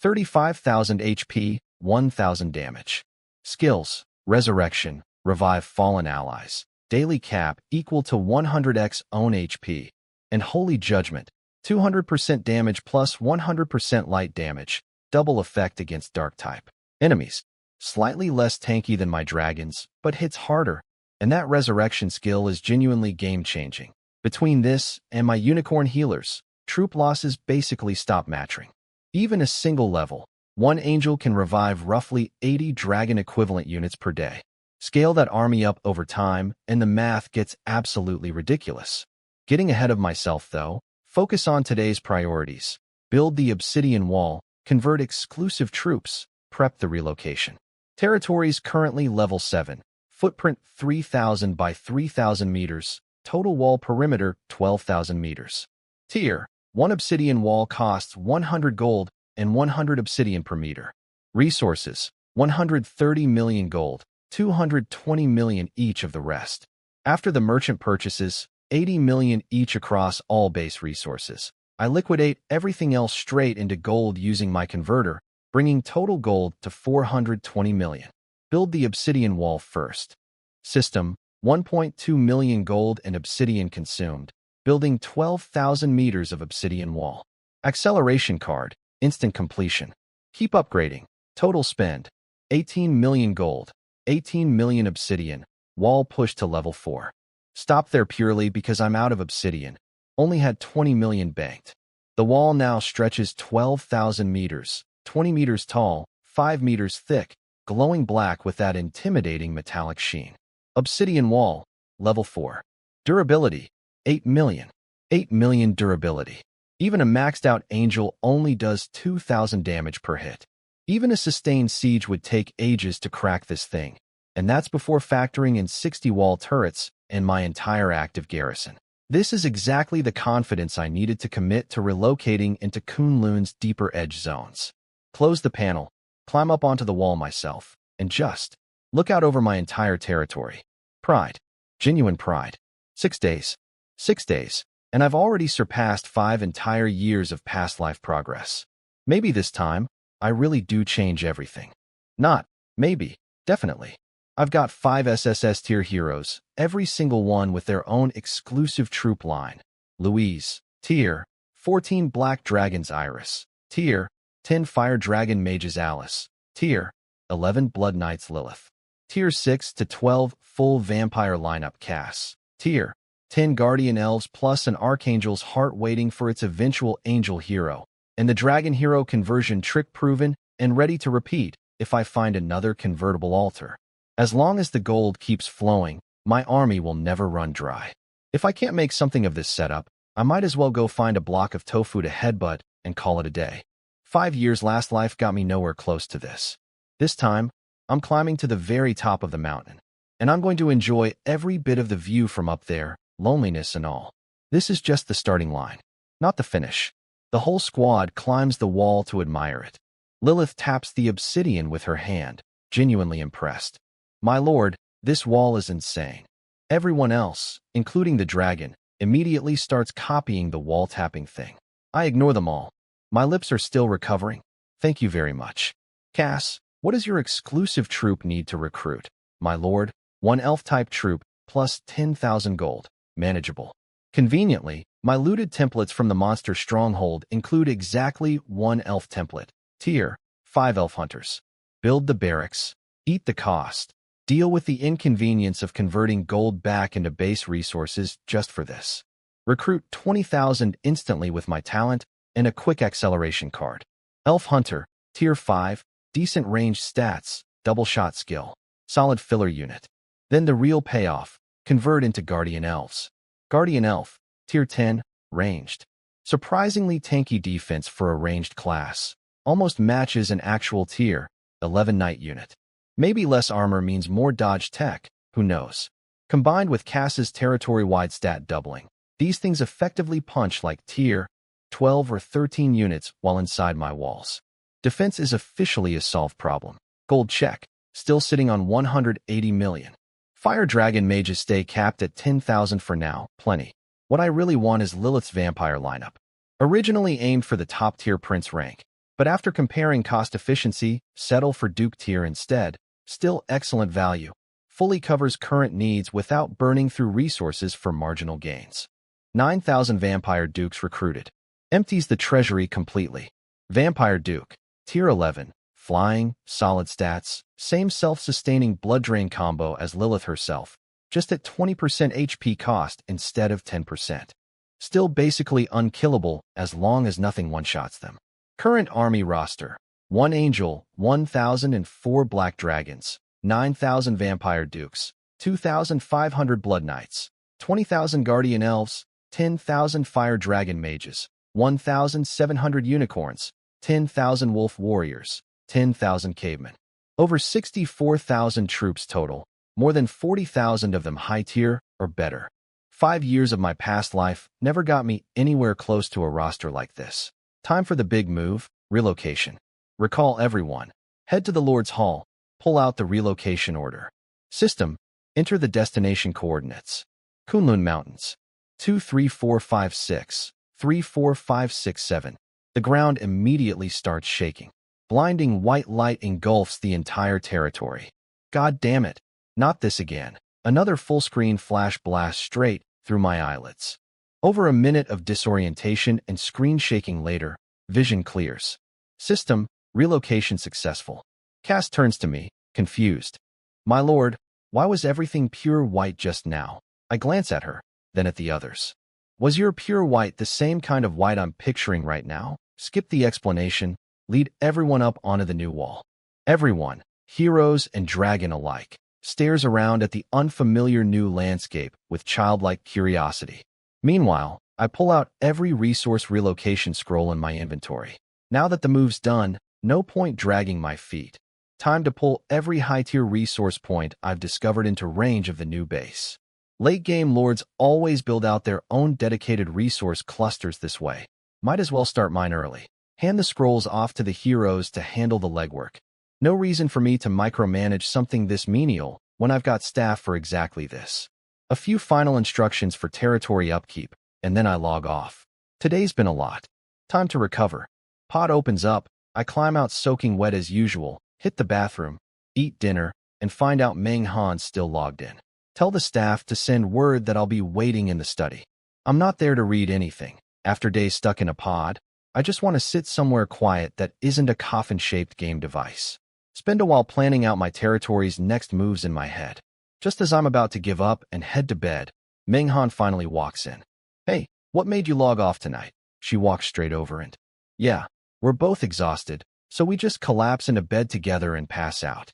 35,000 HP, 1,000 damage. Skills. Resurrection, revive fallen allies, daily cap equal to 100x own HP, and Holy Judgment, 200% damage plus 100% light damage, double effect against dark type enemies. Slightly less tanky than my dragons, but hits harder, and that resurrection skill is genuinely game-changing. Between this and my unicorn healers, troop losses basically stop matching. Even a single level, one angel can revive roughly 80 dragon equivalent units per day. Scale that army up over time, and the math gets absolutely ridiculous. Getting ahead of myself, though, focus on today's priorities. Build the obsidian wall, convert exclusive troops, prep the relocation. Territories currently level 7. Footprint 3,000 by 3,000 meters. Total wall perimeter 12,000 meters. Tier 1 obsidian wall costs 100 gold and 100 obsidian per meter. Resources, 130 million gold, 220 million each of the rest. After the merchant purchases, 80 million each across all base resources. I liquidate everything else straight into gold using my converter, bringing total gold to 420 million. Build the obsidian wall first. System, 1.2 million gold and obsidian consumed, building 12,000 meters of obsidian wall. Acceleration card, instant completion. Keep upgrading. Total spend, 18 million gold, 18 million obsidian, wall pushed to level 4. Stopped there purely because I'm out of obsidian. Only had 20 million banked. The wall now stretches 12,000 meters, 20 meters tall, 5 meters thick, glowing black with that intimidating metallic sheen. Obsidian wall, level 4. Durability, 8 million. 8 million durability. Even a maxed out angel only does 2,000 damage per hit. Even a sustained siege would take ages to crack this thing, and that's before factoring in 60 wall turrets and my entire active garrison. This is exactly the confidence I needed to commit to relocating into Kunlun's deeper edge zones. Close the panel, climb up onto the wall myself, and just look out over my entire territory. Pride. Genuine pride. 6 days. 6 days. And I've already surpassed 5 entire years of past life progress. Maybe this time, I really do change everything. Not, maybe, definitely. I've got 5 SSS tier heroes, every single one with their own exclusive troop line. Louise, tier 14 Black Dragons Iris, tier 10 Fire Dragon Mages Alice, tier 11 Blood Knights Lilith, tier 6 to 12 Full Vampire Lineup Cass, tier 10 Guardian Elves plus an Archangel's Heart waiting for its eventual Angel hero, and the Dragon hero conversion trick proven and ready to repeat if I find another convertible altar. As long as the gold keeps flowing, my army will never run dry. If I can't make something of this setup, I might as well go find a block of tofu to headbutt and call it a day. 5 years last life got me nowhere close to this. This time, I'm climbing to the very top of the mountain, and I'm going to enjoy every bit of the view from up there, loneliness and all. This is just the starting line, not the finish. The whole squad climbs the wall to admire it. Lilith taps the obsidian with her hand, genuinely impressed. My lord, this wall is insane. Everyone else, including the dragon, immediately starts copying the wall-tapping thing. I ignore them all. My lips are still recovering. Thank you very much. Cass, what does your exclusive troop need to recruit? My lord, 1 elf-type troop, plus 10,000 gold. Manageable. Conveniently, my looted templates from the monster stronghold include exactly 1 elf template. Tier 5 elf hunters. Build the barracks. Eat the cost. Deal with the inconvenience of converting gold back into base resources just for this. Recruit 20,000 instantly with my talent and a quick acceleration card. Elf Hunter, Tier 5, decent range stats, double shot skill, solid filler unit. Then the real payoff, convert into Guardian Elves. Guardian Elf, Tier 10, ranged. Surprisingly tanky defense for a ranged class. Almost matches an actual Tier 11 Knight unit. Maybe less armor means more dodge tech, who knows. Combined with Cass's territory-wide stat doubling, these things effectively punch like tier 12 or 13 units while inside my walls. Defense is officially a solved problem. Gold check, still sitting on 180 million. Fire Dragon Mages stay capped at 10,000 for now, plenty. What I really want is Lilith's vampire lineup. Originally aimed for the top-tier prince rank, but after comparing cost efficiency, settle for Duke tier instead. Still excellent value. Fully covers current needs without burning through resources for marginal gains. 9,000 Vampire Dukes recruited. Empties the treasury completely. Vampire Duke, Tier 11, flying, solid stats, same self-sustaining blood drain combo as Lilith herself, just at 20% HP cost instead of 10%. Still basically unkillable as long as nothing one-shots them. Current army roster. 1 Angel, 1,004 Black Dragons, 9,000 Vampire Dukes, 2,500 Blood Knights, 20,000 Guardian Elves, 10,000 Fire Dragon Mages, 1,700 Unicorns, 10,000 Wolf Warriors, 10,000 Cavemen. Over 64,000 troops total, more than 40,000 of them high tier or better. 5 years of my past life never got me anywhere close to a roster like this. Time for the big move, relocation. Recall everyone. Head to the Lord's Hall. Pull out the relocation order. System. Enter the destination coordinates. Kunlun Mountains. 23456. 34567. The ground immediately starts shaking. Blinding white light engulfs the entire territory. God damn it. Not this again. Another full-screen flash blast straight through my eyelids. Over a minute of disorientation and screen shaking later, vision clears. System. Relocation successful. Cass turns to me, confused. My lord, why was everything pure white just now? I glance at her, then at the others. Was your pure white the same kind of white I'm picturing right now? Skip the explanation, lead everyone up onto the new wall. Everyone, heroes and dragon alike, stares around at the unfamiliar new landscape with childlike curiosity. Meanwhile, I pull out every resource relocation scroll in my inventory. Now that the move's done, no point dragging my feet. Time to pull every high-tier resource point I've discovered into range of the new base. Late-game lords always build out their own dedicated resource clusters this way. Might as well start mine early. Hand the scrolls off to the heroes to handle the legwork. No reason for me to micromanage something this menial when I've got staff for exactly this. A few final instructions for territory upkeep, and then I log off. Today's been a lot. Time to recover. Pod opens up, I climb out soaking wet as usual, hit the bathroom, eat dinner, and find out Meng Han's still logged in. Tell the staff to send word that I'll be waiting in the study. I'm not there to read anything. After days stuck in a pod, I just want to sit somewhere quiet that isn't a coffin-shaped game device. Spend a while planning out my territory's next moves in my head. Just as I'm about to give up and head to bed, Meng Han finally walks in. Hey, what made you log off tonight? She walks straight over and, yeah, we're both exhausted, so we just collapse into bed together and pass out.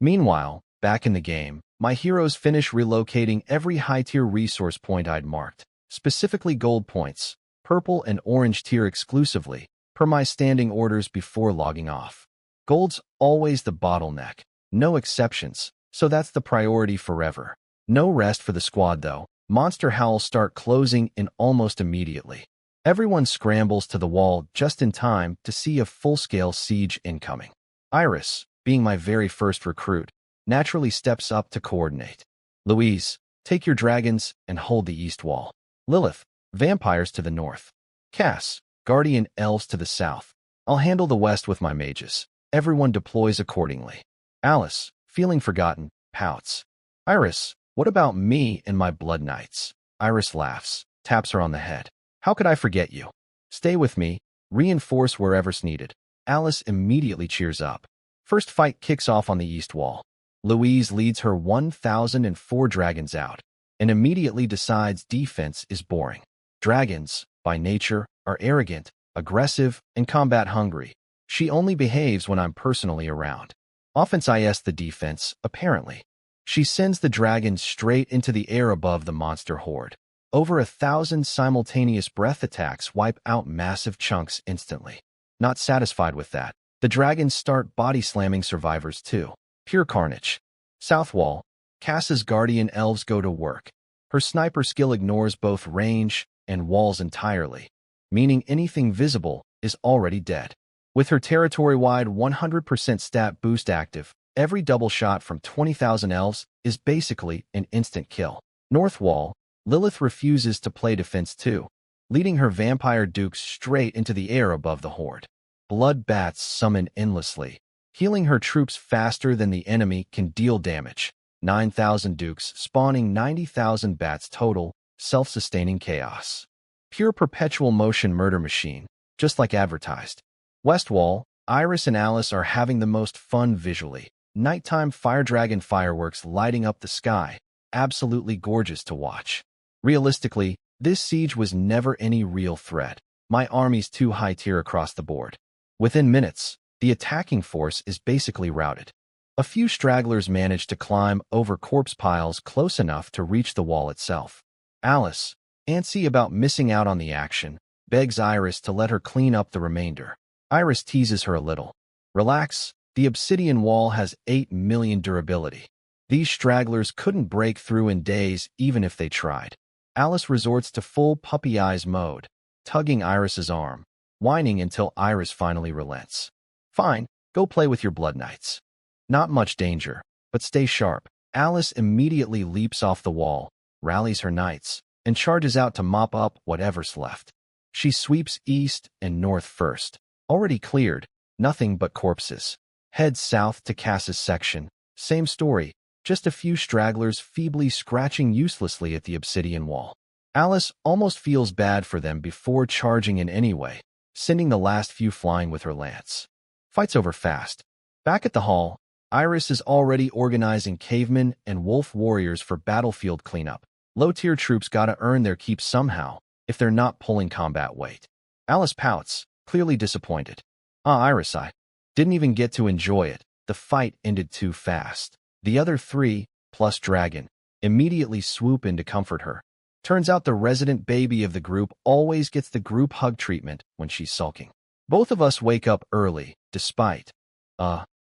Meanwhile, back in the game, my heroes finish relocating every high-tier resource point I'd marked, specifically gold points, purple and orange tier exclusively, per my standing orders before logging off. Gold's always the bottleneck, no exceptions, so that's the priority forever. No rest for the squad though. Monster howls start closing in almost immediately. Everyone scrambles to the wall just in time to see a full-scale siege incoming. Iris, being my very first recruit, naturally steps up to coordinate. Louise, take your dragons and hold the east wall. Lilith, vampires to the north. Cass, guardian elves to the south. I'll handle the west with my mages. Everyone deploys accordingly. Alice, feeling forgotten, pouts. Iris, what about me and my blood knights? Iris laughs, taps her on the head. How could I forget you? Stay with me, reinforce wherever's needed. Alice immediately cheers up. First fight kicks off on the east wall. Louise leads her 1,004 dragons out, and immediately decides defense is boring. Dragons, by nature, are arrogant, aggressive, and combat-hungry. She only behaves when I'm personally around. Offense is the defense, apparently. She sends the dragons straight into the air above the monster horde. Over 1,000 simultaneous breath attacks wipe out massive chunks instantly. Not satisfied with that, the dragons start body-slamming survivors too. Pure carnage. South wall. Cass's guardian elves go to work. Her sniper skill ignores both range and walls entirely, meaning anything visible is already dead. With her territory-wide 100% stat boost active, every double shot from 20,000 elves is basically an instant kill. North wall. Lilith refuses to play defense too, leading her vampire dukes straight into the air above the horde. Blood bats summon endlessly, healing her troops faster than the enemy can deal damage. 9,000 dukes spawning 90,000 bats total, self-sustaining chaos. Pure perpetual motion murder machine, just like advertised. West wall. Iris and Alice are having the most fun visually. Nighttime fire dragon fireworks lighting up the sky, absolutely gorgeous to watch. Realistically, this siege was never any real threat. My army's too high tier across the board. Within minutes, the attacking force is basically routed. A few stragglers manage to climb over corpse piles close enough to reach the wall itself. Alice, antsy about missing out on the action, begs Iris to let her clean up the remainder. Iris teases her a little. Relax, the obsidian wall has 8 million durability. These stragglers couldn't break through in days even if they tried. Alice resorts to full puppy eyes mode, tugging Iris's arm, whining until Iris finally relents. Fine, go play with your blood knights. Not much danger, but stay sharp. Alice immediately leaps off the wall, rallies her knights, and charges out to mop up whatever's left. She sweeps east and north first. Already cleared, nothing but corpses. Heads south to Cass's section. Same story. Just a few stragglers feebly scratching uselessly at the obsidian wall. Alice almost feels bad for them before charging in anyway, sending the last few flying with her lance. Fight's over fast. Back at the hall, Iris is already organizing cavemen and wolf warriors for battlefield cleanup. Low-tier troops gotta earn their keep somehow if they're not pulling combat weight. Alice pouts, clearly disappointed. Iris, I didn't even get to enjoy it. The fight ended too fast. The other three, plus Dragon, immediately swoop in to comfort her. Turns out the resident baby of the group always gets the group hug treatment when she's sulking. Both of us wake up early, despite,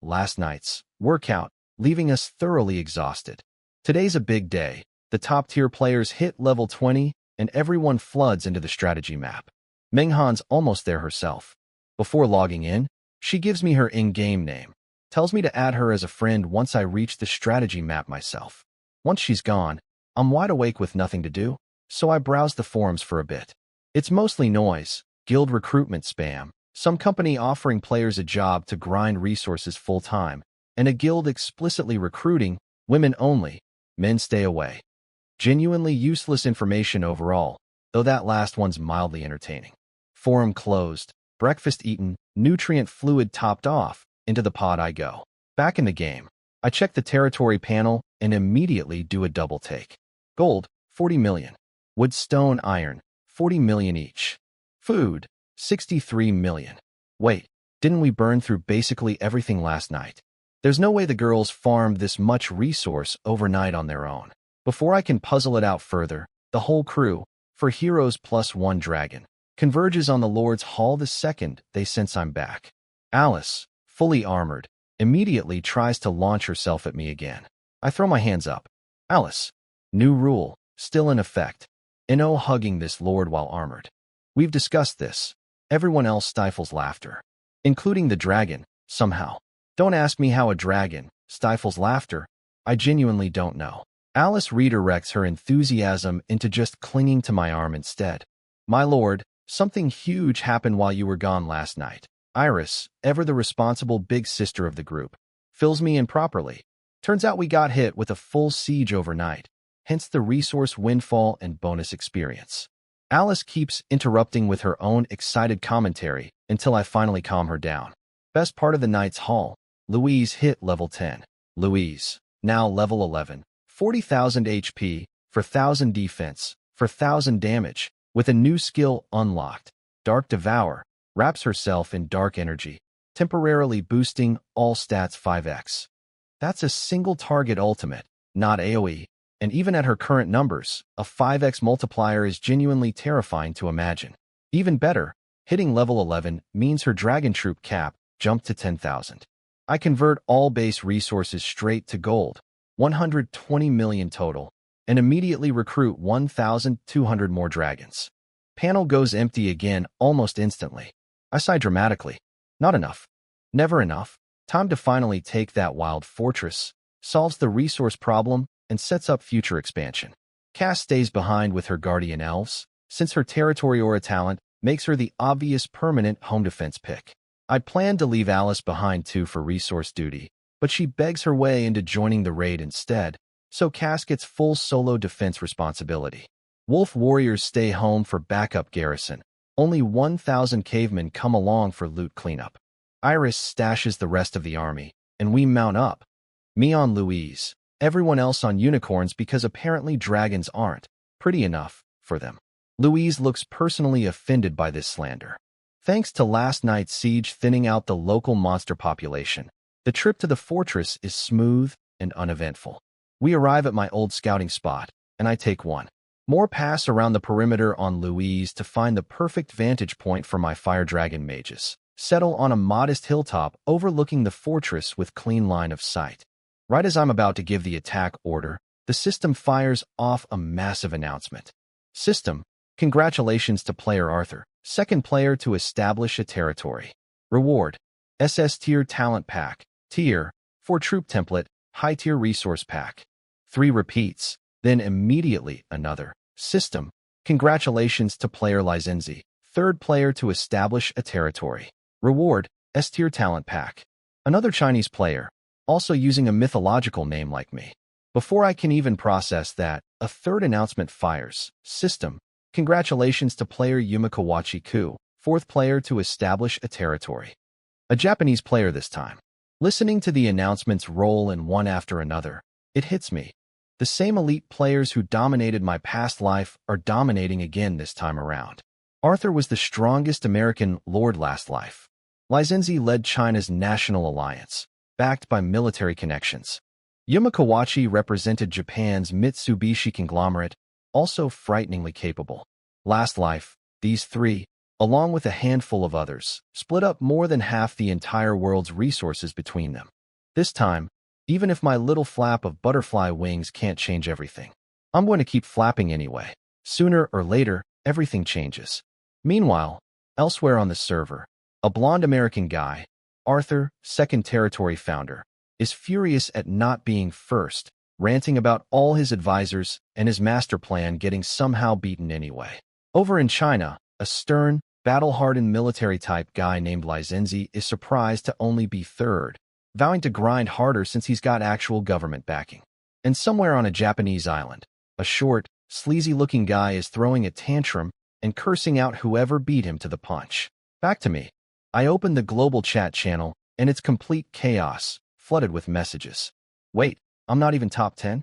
last night's workout, leaving us thoroughly exhausted. Today's a big day. The top-tier players hit level 20, and everyone floods into the strategy map. Menghan's almost there herself. Before logging in, she gives me her in-game name, tells me to add her as a friend once I reach the strategy map myself. Once she's gone, I'm wide awake with nothing to do, so I browse the forums for a bit. It's mostly noise, guild recruitment spam, some company offering players a job to grind resources full-time, and a guild explicitly recruiting women only, men stay away. Genuinely useless information overall, though that last one's mildly entertaining. Forum closed, breakfast eaten, nutrient fluid topped off, into the pod I go. Back in the game, I check the territory panel and immediately do a double take. Gold, 40 million. Wood, stone, iron, 40 million each. Food, 63 million. Wait, didn't we burn through basically everything last night? There's no way the girls farmed this much resource overnight on their own. Before I can puzzle it out further, the whole crew, for heroes plus one dragon, converges on the Lord's Hall the second they sense I'm back. Alice, fully armored, immediately tries to launch herself at me again. I throw my hands up. Alice, new rule, still in effect. No hugging this lord while armored. We've discussed this. Everyone else stifles laughter, including the dragon, somehow. Don't ask me how a dragon stifles laughter. I genuinely don't know. Alice redirects her enthusiasm into just clinging to my arm instead. My lord, something huge happened while you were gone last night. Iris, ever the responsible big sister of the group, fills me in properly. Turns out we got hit with a full siege overnight, hence the resource windfall and bonus experience. Alice keeps interrupting with her own excited commentary until I finally calm her down. Best part of the night's haul, Louise hit level 10. Louise, now level 11, 40,000 HP, for 1,000 defense, for 1,000 damage, with a new skill unlocked, Dark Devour, wraps herself in dark energy, temporarily boosting all stats 5x. That's a single target ultimate, not AoE, and even at her current numbers, a 5x multiplier is genuinely terrifying to imagine. Even better, hitting level 11 means her dragon troop cap jumped to 10,000. I convert all base resources straight to gold, 120 million total, and immediately recruit 1,200 more dragons. Panel goes empty again almost instantly. I sigh dramatically. Not enough. Never enough. Time to finally take that wild fortress, solves the resource problem, and sets up future expansion. Cass stays behind with her guardian elves, since her territory aura talent makes her the obvious permanent home defense pick. I'd planned to leave Alice behind too for resource duty, but she begs her way into joining the raid instead, so Cass gets full solo defense responsibility. Wolf warriors stay home for backup garrison. Only 1,000 cavemen come along for loot cleanup. Iris stashes the rest of the army, and we mount up. Me on Louise, everyone else on unicorns because apparently dragons aren't pretty enough for them. Louise looks personally offended by this slander. Thanks to last night's siege thinning out the local monster population, the trip to the fortress is smooth and uneventful. We arrive at my old scouting spot, and I take one more pass around the perimeter on Louise to find the perfect vantage point for my fire dragon mages. Settle on a modest hilltop overlooking the fortress with clean line of sight. Right as I'm about to give the attack order, the system fires off a massive announcement. System, congratulations to player Arthur, second player to establish a territory. Reward, SS tier talent pack, tier, 4 troop template, high tier resource pack. 3 repeats, then immediately another. System, congratulations to player Lizenzi, third player to establish a territory. Reward, S tier talent pack. Another Chinese player, also using a mythological name like me. Before I can even process that, a third announcement fires. System, congratulations to player Yumikawachi Ku, fourth player to establish a territory. A Japanese player this time. Listening to the announcements roll in one after another, it hits me. The same elite players who dominated my past life are dominating again this time around. Arthur was the strongest American lord last life. Li Zhenzi led China's national alliance, backed by military connections. Yuma Kawachi represented Japan's Mitsubishi conglomerate, also frighteningly capable. Last life, these three, along with a handful of others, split up more than half the entire world's resources between them. This time, even if my little flap of butterfly wings can't change everything, I'm going to keep flapping anyway. Sooner or later, everything changes. Meanwhile, elsewhere on the server, a blonde American guy, Arthur, second territory founder, is furious at not being first, ranting about all his advisors and his master plan getting somehow beaten anyway. Over in China, a stern, battle-hardened military-type guy named Li Zhenzi is surprised to only be third, vowing to grind harder since he's got actual government backing. And somewhere on a Japanese island, a short, sleazy-looking guy is throwing a tantrum and cursing out whoever beat him to the punch. Back to me. I open the global chat channel, and it's complete chaos, flooded with messages. Wait, I'm not even top 10?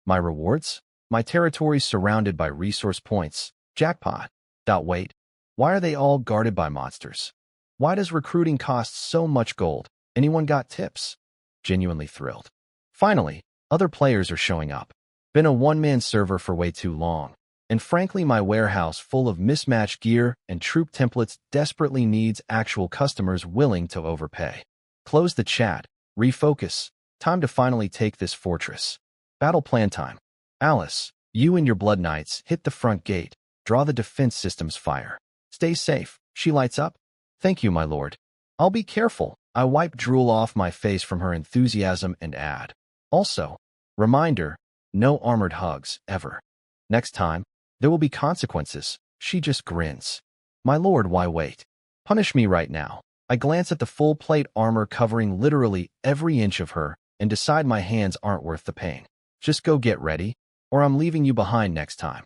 My rewards? My territory's surrounded by resource points. Jackpot. Wait. Why are they all guarded by monsters? Why does recruiting cost so much gold? Anyone got tips? Genuinely thrilled. Finally, other players are showing up. Been a one-man server for way too long. And frankly, my warehouse full of mismatched gear and troop templates desperately needs actual customers willing to overpay. Close the chat. Refocus. Time to finally take this fortress. Battle plan time. Alice, you and your Blood Knights hit the front gate. Draw the defense system's fire. Stay safe. She lights up. Thank you, my lord. I'll be careful. I wipe drool off my face from her enthusiasm and add. Also, reminder, no armored hugs, ever. Next time, there will be consequences. She just grins. My lord, why wait? Punish me right now. I glance at the full plate armor covering literally every inch of her and decide my hands aren't worth the pain. Just go get ready, or I'm leaving you behind next time.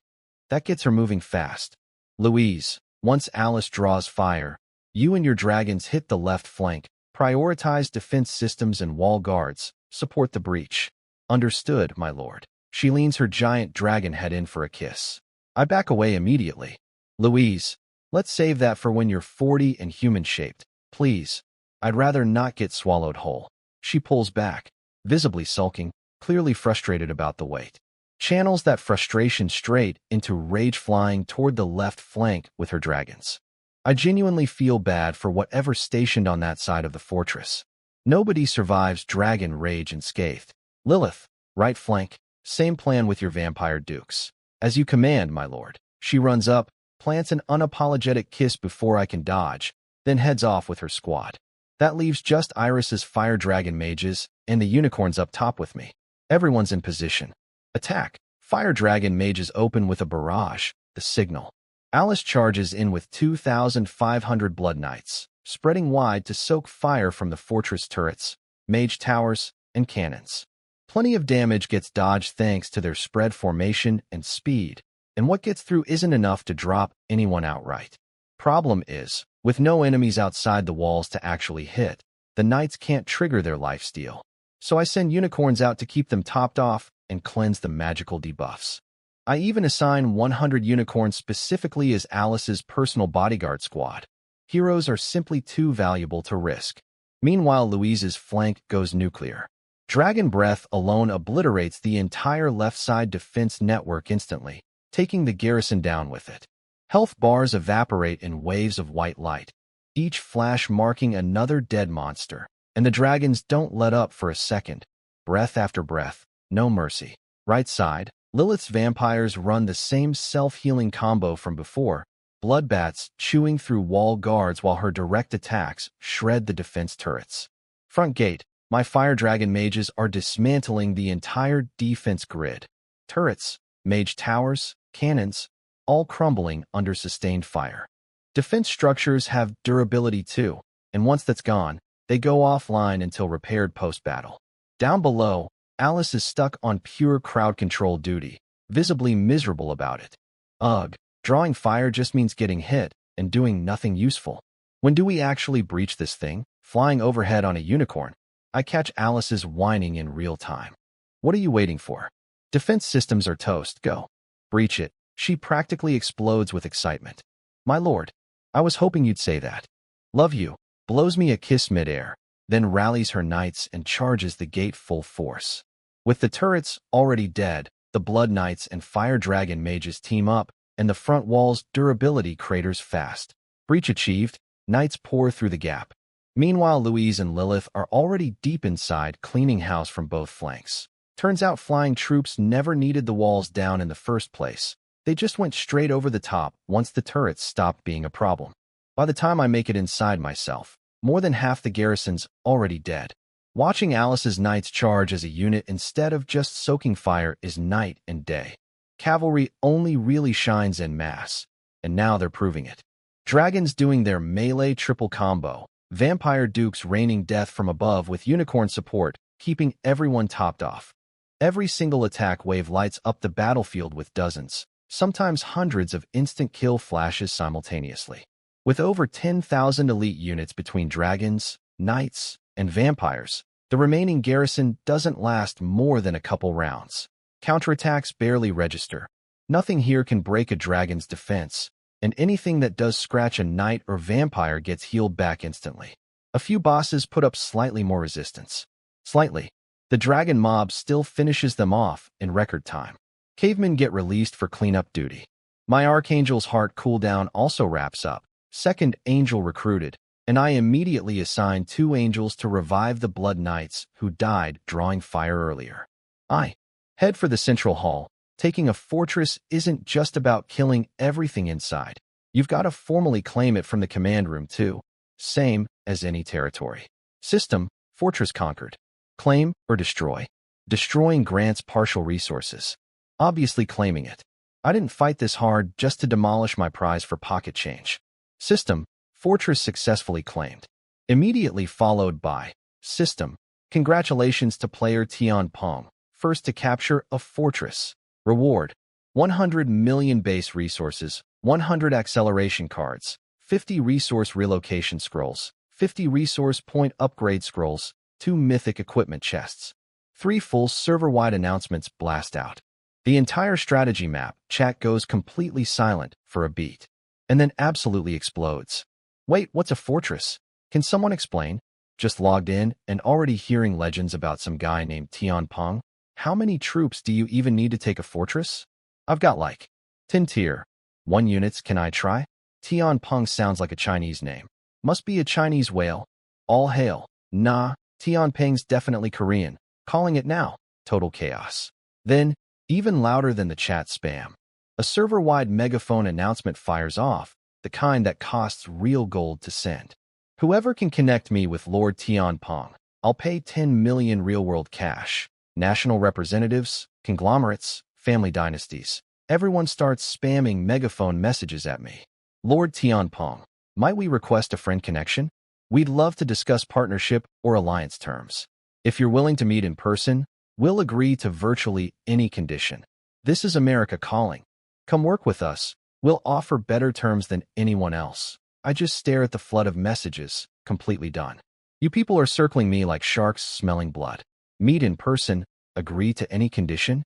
That gets her moving fast. Louise, once Alice draws fire, you and your dragons hit the left flank, prioritize defense systems and wall guards, support the breach. Understood, my lord. She leans her giant dragon head in for a kiss. I back away immediately. Louise, let's save that for when you're 40 and human-shaped. Please. I'd rather not get swallowed whole. She pulls back, visibly sulking, clearly frustrated about the wait. Channels that frustration straight into rage flying toward the left flank with her dragons. I genuinely feel bad for whatever's stationed on that side of the fortress. Nobody survives dragon rage unscathed. Lilith, right flank, same plan with your vampire dukes. As you command, my lord. She runs up, plants an unapologetic kiss before I can dodge, then heads off with her squad. That leaves just Iris's fire dragon mages and the unicorns up top with me. Everyone's in position. Attack. Fire dragon mages open with a barrage, the signal. Alice charges in with 2,500 blood knights, spreading wide to soak fire from the fortress turrets, mage towers, and cannons. Plenty of damage gets dodged thanks to their spread formation and speed, and what gets through isn't enough to drop anyone outright. Problem is, with no enemies outside the walls to actually hit, the knights can't trigger their lifesteal. So I send unicorns out to keep them topped off and cleanse the magical debuffs. I even assign 100 unicorns specifically as Alice's personal bodyguard squad. Heroes are simply too valuable to risk. Meanwhile, Louise's flank goes nuclear. Dragon Breath alone obliterates the entire left side defense network instantly, taking the garrison down with it. Health bars evaporate in waves of white light, each flash marking another dead monster, and the dragons don't let up for a second. Breath after breath, no mercy. Right side, Lilith's vampires run the same self-healing combo from before, bloodbats chewing through wall guards while her direct attacks shred the defense turrets. Front gate, my fire dragon mages are dismantling the entire defense grid. Turrets, mage towers, cannons, all crumbling under sustained fire. Defense structures have durability too, and once that's gone, they go offline until repaired post-battle. Down below, Alice is stuck on pure crowd control duty, visibly miserable about it. Ugh, drawing fire just means getting hit and doing nothing useful. When do we actually breach this thing? Flying overhead on a unicorn, I catch Alice's whining in real time. What are you waiting for? Defense systems are toast. Go. Breach it. She practically explodes with excitement. My lord, I was hoping you'd say that. Love you. Blows me a kiss midair, then rallies her knights and charges the gate full force. With the turrets already dead, the Blood Knights and Fire Dragon mages team up, and the front wall's durability craters fast. Breach achieved, knights pour through the gap. Meanwhile, Louise and Lilith are already deep inside, cleaning house from both flanks. Turns out flying troops never needed the walls down in the first place. They just went straight over the top once the turrets stopped being a problem. By the time I make it inside myself, more than half the garrison's already dead. Watching Alice's knights charge as a unit instead of just soaking fire is night and day. Cavalry only really shines en masse, and now they're proving it. Dragons doing their melee triple combo, vampire dukes raining death from above with unicorn support, keeping everyone topped off. Every single attack wave lights up the battlefield with dozens, sometimes hundreds of instant kill flashes simultaneously. With over 10,000 elite units between dragons, knights, and vampires, the remaining garrison doesn't last more than a couple rounds. Counterattacks barely register. Nothing here can break a dragon's defense, and anything that does scratch a knight or vampire gets healed back instantly. A few bosses put up slightly more resistance. Slightly. The dragon mob still finishes them off in record time. Cavemen get released for cleanup duty. My Archangel's heart cooldown also wraps up. Second angel recruited, and I immediately assign 2 angels to revive the Blood Knights who died drawing fire earlier. I head for the central hall. Taking a fortress isn't just about killing everything inside. You've got to formally claim it from the command room too. Same as any territory. System, fortress conquered. Claim or destroy. Destroying grants partial resources. Obviously claiming it. I didn't fight this hard just to demolish my prize for pocket change. System, fortress successfully claimed. Immediately followed by system, congratulations to player Tian Peng, first to capture a fortress. Reward, 100 million base resources, 100 acceleration cards, 50 resource relocation scrolls, 50 resource point upgrade scrolls, 2 mythic equipment chests. 3 full server-wide announcements blast out. The entire strategy map chat goes completely silent for a beat, and then absolutely explodes. Wait, what's a fortress? Can someone explain? Just logged in and already hearing legends about some guy named Tian Peng? How many troops do you even need to take a fortress? I've got like 10 tier 1 units. Can I try? Tian Peng sounds like a Chinese name. Must be a Chinese whale. All hail. Nah, Tian Peng's definitely Korean. Calling it now. Total chaos. Then, even louder than the chat spam, a server-wide megaphone announcement fires off, the kind that costs real gold to send. Whoever can connect me with Lord Tian Peng, I'll pay 10 million real-world cash. National representatives, conglomerates, family dynasties. Everyone starts spamming megaphone messages at me. Lord Tian Peng, might we request a friend connection? We'd love to discuss partnership or alliance terms. If you're willing to meet in person, we'll agree to virtually any condition. This is America calling. Come work with us. We'll offer better terms than anyone else. I just stare at the flood of messages, completely done. You people are circling me like sharks smelling blood. Meet in person, agree to any condition?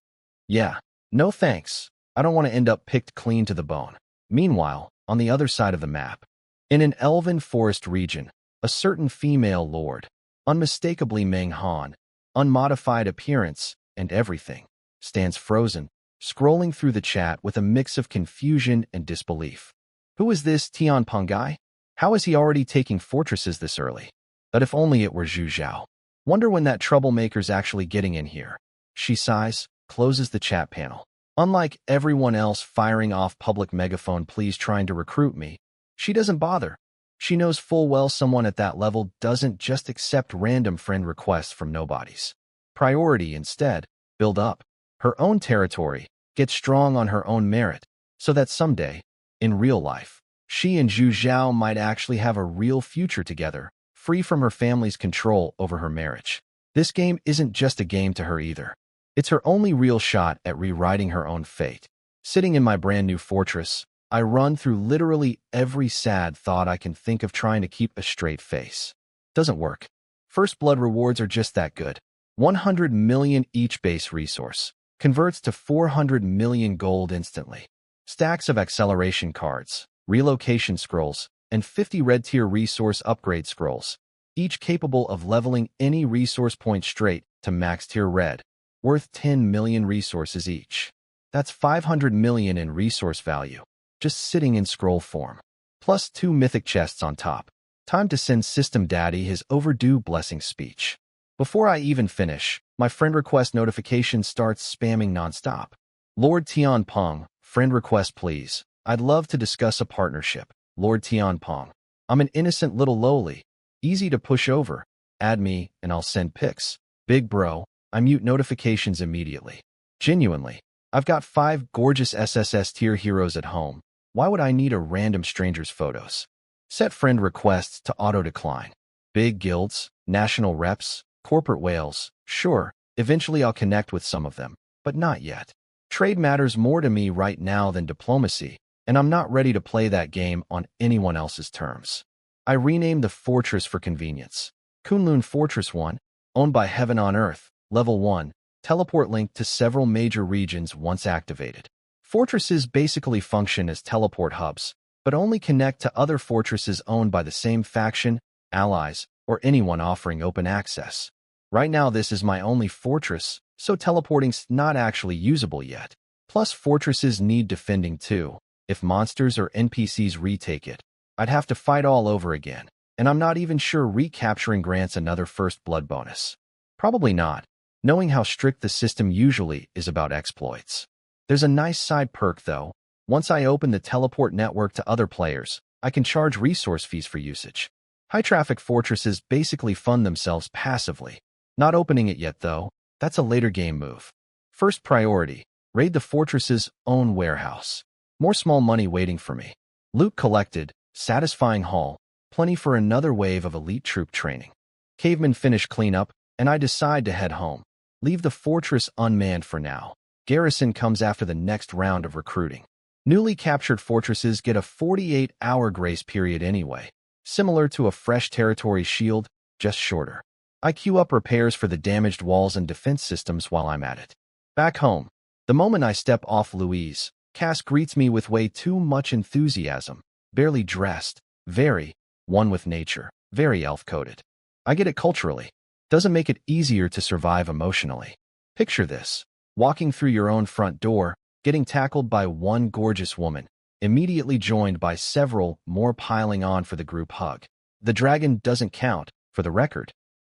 Yeah, no thanks. I don't want to end up picked clean to the bone. Meanwhile, on the other side of the map, in an elven forest region, a certain female lord, unmistakably Meng Han, unmodified appearance and everything, stands frozen, scrolling through the chat with a mix of confusion and disbelief. Who is this Tian Peng guy? How is he already taking fortresses this early? But if only it were Zhu Zhao. Wonder when that troublemaker's actually getting in here. She sighs, closes the chat panel. Unlike everyone else firing off public megaphone pleas trying to recruit me, she doesn't bother. She knows full well someone at that level doesn't just accept random friend requests from nobodies. Priority instead, build up her own territory, get strong on her own merit, so that someday, in real life, she and Zhu Zhao might actually have a real future together, free from her family's control over her marriage. This game isn't just a game to her either. It's her only real shot at rewriting her own fate. Sitting in my brand new fortress, I run through literally every sad thought I can think of trying to keep a straight face. Doesn't work. First blood rewards are just that good. 100 million each base resource. Converts to 400 million gold instantly. Stacks of acceleration cards, relocation scrolls, and 50 red tier resource upgrade scrolls, each capable of leveling any resource point straight to max tier red, worth 10 million resources each. That's 500 million in resource value, just sitting in scroll form. Plus 2 mythic chests on top. Time to send System Daddy his overdue blessing speech. Before I even finish, my friend request notification starts spamming nonstop. Lord Tian Peng, friend request please. I'd love to discuss a partnership. Lord Tian Peng. I'm an innocent little lowly. Easy to push over. Add me, and I'll send pics. Big bro, I mute notifications immediately. Genuinely. I've got 5 gorgeous SSS tier heroes at home. Why would I need a random stranger's photos? Set friend requests to auto-decline. Big guilds, national reps, corporate whales. Sure, eventually I'll connect with some of them, but not yet. Trade matters more to me right now than diplomacy, and I'm not ready to play that game on anyone else's terms. I renamed the fortress for convenience. Kunlun Fortress 1, owned by Heaven on Earth, Level 1, teleport link to several major regions once activated. Fortresses basically function as teleport hubs, but only connect to other fortresses owned by the same faction, allies, or anyone offering open access. Right now this is my only fortress, so teleporting's not actually usable yet. Plus fortresses need defending too. If monsters or NPCs retake it, I'd have to fight all over again, and I'm not even sure recapturing grants another first blood bonus. Probably not, knowing how strict the system usually is about exploits. There's a nice side perk though. Once I open the teleport network to other players, I can charge resource fees for usage. High-traffic fortresses basically fund themselves passively. Not opening it yet though, that's a later game move. First priority, raid the fortress's own warehouse. More small money waiting for me. Loot collected, satisfying haul, plenty for another wave of elite troop training. Cavemen finish cleanup, and I decide to head home. Leave the fortress unmanned for now. Garrison comes after the next round of recruiting. Newly captured fortresses get a 48-hour grace period anyway, similar to a fresh territory shield, just shorter. I queue up repairs for the damaged walls and defense systems while I'm at it. Back home, the moment I step off Louise, Cass greets me with way too much enthusiasm, barely dressed, very, one with nature, very elf-coded. I get it culturally. Doesn't make it easier to survive emotionally. Picture this, walking through your own front door, getting tackled by one gorgeous woman, immediately joined by several more piling on for the group hug. The dragon doesn't count, for the record.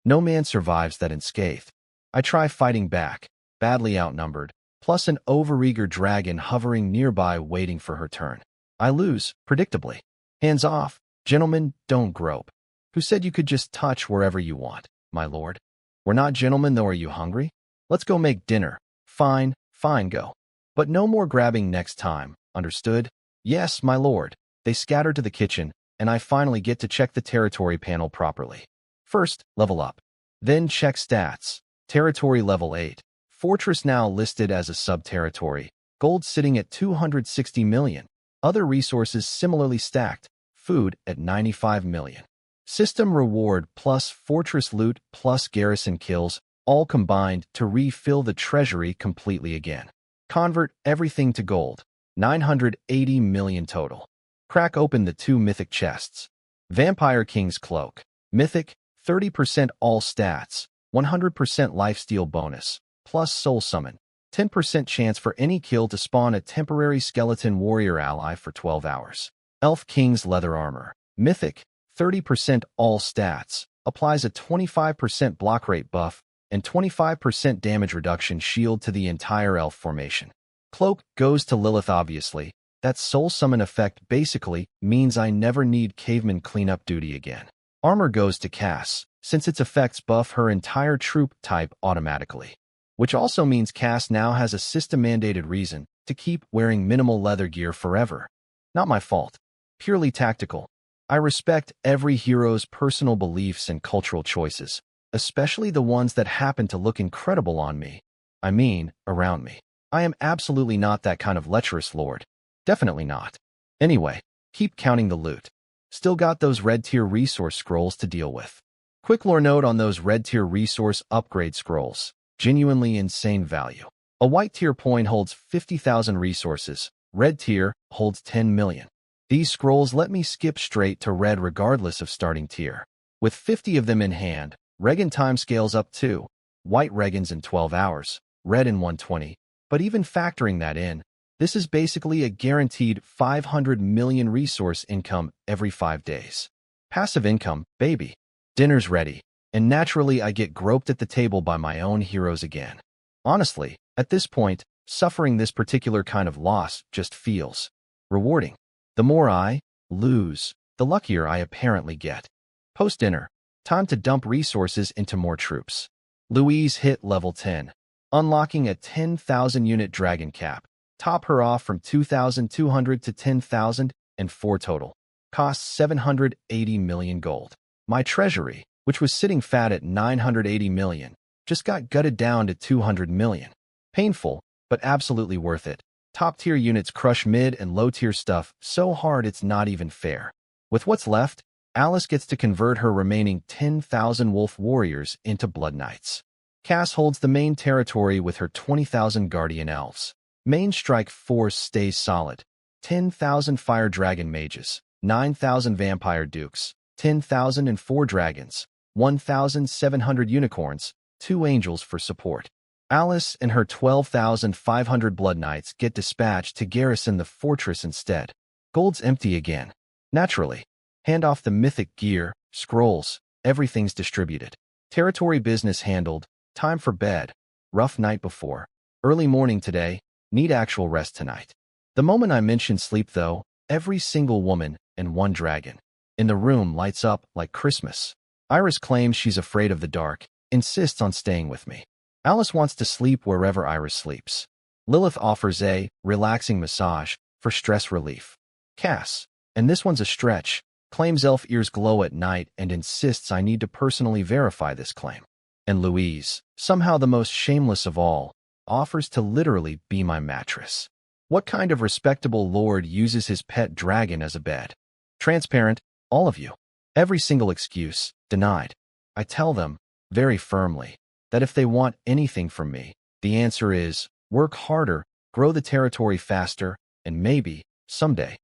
No man survives that unscathed. I try fighting back, badly outnumbered, plus an overeager dragon hovering nearby waiting for her turn. I lose, predictably. Hands off, gentlemen, don't grope. Who said you could just touch wherever you want, my lord? We're not gentlemen though, are you hungry? Let's go make dinner. Fine, fine, go. But no more grabbing next time, understood? Yes, my lord. They scatter to the kitchen, and I finally get to check the territory panel properly. First, level up. Then check stats. Territory level 8. Fortress now listed as a sub-territory. Gold sitting at 260 million. Other resources similarly stacked. Food at 95 million. System reward plus fortress loot plus garrison kills, all combined to refill the treasury completely again. Convert everything to gold. 980 million total. Crack open the 2 mythic chests. Vampire King's Cloak. Mythic, 30% all stats, 100% lifesteal bonus, plus soul summon. 10% chance for any kill to spawn a temporary skeleton warrior ally for 12 hours. Elf King's Leather Armor. Mythic, 30% all stats, applies a 25% block rate buff and 25% damage reduction shield to the entire elf formation. Cloak goes to Lilith obviously. That soul summon effect basically means I never need caveman cleanup duty again. Armor goes to Cass, since its effects buff her entire troop type automatically. Which also means Cass now has a system-mandated reason to keep wearing minimal leather gear forever. Not my fault. Purely tactical. I respect every hero's personal beliefs and cultural choices, especially the ones that happen to look incredible on me. I mean, around me. I am absolutely not that kind of lecherous lord. Definitely not. Anyway, keep counting the loot. Still got those red tier resource scrolls to deal with. Quick lore note on those red tier resource upgrade scrolls. Genuinely insane value. A white tier point holds 50,000 resources. Red tier holds 10 million. These scrolls let me skip straight to red regardless of starting tier. With 50 of them in hand, Regan time scales up to white Regans in 12 hours, red in 120. But even factoring that in, this is basically a guaranteed 500 million resource income every 5 days. Passive income, baby. Dinner's ready, and naturally I get groped at the table by my own heroes again. Honestly, at this point, suffering this particular kind of loss just feels rewarding. The more I lose, the luckier I apparently get. Post-dinner, time to dump resources into more troops. Louise hit level 10, unlocking a 10,000 unit dragon cap. Top her off from 2,200 to 10,000 and 4 total. Costs 780 million gold. My treasury, which was sitting fat at 980 million, just got gutted down to 200 million. Painful, but absolutely worth it. Top-tier units crush mid and low-tier stuff so hard it's not even fair. With what's left, Alice gets to convert her remaining 10,000 wolf warriors into blood knights. Cass holds the main territory with her 20,000 guardian elves. Main strike force stays solid. 10,000 fire dragon mages, 9,000 vampire dukes, 10,004 dragons, 1,700 unicorns, 2 angels for support. Alice and her 12,500 blood knights get dispatched to garrison the fortress instead. Gold's empty again. Naturally. Hand off the mythic gear, scrolls, everything's distributed. Territory business handled, time for bed. Rough night before. Early morning today, need actual rest tonight. The moment I mention sleep though, every single woman and one dragon in the room lights up like Christmas. Iris claims she's afraid of the dark, insists on staying with me. Alice wants to sleep wherever Iris sleeps. Lilith offers a relaxing massage for stress relief. Cass, and this one's a stretch, claims elf ears glow at night and insists I need to personally verify this claim. And Louise, somehow the most shameless of all, offers to literally be my mattress. What kind of respectable lord uses his pet dragon as a bed? Transparent, all of you. Every single excuse, denied. I tell them, very firmly, that if they want anything from me, the answer is, work harder, grow the territory faster, and maybe, someday.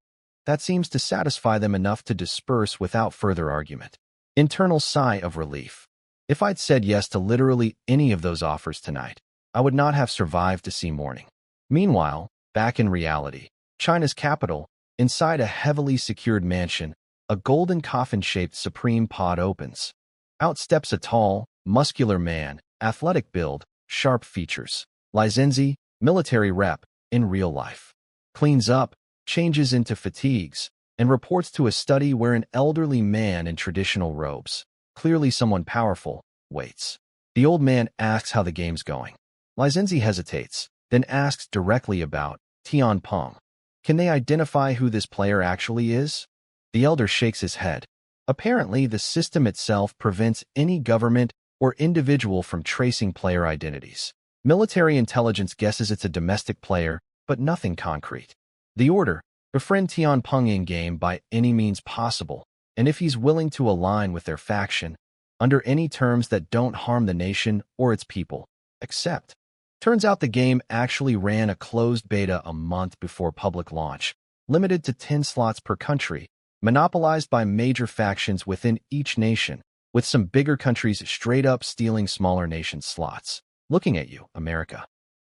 That seems to satisfy them enough to disperse without further argument. Internal sigh of relief. If I'd said yes to literally any of those offers tonight, I would not have survived to see morning. Meanwhile, back in reality, China's capital, inside a heavily secured mansion, a golden coffin-shaped supreme pod opens. Out steps a tall, muscular man, athletic build, sharp features. Lizenzi, military rep, in real life. Cleans up, changes into fatigues, and reports to a study where an elderly man in traditional robes, clearly someone powerful, waits. The old man asks how the game's going. Lizenzi hesitates, then asks directly about Tian Peng. Can they identify who this player actually is? The elder shakes his head. Apparently, the system itself prevents any government or individual from tracing player identities. Military intelligence guesses it's a domestic player, but nothing concrete. The order, befriend Tian Peng in-game by any means possible, and if he's willing to align with their faction, under any terms that don't harm the nation or its people, accept. Turns out the game actually ran a closed beta a month before public launch, limited to 10 slots per country, monopolized by major factions within each nation, with some bigger countries straight-up stealing smaller nation slots. Looking at you, America.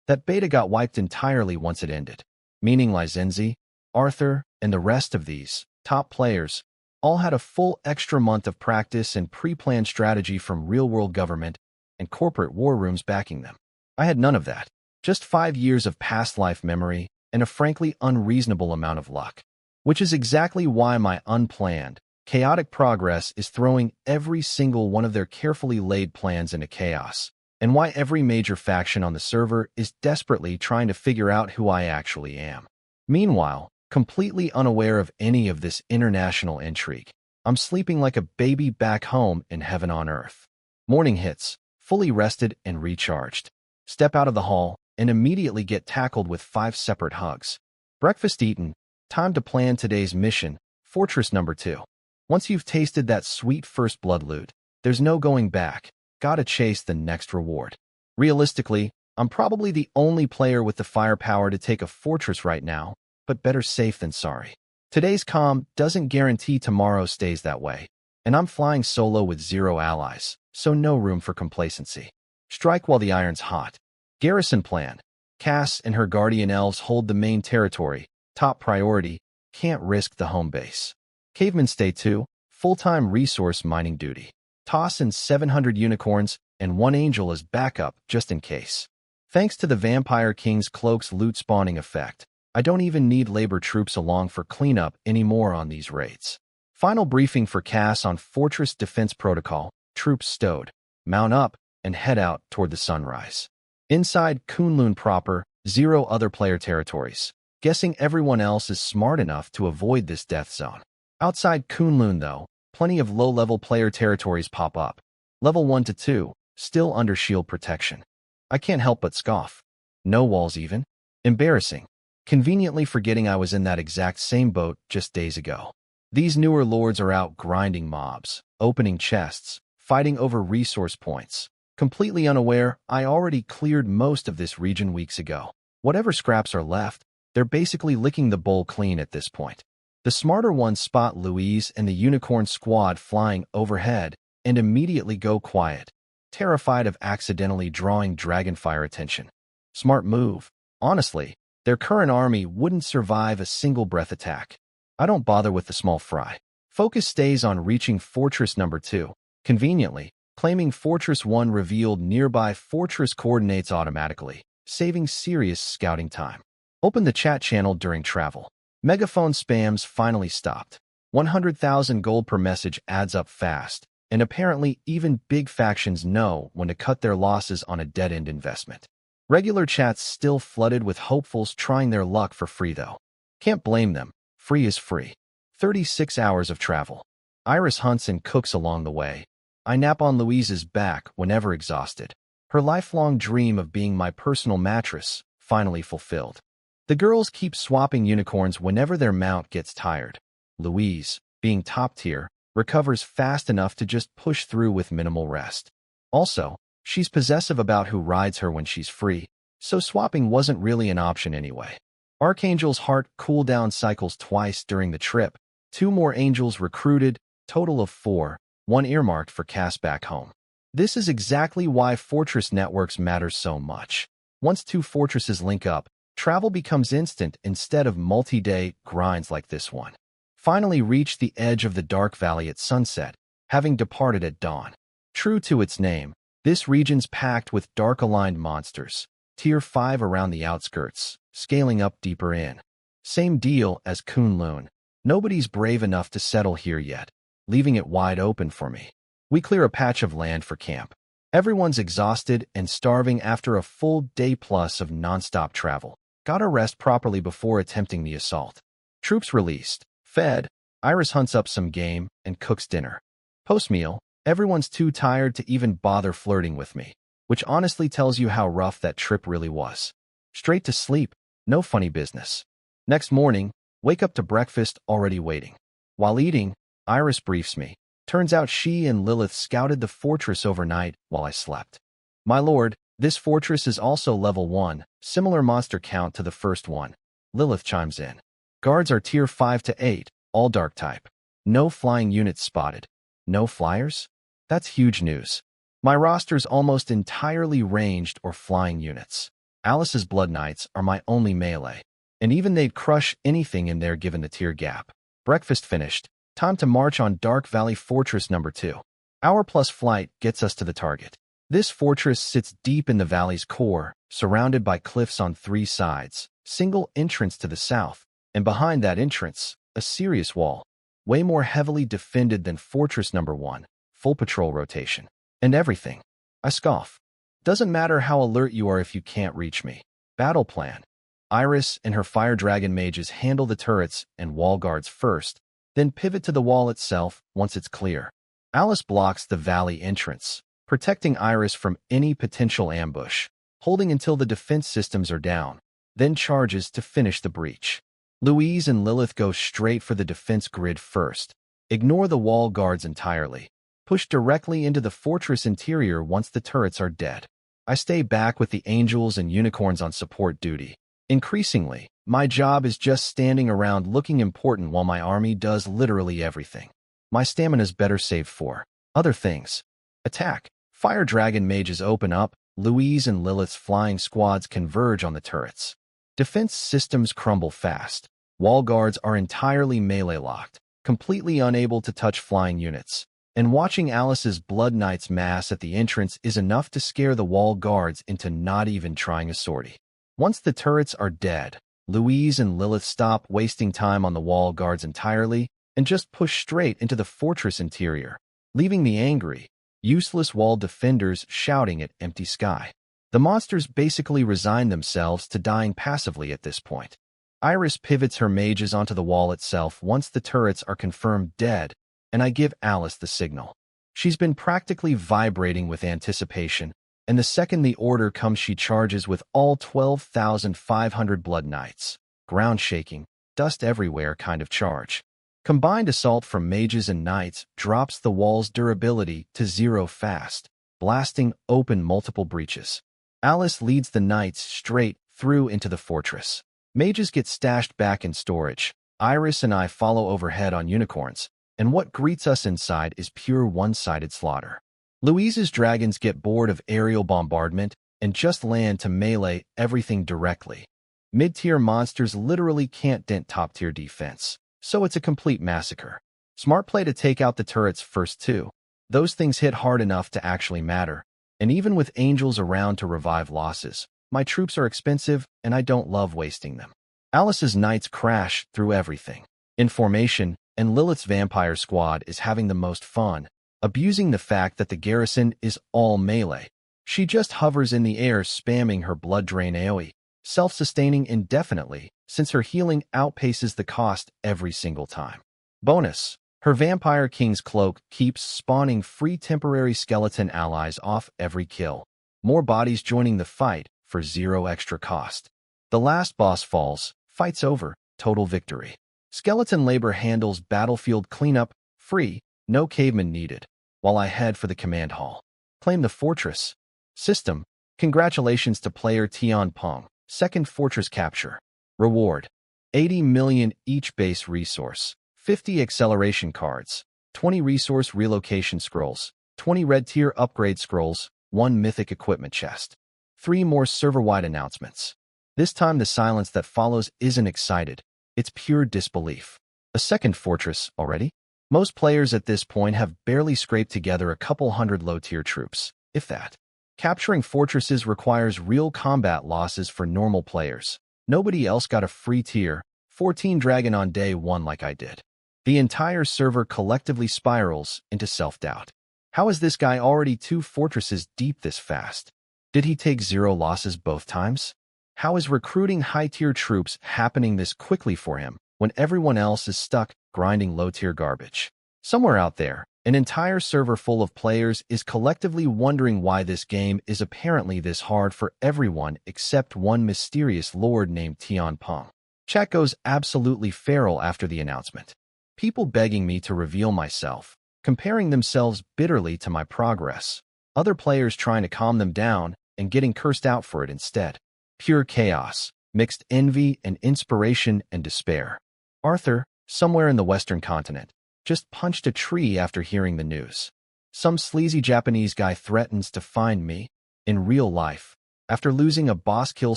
That beta got wiped entirely once it ended, meaning Lizenzi, Arthur, and the rest of these top players all had a full extra month of practice and pre-planned strategy from real-world government and corporate war rooms backing them. I had none of that, just 5 years of past life memory and a frankly unreasonable amount of luck. Which is exactly why my unplanned, chaotic progress is throwing every single one of their carefully laid plans into chaos, and why every major faction on the server is desperately trying to figure out who I actually am. Meanwhile, completely unaware of any of this international intrigue, I'm sleeping like a baby back home in heaven on earth. Morning hits, fully rested and recharged. Step out of the hall and immediately get tackled with 5 separate hugs. Breakfast eaten, time to plan today's mission, Fortress number 2. Once you've tasted that sweet first blood loot, there's no going back. Gotta chase the next reward. Realistically, I'm probably the only player with the firepower to take a fortress right now, but better safe than sorry. Today's calm doesn't guarantee tomorrow stays that way, and I'm flying solo with 0 allies, so no room for complacency. Strike while the iron's hot. Garrison plan. Cass and her guardian elves hold the main territory. Top priority. Can't risk the home base. Cavemen stay too. Full-time resource mining duty. Toss in 700 unicorns and 1 angel as backup just in case. Thanks to the Vampire King's cloak's loot spawning effect, I don't even need labor troops along for cleanup anymore on these raids. Final briefing for Cass on Fortress Defense Protocol. Troops stowed. Mount up and head out toward the sunrise. Inside Kunlun proper, 0 other player territories. Guessing everyone else is smart enough to avoid this death zone. Outside Kunlun, though, plenty of low-level player territories pop up. Level 1 to 2, still under shield protection. I can't help but scoff. No walls even. Embarrassing. Conveniently forgetting I was in that exact same boat just days ago. These newer lords are out grinding mobs, opening chests, fighting over resource points. Completely unaware, I already cleared most of this region weeks ago. Whatever scraps are left, they're basically licking the bowl clean at this point. The smarter ones spot Louise and the unicorn squad flying overhead and immediately go quiet, terrified of accidentally drawing dragonfire attention. Smart move. Honestly, their current army wouldn't survive a single breath attack. I don't bother with the small fry. Focus stays on reaching Fortress number 2. Conveniently, claiming Fortress 1 revealed nearby fortress coordinates automatically, saving serious scouting time. Open the chat channel during travel. Megaphone spams finally stopped. 100,000 gold per message adds up fast, and apparently even big factions know when to cut their losses on a dead-end investment. Regular chats still flooded with hopefuls trying their luck for free though. Can't blame them. Free is free. 36 hours of travel. Iris hunts and cooks along the way. I nap on Louise's back whenever exhausted. Her lifelong dream of being my personal mattress, finally fulfilled. The girls keep swapping unicorns whenever their mount gets tired. Louise, being top tier, recovers fast enough to just push through with minimal rest. Also, she's possessive about who rides her when she's free, so swapping wasn't really an option anyway. Archangel's heart cooldown cycles twice during the trip. 2 more angels recruited, total of 4. 1 earmarked for Cass back home. This is exactly why fortress networks matter so much. Once 2 fortresses link up, travel becomes instant instead of multi-day grinds like this one. Finally reached the edge of the Dark Valley at sunset, having departed at dawn. True to its name, this region's packed with dark-aligned monsters, Tier 5 around the outskirts, scaling up deeper in. Same deal as Kunlun. Nobody's brave enough to settle here yet, leaving it wide open for me. We clear a patch of land for camp. Everyone's exhausted and starving after a full day plus of non-stop travel. Gotta rest properly before attempting the assault. Troops released, fed, Iris hunts up some game and cooks dinner. Post-meal, everyone's too tired to even bother flirting with me, which honestly tells you how rough that trip really was. Straight to sleep, no funny business. Next morning, wake up to breakfast already waiting. While eating, Iris briefs me. Turns out she and Lilith scouted the fortress overnight while I slept. My lord, this fortress is also level 1, similar monster count to the first one. Lilith chimes in. Guards are tier 5 to 8, all dark type. No flying units spotted. No flyers? That's huge news. My roster's almost entirely ranged or flying units. Alice's Blood Knights are my only melee, and even they'd crush anything in there given the tier gap. Breakfast finished. Time to march on Dark Valley Fortress number 2. Hour plus flight gets us to the target. This fortress sits deep in the valley's core, surrounded by cliffs on 3 sides, single entrance to the south, and behind that entrance, a serious wall, way more heavily defended than Fortress number 1, full patrol rotation, and everything. I scoff. Doesn't matter how alert you are if you can't reach me. Battle plan. Iris and her fire dragon mages handle the turrets and wall guards first, then pivot to the wall itself once it's clear. Alice blocks the valley entrance, protecting Iris from any potential ambush, holding until the defense systems are down, then charges to finish the breach. Louise and Lilith go straight for the defense grid first. Ignore the wall guards entirely. Push directly into the fortress interior once the turrets are dead. I stay back with the angels and unicorns on support duty. Increasingly, my job is just standing around looking important while my army does literally everything. My stamina's better saved for other things. Attack. Fire dragon mages open up, Louise and Lilith's flying squads converge on the turrets. Defense systems crumble fast. Wall guards are entirely melee-locked, completely unable to touch flying units. And watching Alice's Blood Knights mass at the entrance is enough to scare the wall guards into not even trying a sortie. Once the turrets are dead, Louise and Lilith stop wasting time on the wall guards entirely and just push straight into the fortress interior, leaving the angry, useless wall defenders shouting at empty sky. The monsters basically resign themselves to dying passively at this point. Iris pivots her mages onto the wall itself once the turrets are confirmed dead, and I give Alice the signal. She's been practically vibrating with anticipation, and the second the order comes she charges with all 12,500 Blood Knights. Ground shaking, dust everywhere kind of charge. Combined assault from mages and knights drops the wall's durability to 0 fast, blasting open multiple breaches. Alice leads the knights straight through into the fortress. Mages get stashed back in storage. Iris and I follow overhead on unicorns, and what greets us inside is pure one-sided slaughter. Louise's dragons get bored of aerial bombardment and just land to melee everything directly. Mid-tier monsters literally can't dent top-tier defense, so it's a complete massacre. Smart play to take out the turrets first too. Those things hit hard enough to actually matter, and even with angels around to revive losses, my troops are expensive and I don't love wasting them. Alice's knights crash through everything. In formation, and Lilith's vampire squad is having the most fun, abusing the fact that the garrison is all melee. She just hovers in the air spamming her blood drain AoE, self-sustaining indefinitely since her healing outpaces the cost every single time. Bonus: her Vampire King's cloak keeps spawning free temporary skeleton allies off every kill. More bodies joining the fight for 0 extra cost. The last boss falls, fight's over, total victory. Skeleton labor handles battlefield cleanup, free, no caveman needed, while I head for the command hall. Claim the fortress. System: congratulations to player Tian Peng, second fortress capture. Reward: 80 million each base resource, 50 acceleration cards, 20 resource relocation scrolls, 20 red tier upgrade scrolls, 1 mythic equipment chest. 3 more server-wide announcements. This time the silence that follows isn't excited, it's pure disbelief. A second fortress already? Most players at this point have barely scraped together a couple hundred low-tier troops, if that. Capturing fortresses requires real combat losses for normal players. Nobody else got a free tier 14 dragon on day 1 like I did. The entire server collectively spirals into self-doubt. How is this guy already 2 fortresses deep this fast? Did he take 0 losses both times? How is recruiting high-tier troops happening this quickly for him when everyone else is stuck grinding low-tier garbage? Somewhere out there, an entire server full of players is collectively wondering why this game is apparently this hard for everyone except one mysterious lord named Tian Peng. Chat goes absolutely feral after the announcement. People begging me to reveal myself, comparing themselves bitterly to my progress. Other players trying to calm them down and getting cursed out for it instead. Pure chaos, mixed envy and inspiration and despair. Arthur, somewhere in the Western continent, just punched a tree after hearing the news. Some sleazy Japanese guy threatens to find me, in real life, after losing a boss kill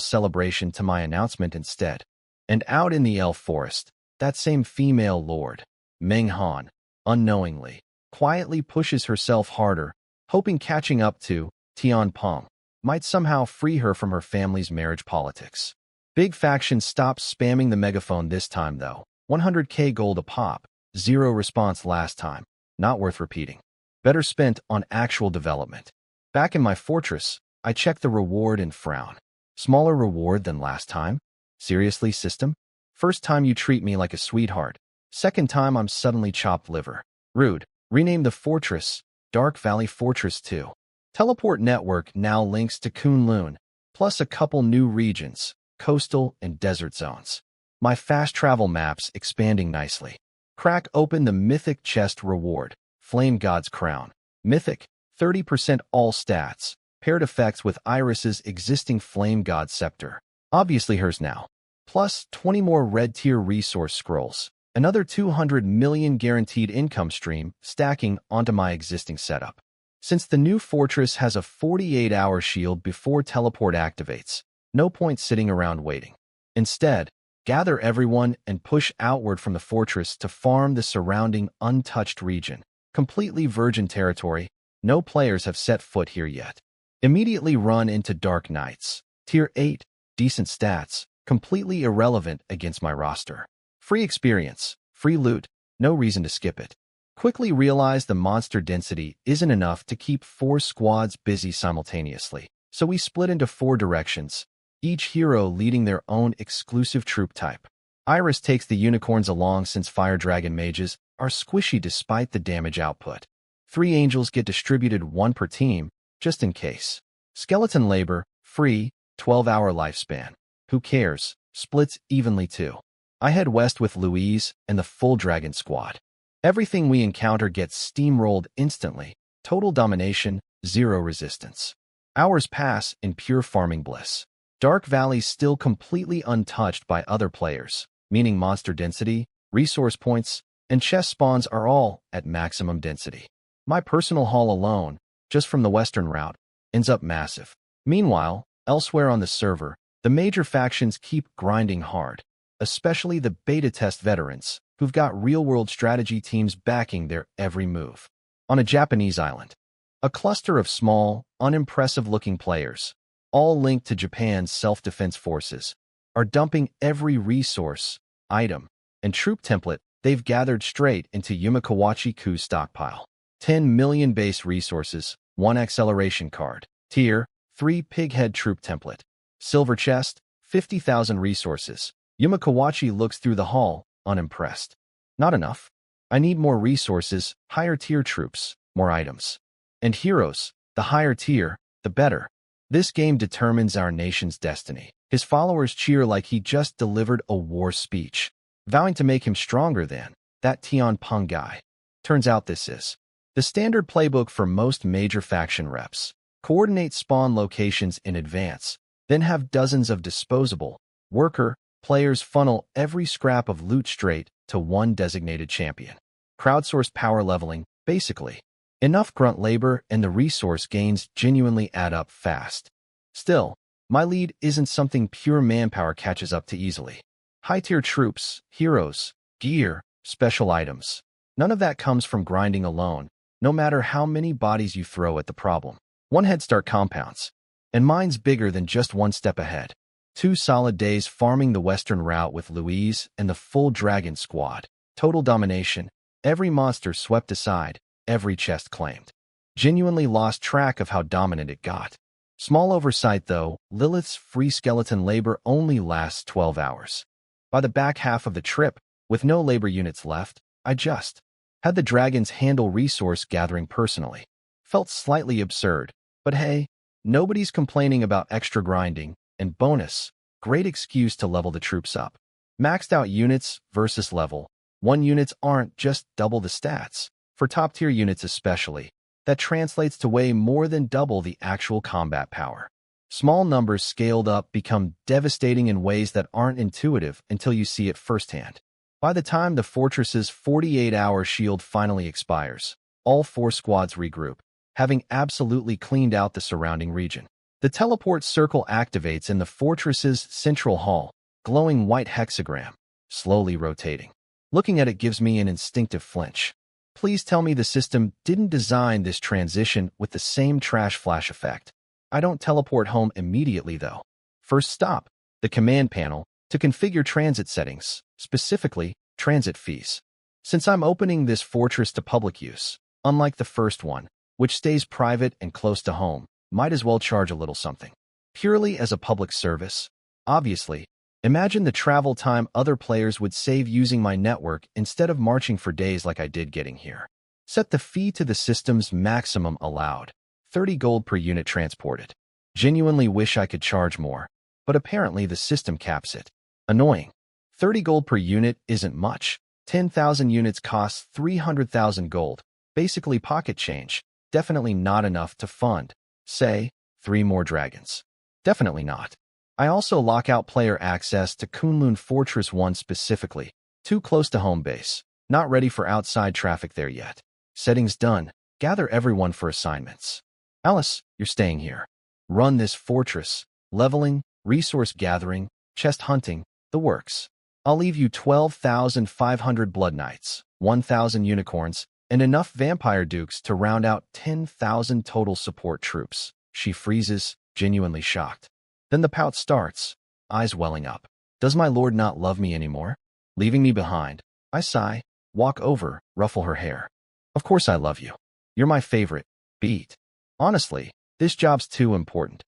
celebration to my announcement instead. And out in the elf forest, that same female lord, Meng Han, unknowingly, quietly pushes herself harder, hoping catching up to Tian Peng might somehow free her from her family's marriage politics. Big faction stops spamming the megaphone this time though. 100k gold a pop, 0 response last time, not worth repeating. Better spent on actual development. Back in my fortress, I check the reward and frown. Smaller reward than last time? Seriously, system? First time you treat me like a sweetheart. Second time I'm suddenly chopped liver. Rude. Rename the fortress, Dark Valley Fortress 2. Teleport network now links to Kunlun, plus a couple new regions, coastal and desert zones. My fast travel maps expanding nicely. Crack open the mythic chest reward, Flame God's Crown. Mythic, 30% all stats, Paired effects with Iris's existing Flame God Scepter. Obviously hers now. Plus 20 more red tier resource scrolls. Another 200 million guaranteed income stream stacking onto my existing setup. Since the new fortress has a 48-hour shield before teleport activates, no point sitting around waiting. Instead, gather everyone and push outward from the fortress to farm the surrounding untouched region. Completely virgin territory, no players have set foot here yet. Immediately run into Dark Knights. Tier 8, decent stats, completely irrelevant against my roster. Free experience, free loot, no reason to skip it. Quickly realize the monster density isn't enough to keep 4 squads busy simultaneously, so we split into 4 directions, each hero leading their own exclusive troop type. Iris takes the unicorns along since Fire Dragon mages are squishy despite the damage output. 3 angels get distributed 1 per team, just in case. Skeleton labor, free, 12-hour lifespan. Who cares? Splits evenly too. I head west with Louise and the full dragon squad. Everything we encounter gets steamrolled instantly. Total domination, 0 resistance. Hours pass in pure farming bliss. Dark Valley's still completely untouched by other players, meaning monster density, resource points, and chest spawns are all at maximum density. My personal haul alone, just from the western route, ends up massive. Meanwhile, elsewhere on the server, the major factions keep grinding hard, especially the beta test veterans, who've got real-world strategy teams backing their every move. On a Japanese island, a cluster of small, unimpressive-looking players, all linked to Japan's self-defense forces, are dumping every resource, item, and troop template they've gathered straight into Yumikawachi Ku's stockpile. 10 million base resources, 1 acceleration card, tier 3 pighead troop template, silver chest, 50,000 resources. Yumikawachi looks through the haul, unimpressed. Not enough. I need more resources, higher tier troops, more items. And heroes, the higher tier, the better. This game determines our nation's destiny. His followers cheer like he just delivered a war speech, vowing to make him stronger than that Tian Peng guy. Turns out this is the standard playbook for most major faction reps. Coordinate spawn locations in advance, then have dozens of disposable, worker, players funnel every scrap of loot straight to one designated champion. Crowdsourced power leveling, basically. Enough grunt labor and the resource gains genuinely add up fast. Still, my lead isn't something pure manpower catches up to easily. High-tier troops, heroes, gear, special items. None of that comes from grinding alone, no matter how many bodies you throw at the problem. 1 head start compounds. And mine's bigger than just 1 step ahead. 2 solid days farming the western route with Louise and the full dragon squad. Total domination. Every monster swept aside, every chest claimed. Genuinely lost track of how dominant it got. Small oversight though, Lilith's free skeleton labor only lasts 12 hours. By the back half of the trip, with no labor units left, I just had the dragons handle resource gathering personally. Felt slightly absurd, but hey, nobody's complaining about extra grinding, and bonus, great excuse to level the troops up. Maxed out units versus level 1 units aren't just double the stats. For top-tier units especially, that translates to way more than double the actual combat power. Small numbers scaled up become devastating in ways that aren't intuitive until you see it firsthand. By the time the fortress's 48-hour shield finally expires, all 4 squads regroup, having absolutely cleaned out the surrounding region. The teleport circle activates in the fortress's central hall, glowing white hexagram, slowly rotating. Looking at it gives me an instinctive flinch. Please tell me the system didn't design this transition with the same trash flash effect. I don't teleport home immediately though. First stop, the command panel, to configure transit settings, specifically, transit fees. Since I'm opening this fortress to public use, unlike the first one, which stays private and close to home, might as well charge a little something. Purely as a public service. Obviously, imagine the travel time other players would save using my network instead of marching for days like I did getting here. Set the fee to the system's maximum allowed, 30 gold per unit transported. Genuinely wish I could charge more, but apparently the system caps it. Annoying. 30 gold per unit isn't much. 10,000 units costs 300,000 gold, basically pocket change, definitely not enough to fund, say, 3 more dragons. Definitely not. I also lock out player access to Kunlun Fortress 1 specifically. Too close to home base. Not ready for outside traffic there yet. Settings done. Gather everyone for assignments. Alice, you're staying here. Run this fortress. Leveling, resource gathering, chest hunting, the works. I'll leave you 12,500 Blood Knights, 1,000 Unicorns, and enough Vampire Dukes to round out 10,000 total support troops. She freezes, genuinely shocked. Then the pout starts, eyes welling up. Does my lord not love me anymore? Leaving me behind. I sigh, walk over, ruffle her hair. Of course I love you. You're my favorite. Beat. Honestly, this job's too important.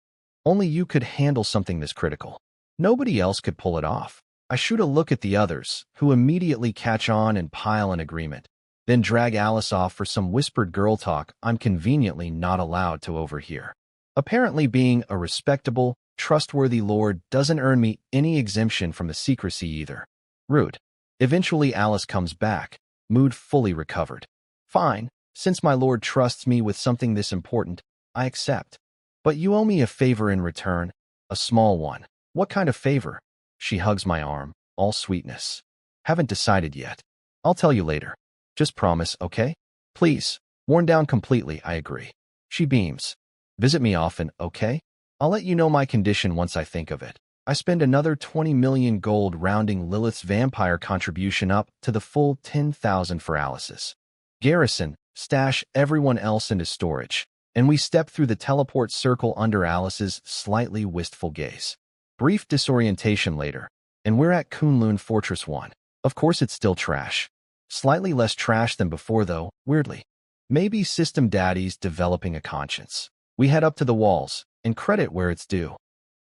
Only you could handle something this critical. Nobody else could pull it off. I shoot a look at the others, who immediately catch on and pile an agreement, then drag Alice off for some whispered girl talk I'm conveniently not allowed to overhear. Apparently being a respectable, trustworthy lord doesn't earn me any exemption from the secrecy either. Rude. Eventually Alice comes back, mood fully recovered. Fine, since my lord trusts me with something this important, I accept. But you owe me a favor in return, a small one. What kind of favor? She hugs my arm, all sweetness. Haven't decided yet. I'll tell you later. Just promise, okay? Please. Worn down completely, I agree. She beams. Visit me often, okay? I'll let you know my condition once I think of it. I spend another 20 million gold rounding Lilith's vampire contribution up to the full 10,000 for Alice's. Garrison, stash everyone else into storage, and we step through the teleport circle under Alice's slightly wistful gaze. Brief disorientation later, and we're at Kunlun Fortress 1. Of course it's still trash. Slightly less trash than before though, weirdly. Maybe System Daddy's developing a conscience. We head up to the walls, and credit where it's due.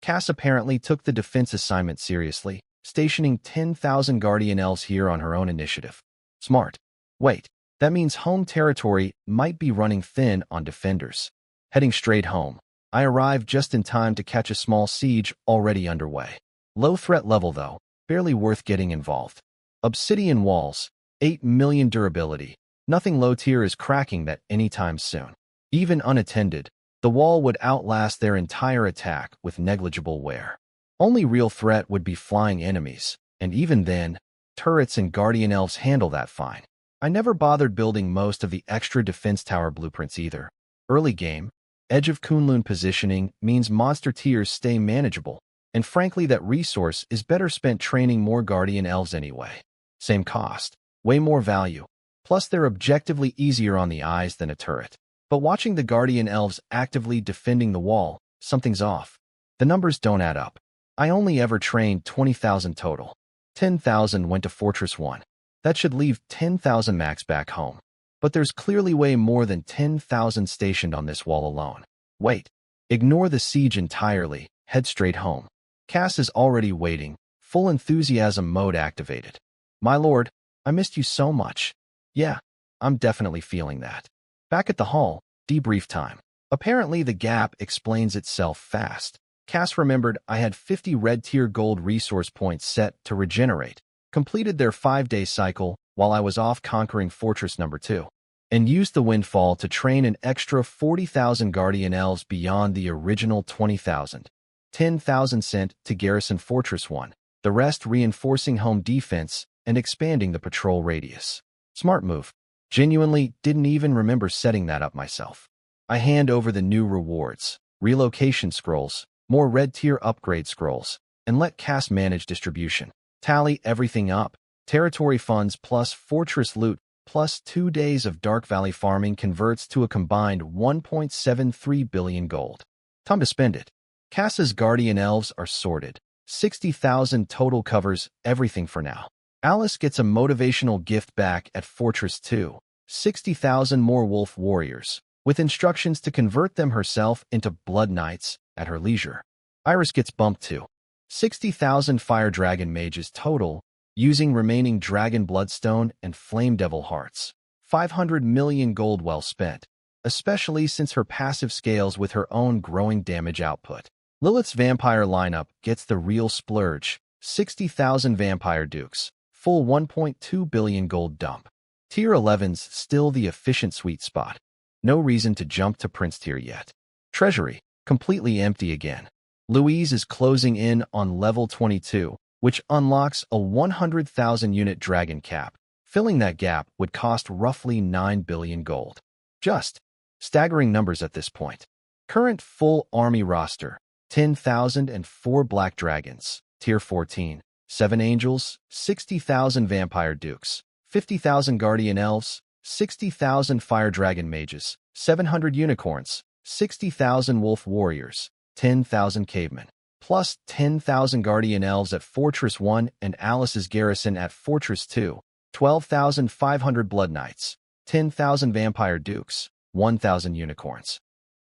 Cass apparently took the defense assignment seriously, stationing 10,000 Guardian Elves here on her own initiative. Smart. Wait, that means home territory might be running thin on defenders. Heading straight home, I arrive just in time to catch a small siege already underway. Low threat level though, barely worth getting involved. Obsidian walls, 8 million durability. Nothing low tier is cracking that anytime soon. Even unattended, the wall would outlast their entire attack with negligible wear. Only real threat would be flying enemies, and even then, turrets and Guardian Elves handle that fine. I never bothered building most of the extra defense tower blueprints either. Early game, Edge of Kunlun positioning means monster tiers stay manageable, and frankly that resource is better spent training more Guardian Elves anyway. Same cost, way more value, plus they're objectively easier on the eyes than a turret. But watching the Guardian Elves actively defending the wall, something's off. The numbers don't add up. I only ever trained 20,000 total. 10,000 went to Fortress 1. That should leave 10,000 max back home. But there's clearly way more than 10,000 stationed on this wall alone. Wait. Ignore the siege entirely, head straight home. Cass is already waiting, full enthusiasm mode activated. My lord, I missed you so much. Yeah, I'm definitely feeling that. Back at the hall, debrief time. Apparently the gap explains itself fast. Cass remembered I had 50 red tier gold resource points set to regenerate, completed their 5-day cycle while I was off conquering Fortress number 2, and used the windfall to train an extra 40,000 Guardian Elves beyond the original 20,000. 10,000 sent to garrison Fortress 1, the rest reinforcing home defense and expanding the patrol radius. Smart move. Genuinely didn't even remember setting that up myself. I hand over the new rewards, relocation scrolls, more red tier upgrade scrolls, and let Cass manage distribution. Tally everything up. Territory funds plus fortress loot plus 2 days of Dark Valley farming converts to a combined 1.73 billion gold. Time to spend it. Cass's Guardian Elves are sorted. 60,000 total covers everything for now. Alice gets a motivational gift back at Fortress 2, 60,000 more Wolf Warriors, with instructions to convert them herself into Blood Knights at her leisure. Iris gets bumped to 60,000 Fire Dragon Mages total, using remaining Dragon Bloodstone and Flame Devil Hearts. 500 million gold well spent, especially since her passive scales with her own growing damage output. Lilith's Vampire lineup gets the real splurge, 60,000 Vampire Dukes. Full 1.2 billion gold dump. Tier 11's still the efficient sweet spot. No reason to jump to Prince tier yet. Treasury. completely empty again. Louise is closing in on level 22, which unlocks a 100,000 unit dragon cap. Filling that gap would cost roughly 9 billion gold. Just staggering numbers at this point. Current full army roster, 10,004 black dragons, tier 14, 7 angels, 60,000 vampire dukes, 50,000 guardian elves, 60,000 fire dragon mages, 700 unicorns, 60,000 wolf warriors, 10,000 cavemen, plus 10,000 guardian elves at Fortress 1 and Alice's garrison at Fortress 2, 12,500 blood knights, 10,000 vampire dukes, 1,000 unicorns.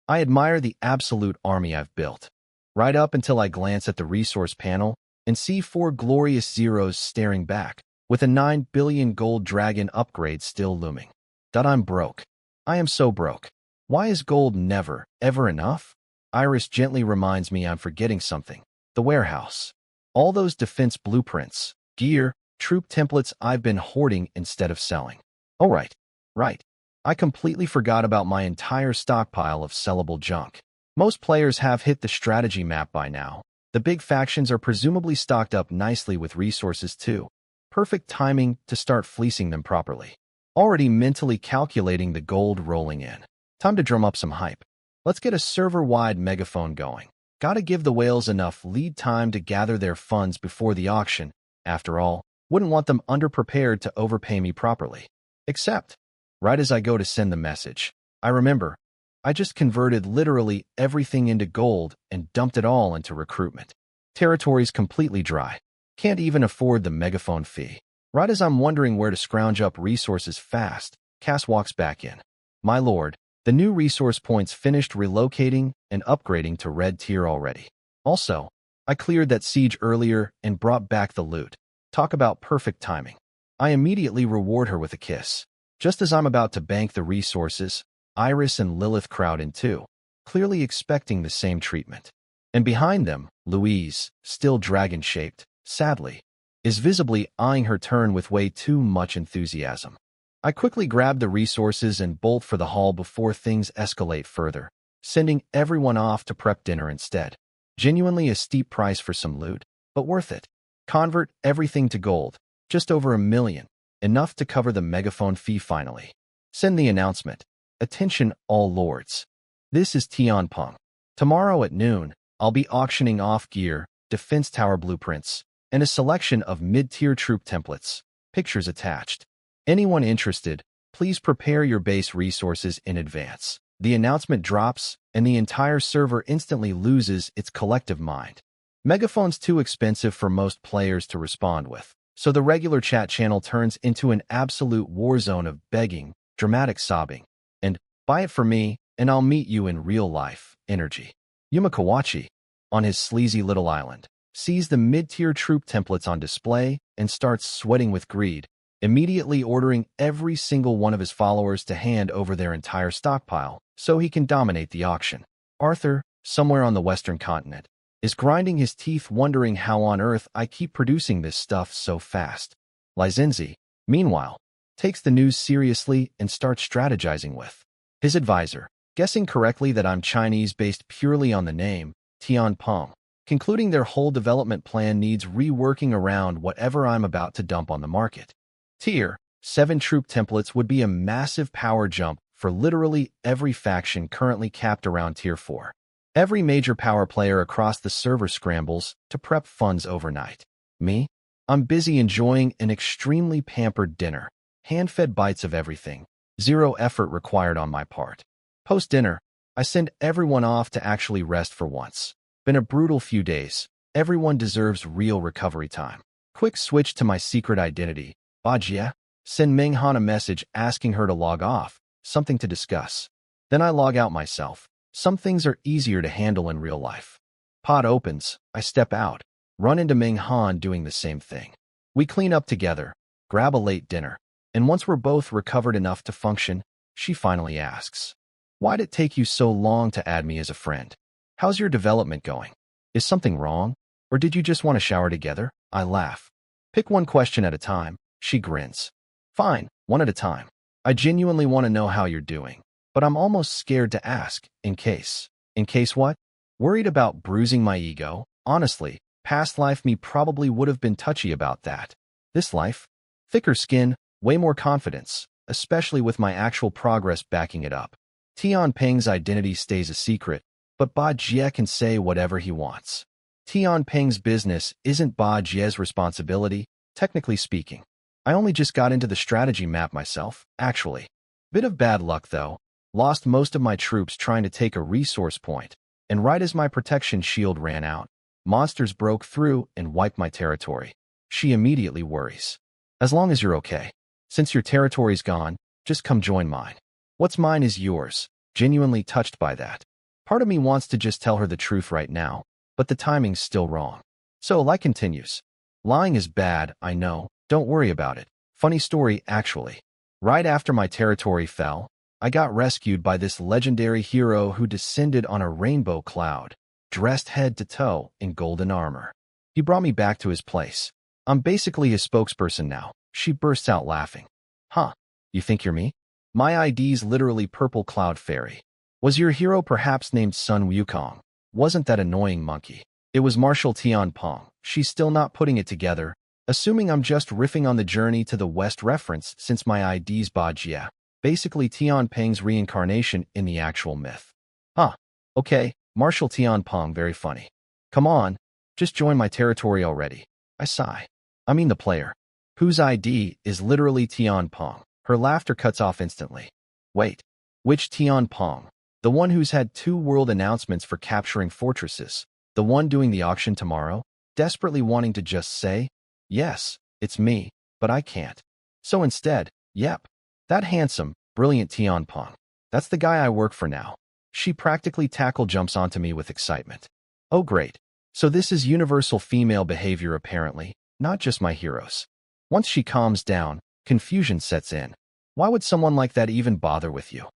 I admire the absolute army I've built. Right up until I glance at the resource panel and see 4 glorious zeros staring back, with a 9 billion gold dragon upgrade still looming. I'm broke. I am so broke. Why is gold never, ever enough? Iris gently reminds me I'm forgetting something. The warehouse. All those defense blueprints, gear, troop templates I've been hoarding instead of selling. Oh right. I completely forgot about my entire stockpile of sellable junk. Most players have hit the strategy map by now. The big factions are presumably stocked up nicely with resources too. Perfect timing to start fleecing them properly. Already mentally calculating the gold rolling in. Time to drum up some hype. Let's get a server-wide megaphone going. Gotta give the whales enough lead time to gather their funds before the auction. After all, wouldn't want them underprepared to overpay me properly. Except, right as I go to send the message, I remember, I just converted literally everything into gold and dumped it all into recruitment. Territory's completely dry. Can't even afford the megaphone fee. Right as I'm wondering where to scrounge up resources fast, Cass walks back in. My lord, the new resource points finished relocating and upgrading to red tier already. Also, I cleared that siege earlier and brought back the loot. Talk about perfect timing. I immediately reward her with a kiss. Just as I'm about to bank the resources, Iris and Lilith crowd in too, clearly expecting the same treatment. And behind them, Louise, still dragon-shaped, sadly, is visibly eyeing her turn with way too much enthusiasm. I quickly grab the resources and bolt for the hall before things escalate further, sending everyone off to prep dinner instead. Genuinely a steep price for some loot, but worth it. Convert everything to gold, just over 1 million, enough to cover the megaphone fee finally. Send the announcement. Attention all lords. This is Tianpeng. Tomorrow at noon, I'll be auctioning off gear, defense tower blueprints, and a selection of mid-tier troop templates. Pictures attached. Anyone interested, please prepare your base resources in advance. The announcement drops, and the entire server instantly loses its collective mind. Megaphone's too expensive for most players to respond with, so the regular chat channel turns into an absolute war zone of begging, dramatic sobbing, and buy it for me, and I'll meet you in real life energy. Yuma Kawachi, on his sleazy little island, sees the mid-tier troop templates on display and starts sweating with greed, immediately ordering every single one of his followers to hand over their entire stockpile so he can dominate the auction. Arthur, somewhere on the western continent, is grinding his teeth wondering how on earth I keep producing this stuff so fast. Lizenzi, meanwhile, takes the news seriously and starts strategizing with his advisor, guessing correctly that I'm Chinese based purely on the name, Tianpeng, concluding their whole development plan needs reworking around whatever I'm about to dump on the market. Tier 7 troop templates would be a massive power jump for literally every faction currently capped around Tier 4. Every major power player across the server scrambles to prep funds overnight. Me? I'm busy enjoying an extremely pampered dinner, hand-fed bites of everything, zero effort required on my part. Post-dinner, I send everyone off to actually rest for once. Been a brutal few days. Everyone deserves real recovery time. Quick switch to my secret identity. Bajie, send Minghan a message asking her to log off, something to discuss. Then I log out myself. Some things are easier to handle in real life. Pod opens, I step out, run into Minghan doing the same thing. We clean up together, grab a late dinner, and once we're both recovered enough to function, she finally asks, "Why'd it take you so long to add me as a friend? How's your development going? Is something wrong? Or did you just want to shower together?" I laugh. Pick one question at a time. She grins. Fine, one at a time. I genuinely want to know how you're doing, but I'm almost scared to ask, in case. In case what? Worried about bruising my ego? Honestly, past life me probably would have been touchy about that. This life? Thicker skin, way more confidence, especially with my actual progress backing it up. Tian Peng's identity stays a secret, but Ba Jie can say whatever he wants. Tian Peng's business isn't Ba Jie's responsibility, technically speaking. I only just got into the strategy map myself, actually. Bit of bad luck, though. Lost most of my troops trying to take a resource point, and right as my protection shield ran out, monsters broke through and wiped my territory. She immediately worries. As long as you're okay. Since your territory's gone, just come join mine. What's mine is yours. Genuinely touched by that. Part of me wants to just tell her the truth right now, but the timing's still wrong. So Lai continues. Lying is bad, I know. Don't worry about it. Funny story, actually. Right after my territory fell, I got rescued by this legendary hero who descended on a rainbow cloud, dressed head to toe in golden armor. He brought me back to his place. I'm basically his spokesperson now. She bursts out laughing. Huh, you think you're me? My ID's literally Purple Cloud Fairy. Was your hero perhaps named Sun Wukong? Wasn't that annoying monkey? It was Marshal Tian Peng. She's still not putting it together, assuming I'm just riffing on the journey to the West reference since my ID's Ba Jie. Basically Tian Peng's reincarnation in the actual myth. Huh, okay, Marshal Tian Peng, very funny. Come on, just join my territory already. I sigh. I mean the player, whose ID is literally Tian Peng. Her laughter cuts off instantly. Wait, which Tian Peng? The one who's had 2 world announcements for capturing fortresses? The one doing the auction tomorrow? Desperately wanting to just say, yes, it's me, but I can't. So instead, yep, that handsome, brilliant Tian Peng. That's the guy I work for now. She practically tackle jumps onto me with excitement. Oh great. So this is universal female behavior apparently, not just my heroes. Once she calms down, confusion sets in. Why would someone like that even bother with you?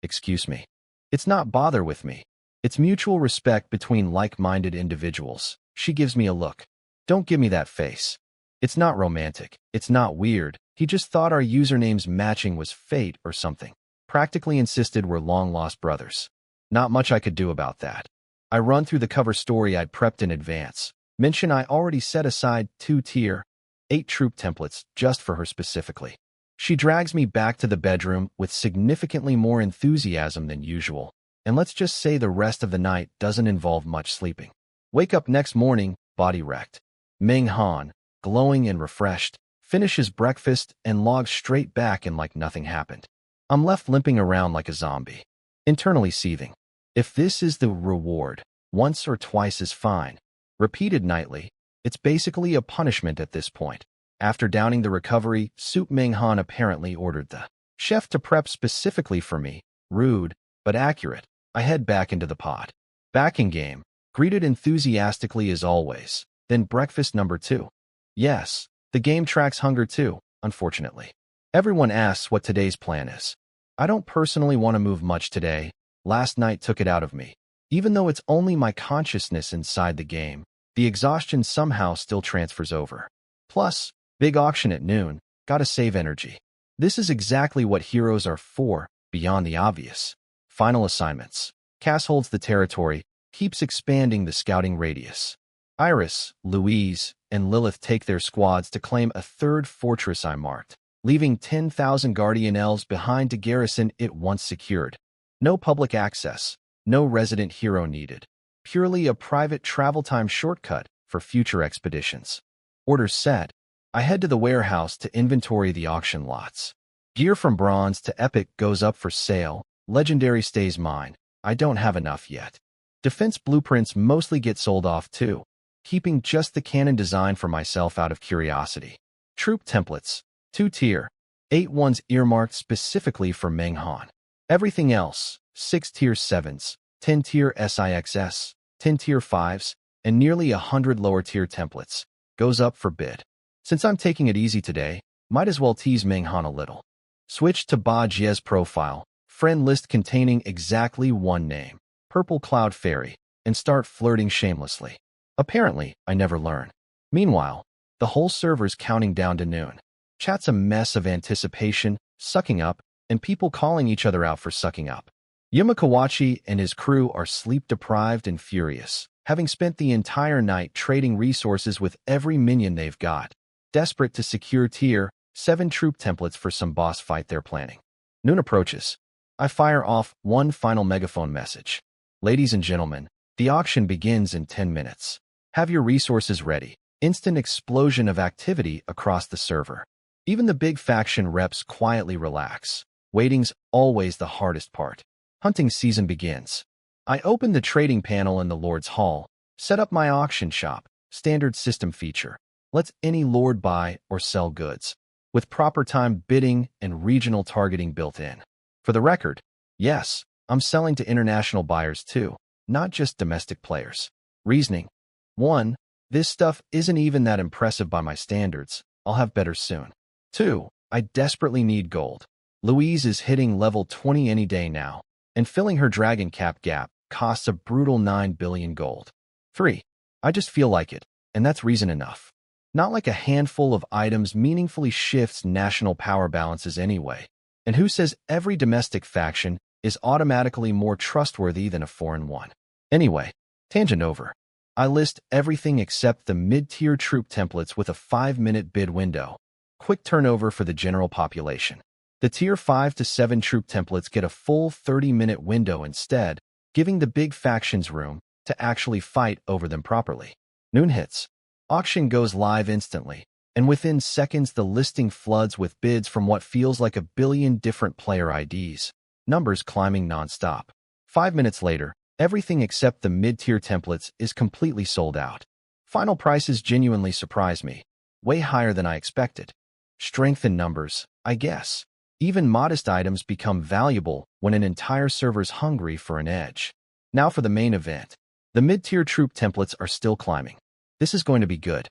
Excuse me. It's not bother with me. It's mutual respect between like-minded individuals. She gives me a look. Don't give me that face. It's not romantic. It's not weird. He just thought our usernames matching was fate or something. Practically insisted we're long-lost brothers. Not much I could do about that. I run through the cover story I'd prepped in advance. Mention I already set aside 2 tier 8 troop templates just for her specifically. She drags me back to the bedroom with significantly more enthusiasm than usual, and let's just say the rest of the night doesn't involve much sleeping. Wake up next morning, body wrecked. Meng Han, glowing and refreshed, finishes breakfast and logs straight back in like nothing happened. I'm left limping around like a zombie, internally seething. If this is the reward, once or twice is fine. Repeated nightly, it's basically a punishment at this point. After downing the recovery soup, Meng Han apparently ordered the chef to prep specifically for me. Rude, but accurate. I head back into the pod. Back in game, greeted enthusiastically as always. Then breakfast number 2. Yes, the game tracks hunger too, unfortunately. Everyone asks what today's plan is. I don't personally want to move much today. Last night took it out of me. Even though it's only my consciousness inside the game, the exhaustion somehow still transfers over. Plus, big auction at noon, gotta save energy. This is exactly what heroes are for, beyond the obvious. Final assignments. Cass holds the territory, keeps expanding the scouting radius. Iris, Louise, and Lilith take their squads to claim a 3rd fortress I marked, leaving 10,000 Guardian Elves behind to garrison it once secured. No public access, no resident hero needed. Purely a private travel time shortcut for future expeditions. Orders set. I head to the warehouse to inventory the auction lots. Gear from bronze to epic goes up for sale. Legendary stays mine. I don't have enough yet. Defense blueprints mostly get sold off too, keeping just the cannon design for myself out of curiosity. Troop templates. 2 tier 8 ones earmarked specifically for Meng Han. Everything else, 6 tier 7s, 10 tier SIXS, 10 tier 5s, and nearly 100 lower tier templates, goes up for bid. Since I'm taking it easy today, might as well tease Meng Han a little. Switch to Ba Jie's profile, friend list containing exactly 1 name, Purple Cloud Fairy, and start flirting shamelessly. Apparently, I never learn. Meanwhile, the whole server's counting down to noon. Chat's a mess of anticipation, sucking up, and people calling each other out for sucking up. Yamakawachi and his crew are sleep-deprived and furious, having spent the entire night trading resources with every minion they've got, desperate to secure Tier 7 troop templates for some boss fight they're planning. Noon approaches. I fire off one final megaphone message. Ladies and gentlemen, the auction begins in 10 minutes. Have your resources ready. Instant explosion of activity across the server. Even the big faction reps quietly relax. Waiting's always the hardest part. Hunting season begins. I open the trading panel in the Lord's Hall, set up my auction shop, standard system feature. Lets any lord buy or sell goods, with proper time bidding and regional targeting built in. For the record, yes, I'm selling to international buyers too, not just domestic players. Reasoning. 1. This stuff isn't even that impressive by my standards. I'll have better soon. 2. I desperately need gold. Louise is hitting level 20 any day now, and filling her dragon cap gap costs a brutal 9 billion gold. 3. I just feel like it, and that's reason enough. Not like a handful of items meaningfully shifts national power balances anyway. And who says every domestic faction is automatically more trustworthy than a foreign one? Anyway, tangent over. I list everything except the mid-tier troop templates with a 5-minute bid window. Quick turnover for the general population. The tier 5 to 7 troop templates get a full 30-minute window instead, giving the big factions room to actually fight over them properly. Noon hits. Auction goes live instantly, and within seconds the listing floods with bids from what feels like a billion different player IDs, numbers climbing non-stop. 5 minutes later, everything except the mid-tier templates is completely sold out. Final prices genuinely surprise me, way higher than I expected. Strength in numbers, I guess. Even modest items become valuable when an entire server's hungry for an edge. Now for the main event. The mid-tier troop templates are still climbing. This is going to be good.